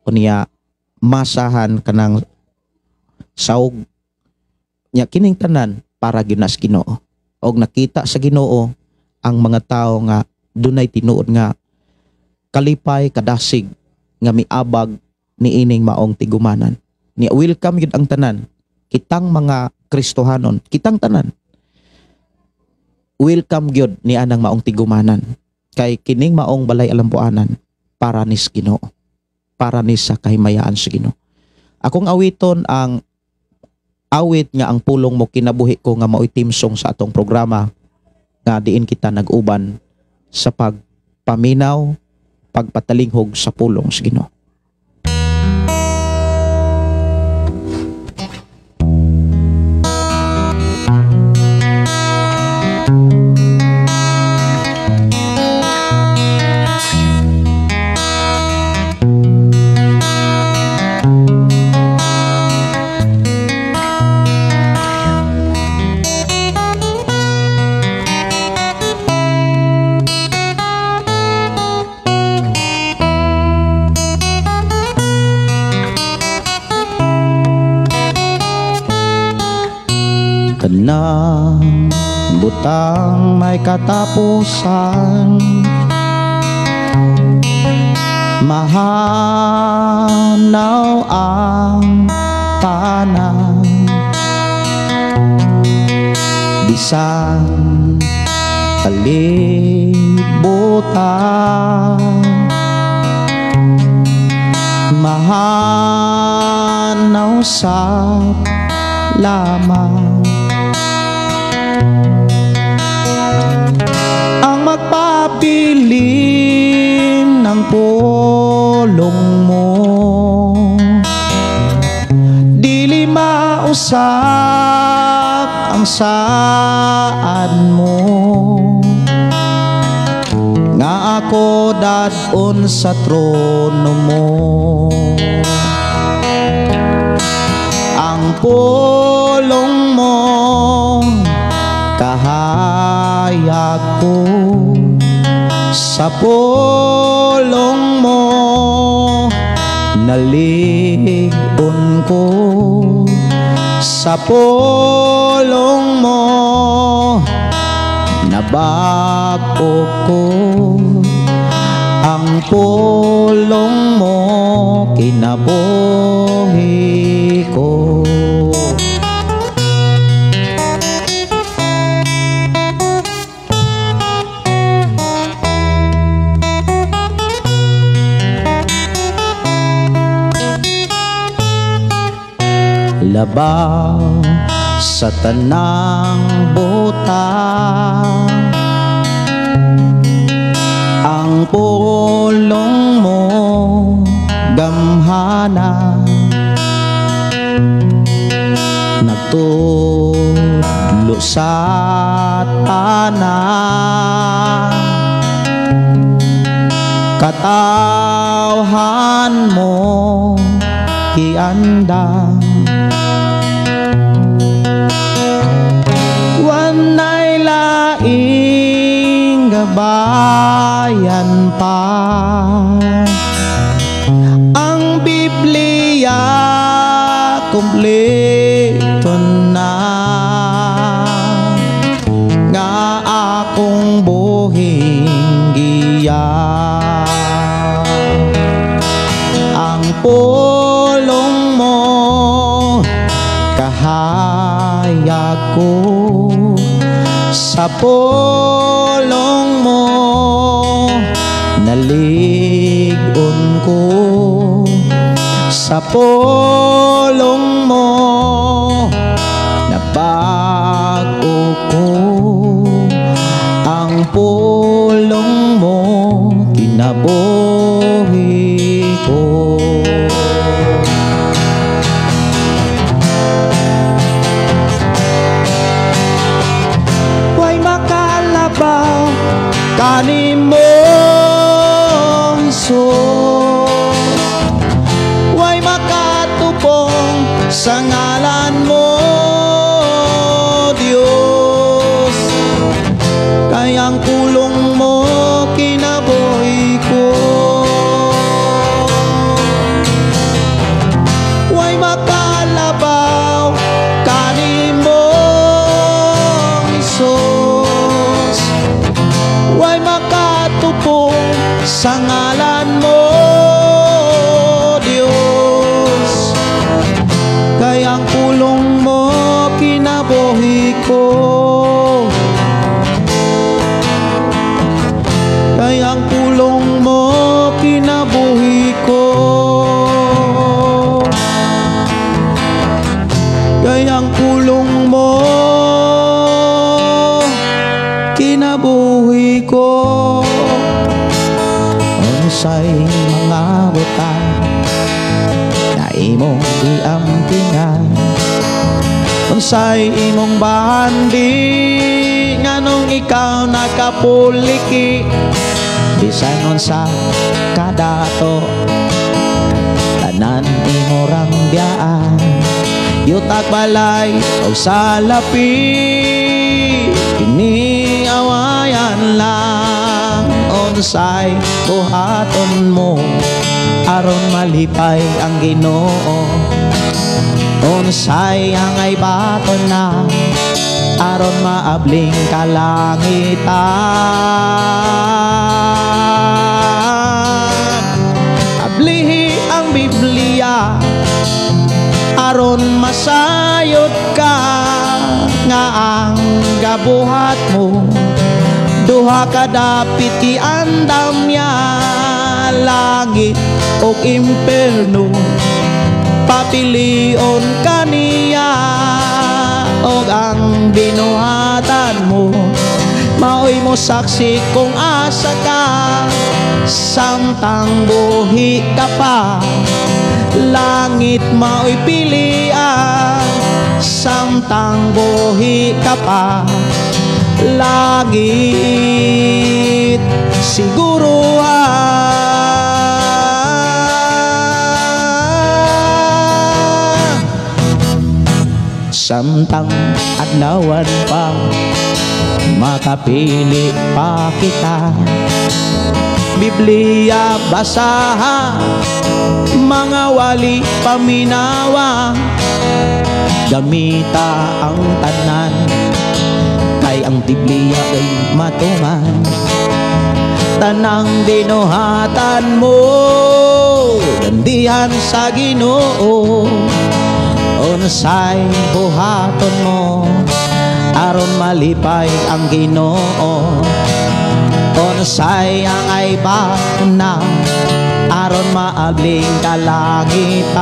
S3: unya masahan kanang saog nya kining tanan para gyud nas Ginoo. Og nakita sa Ginoo ang mga tao nga dunay tinuod nga kalipay kadasig nga miabag niining maong tigumanan. Ni welcome gyud ang tanan. Kitang mga Kristohanon, kitang tanan. Welcome gyud ni anang maong tigumanan. Kay kining maong balay alampuanan para nis Ginoo. Para ni sa kahimayaan sa Ginoo. Akong awiton ang awit nga ang pulong mo kinabuhi ko nga mao'y team song sa atong programa nga diin kita nag-uban sa pagpaminaw, pagpatalinghog sa pulong sa Ginoo. Tanang butang may katapusan, mahanaw ang tanan, bisan kalibutan, mahanaw sa lamang. Ang magpabilin ng pulong mo, dili mausap ang saan mo, nga ako dadon sa trono mo. Ang pulong mo kahayag ko, sa pulong mo naligon ko, sa pulong mo nabago ko. Ang pulong mo kinabuhi ko. labaw sa tanang butang. Ang pulong mo gamhana, nagtudlo sa tanan. Katawhan mo kiandang, wanay laing gabayan pa. Ang Biblia kompleto na, nga akong buhing giya. Ang pulong mo kahayag ko, sa pulong mo naligon ko, sa pulong mo nabago ko. Ang pulong mo kinabuhi ko. Way makalabaw kanimo Hesus, way makatupong sa ngalan mo Diyos. Kayang pulong mo kinabuhi ko. Way makalabaw kanimo Hesus, way makatupong sa ngalan mo Diyos. Kayang pulong mo kinabuhi ko. Kayang pulong mo kinabuhi ko. Kayang pulong mo kinabuhi ko. Unsay mga butang na imong giampingan, unsay imong bandi nganong ikaw nakapuliki. Bisan unsa kadato tanan imo rang biyaan, yutag balay o salapi, kini awayan lang. Unsay buhaton mo aron malipay ang Ginoo, unsay angay baton na aron maabling kalangitan. Ablihi ang Biblia aron masayod ka, nga ang gabuhat mo duha ka dapit iandam ya, langit o imperno papilion kaniya. Og ang binuhatan mo maoy mo saksi kung asa ka, samtang buhi ka pa langit maoy pilian. Samtang buhi ka pa langit siguruhan. Samtang adlawan pa makapili pa kita, Biblia basaha, mga wali paminawa, gamita ang tanan, kay ang Biblia ay matungan. Tanang binuhatan mo dandihan sa Ginoo, unsay buhaton mo aron malipay ang Ginoo, unsay ang ay na aron maabling kalangitan.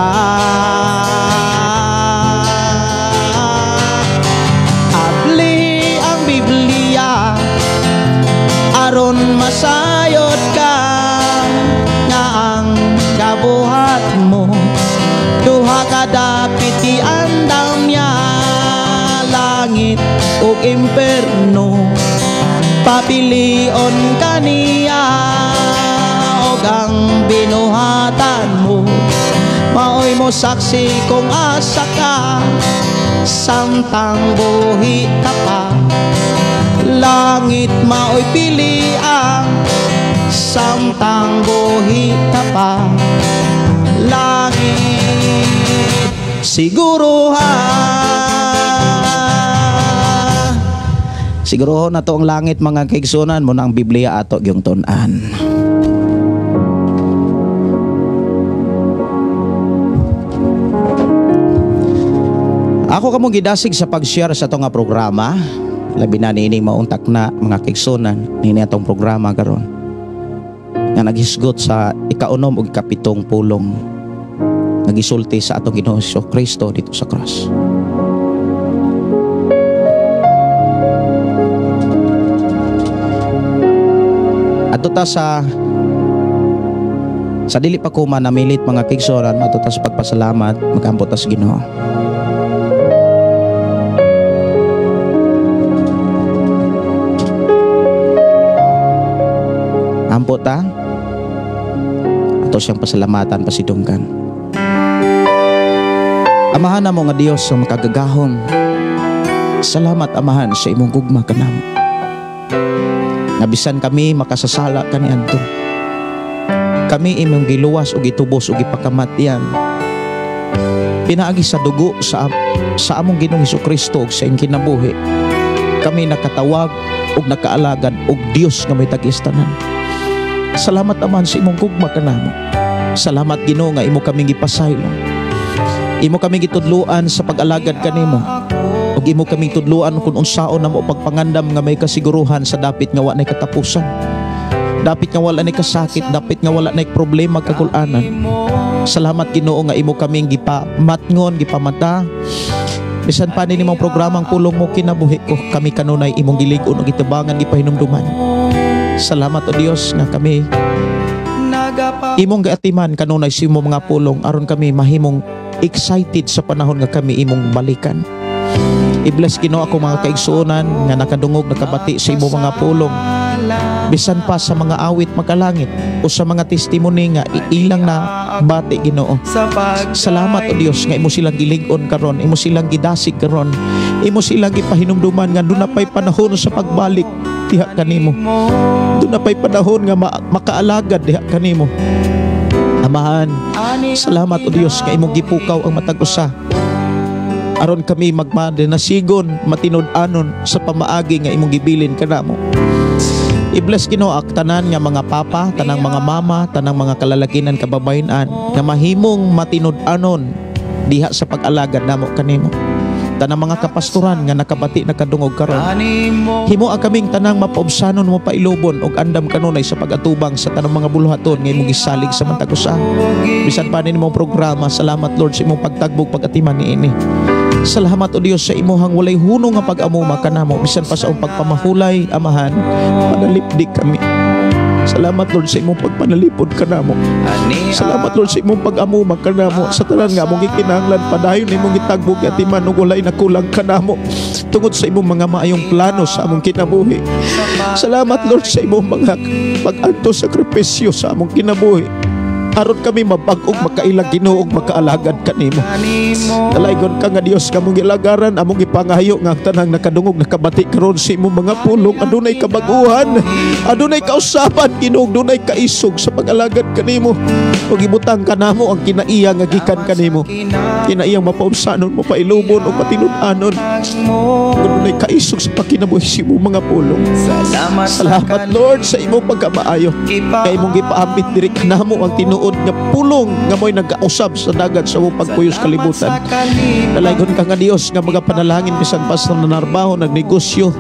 S3: aron masayod ka nga ang kabuhat mo duha ka dapit iandam niya langit ug imperno papilion kaniya og ang binuhatan mo maoy mo saksi kung asa ka samtang buhi ka pa langit maoy piliang samtang buhi ka pa langit siguro siguro na to ang langit mga kaigsunan mo na ang Biblia ato yung tunan. Ako kamo gidasig sa pag-share sa itong programa. Labi na nining mauntak na mga kaigsunan nini atong programa karon. Nga naghisgot sa ikaunom ug ikapitong pulong. Nagisulti sa atong Ginoong Kristo dito sa cross. Ato ta sa dili pa ko manamilit mga kaigsunan, ato ta sa pagpasalamat, magambot ta sa Ginoo. Ambot ta ato siyang pasalamatan pasidunggan. Amahan namo nga Dios sa makagagahom. Salamat amahan sa imong gugma kanamo. Nabisan kami makasasala kaniadto. Kami imong giluwas ug gitubos ug ipakamatyan. Pinaagi sa dugo sa among Ginoong Hesukristo ug sa iyang kinabuhi. Kami nakatawag ug nakaalagad og Dios nga may tag-istanan. Salamat aman sa imong gugma kanamo. Salamat Ginoo nga imo kaming gipasaylo. Imo kaming gitudloan sa pag-alagad kanimo. Ug imo kaming tudloan kung unsaon namo pagpangandam nga may kasiguruhan sa dapit nga wa nay katapusan. Dapit nga wala nay kasakit, dapit nga wala nay problema kagul-anan. Salamat Ginoo nga imo kaming gipamatngon, gipamata. Bisan pa ni nimong programang pulong mo kinabuhi ko, kami kanunay imong gilig-on ug gitabangan gipahinumduman. Salamat o Dios nga kami imong gaatiman kanunay sa imong mga pulong aron kami mahimong excited sa panahon nga kami imong balikan. I-bless Ginoo ako mga kaigsuonan nga nakadungog nakabati sa imong mga pulong. Bisan pa sa mga awit makalangit o sa mga testimony nga ilang na bati Ginoo. Salamat o Dios nga imo silang gilig-on karon, imo silang gidasig karon, imo silang gipahinumduman nga doon na pay panahon sa pagbalik diha kanimo. Doon na pay panahon nga makaalagad diha kanimo. Amahan, salamat o Dios nga imong gipukaw ang matag usa aron kami magmadenasigon matinud-anon sa pamaagi nga imong gibilin kanamo. I-bless Ginoo ak tanan nga mga papa, tanang mga mama, tanang mga kalalakinan kababayen-an nga mahimong matinud-anon diha sa pag-alagad namo kanimo. Tanang mga kapastoran nga nakabati nakadungog karon. Himo ang kaming tanang mapaubsanon mo pailubon og andam kanunay sa pag-atubang sa tanang mga buluhaton nga imong gisalig sa matag usa. Bisan pa nimong programa, salamat Lord sa imong pagtagbog pag-atiman niini. Salamat o Dios sa imuhang walay hunong nga pag-amuma kanamo bisan pa sa pagpamahulay amahan panalipdik kami. Salamat Lord sa imong pagpanalipod kanamo. Salamat Lord sa imong pag-amuma kanamo sa tanan nga among gikinahanglan padayon imong gitagbog atiman ug walay nakulang kanamo tungod sa imong mga maayong plano sa among kinabuhi. Salamat Lord sa imong mga pag-adto sakripisyo sa among kinabuhi aron kami mabag-og makailag Ginoo ug makaalagad kanimo. Dalaygon ka nga Dios kamong gilagaran among ipangayo nga ang tanang nakadungog nakabati karon sa imong mga pulong adunay kabag-uhan, adunay kausaban Ginoo, adunay kaisog sa pag-alagad kanimo ug ibutang kanamo ang kinaiya nga gikan kanimo. Kinaiyang mapaubsanon mo pailubon ug matinud-anon. Adunay kaisog sa pagkinabuhi sa imong mga pulong. Salamat Lord sa imong pagkamaayo. Kay imong gipaambit diri kanamo ang tinuod nga pulong nga mo'y nag-ausab sa dagat sa mong pagpuyos kalibutan. Dalaygon ka nga Dios nga mga panalangin bisan pa sa nanarbaho nagnegosyo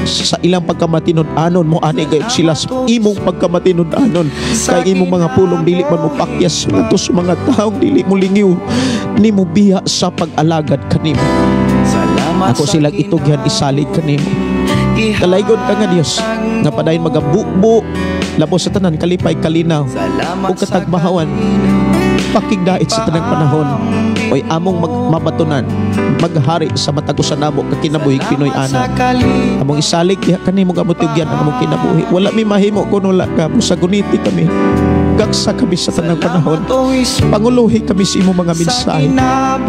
S3: sa ilang pagkamatinud-anon mo ani gayud sila sa imong pagkamatinud-anon kay imong mga pulong dili man mo pakyas ngadto sa mga taong dili mo lingiw nimo biya sa pag-alagad kanimo. Ako silang itugyan isalig kanimo. Dalaygon ka nga Dios nga padayon magabubo labo sa tanan kalipay kalinaw ug katagmahawan pakigdait sa tanang panahon oy among mabatunan maghari sa matagusan namo kakinabuhi Pinoy ana among isalig diha kanimo gamutugyan ang among kinabuhi wala mi mahimo kun wala ka musaguniti kami gaksa kami sa tanang panahon panguluhi kami sa imong mga mensahe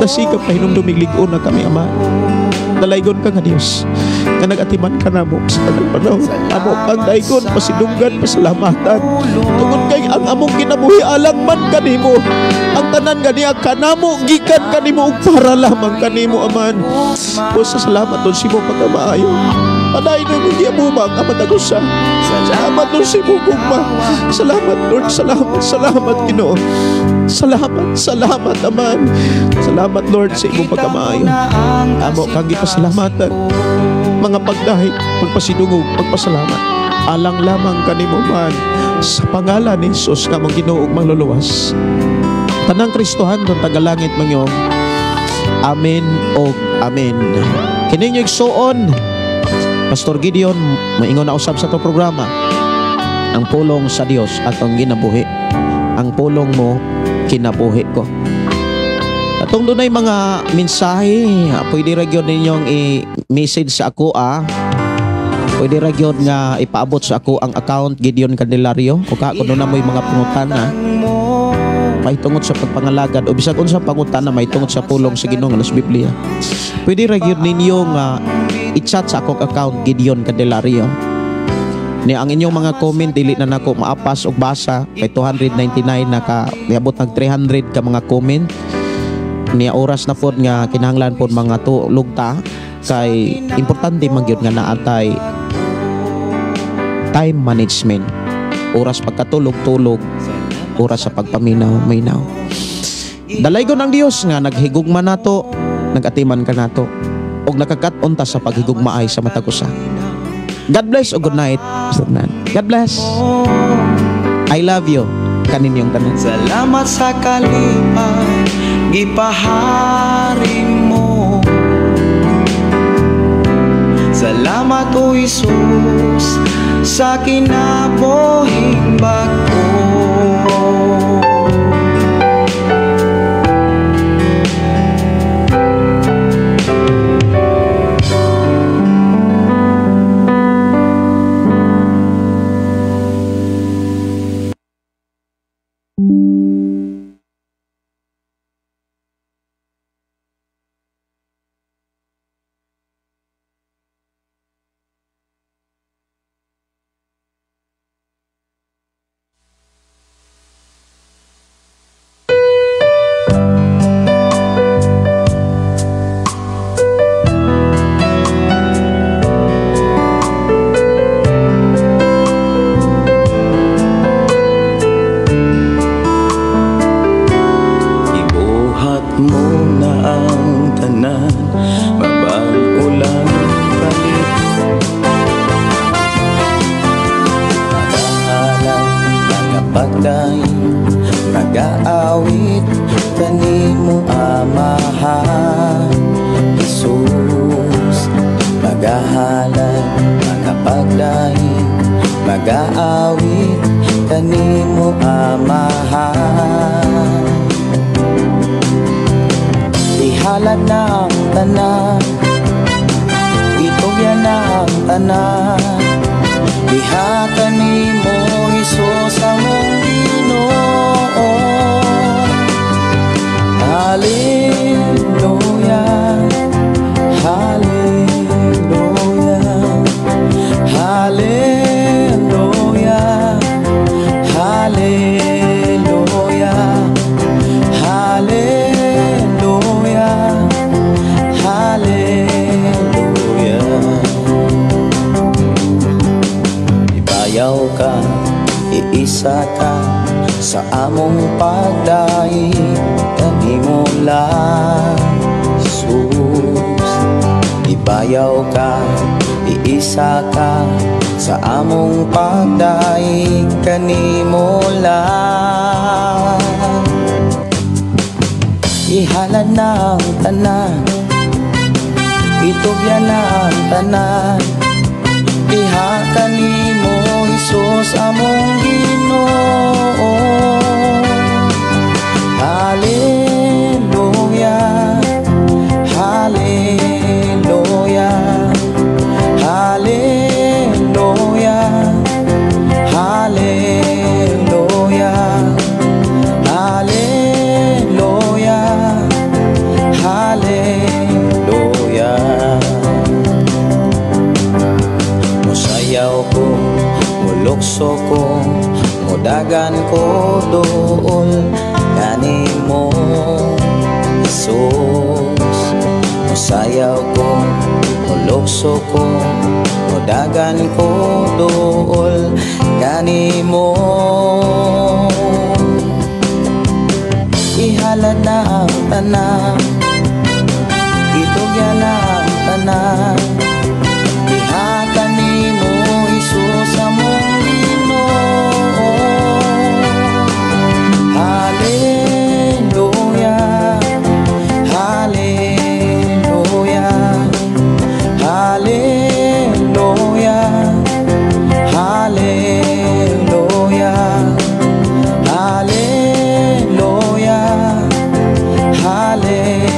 S3: dasigap pahinumdumig lig-on na kami Ama dalaygon ka nga Dios nga nagatiman ka namo sa tanang panahon amo kang daygon pasidunggan pasalamatan tungod kay ang among kinabuhi alang man kanimo ang tanan ganiya kanamo gikan kanimo ug para lamang kanimo Aman o sa salamat don simo pagkamaayo paday no giamuma ang amatagusa salamat don simo gugma salamat Lord salamat Ginoo salamat Aman salamat Lord sa imong pagkamaayo amo kang gipasalamatan mga pagdahig pagpasidungog pagpasalamat alang lamang kanimo man sa pangalan ni Jesus nga mong Ginoo ug mangluluwas tanang Kristohan don tagalangit mangyong amen o amen kining igsuon Pastor Gideon maingon na usab sa to programa ang pulong sa Dios atong ginabuhi ang pulong mo kinabuhi ko atong dunay mga mensahe pwede ra gyud ninyong i-message sa ako pwede ra gyud nga ipaabot sa ako ang account Gideon Candelario o kuno na mo'y mga pangutana may tungod sa pagpangalagad o bisag unsa pangutana may tungod sa pulong sa Ginoo nga sa Biblia pwede ra gyud ninyo nga i-chat sa akong account Gideon Candelario ni ang inyong mga comment dili na nako maapas og basa kay 299 niabot nag 300 ka mga comment ni oras na pod nga kinahanglan pod mga tulog ta kay importante man gyud nga naatay time management oras pagkatulog-tulog oras sa pagpaminaw-minaw dalaygon ang Dios nga naghigugma nato nagatiman ka nato og nakakat-on ta sa paghigugmaay sa matag usa God bless o good night God bless I love you kaninyong tanan
S1: Salamat sa kalipay gipahari mo Salamat o Jesus sa kinabuhing bago
S2: Nag-aawit kanimo Amahan Jesus magahalay magapagdaig mag-aawit kanimo Amahan ihalad na ang tanan itugyan na ang tanan diha kanimo Jesus among Ginoo Hallelujah Hallelujah Hallelujah Hallelujah Hallelujah Hallelujah Ibayaw ka iisa ka sa among pagdaig kanimo lang Jesus ibayaw ka iisa ka sa among pagdaig kanimo lang ihalad na ang tanan itugyan na ang tanan diha kanimo
S1: Hesus among Ginoo. Hallelujah, hallelujah, hallelujah, hallelujah, hallelujah, hallelujah. Musayaw ko, mulukso ko, mudagan ko doon kanimo Jesus. Musayaw ko, mulukso ko, mudagan ko doon kanimo. Ihalad na ang tanan, itugyan na ang tanan, ihatag nimo Jesus among Ginoo. Hallelujah, hallelujah, hallelujah, hallelujah, hallelujah, hallelujah.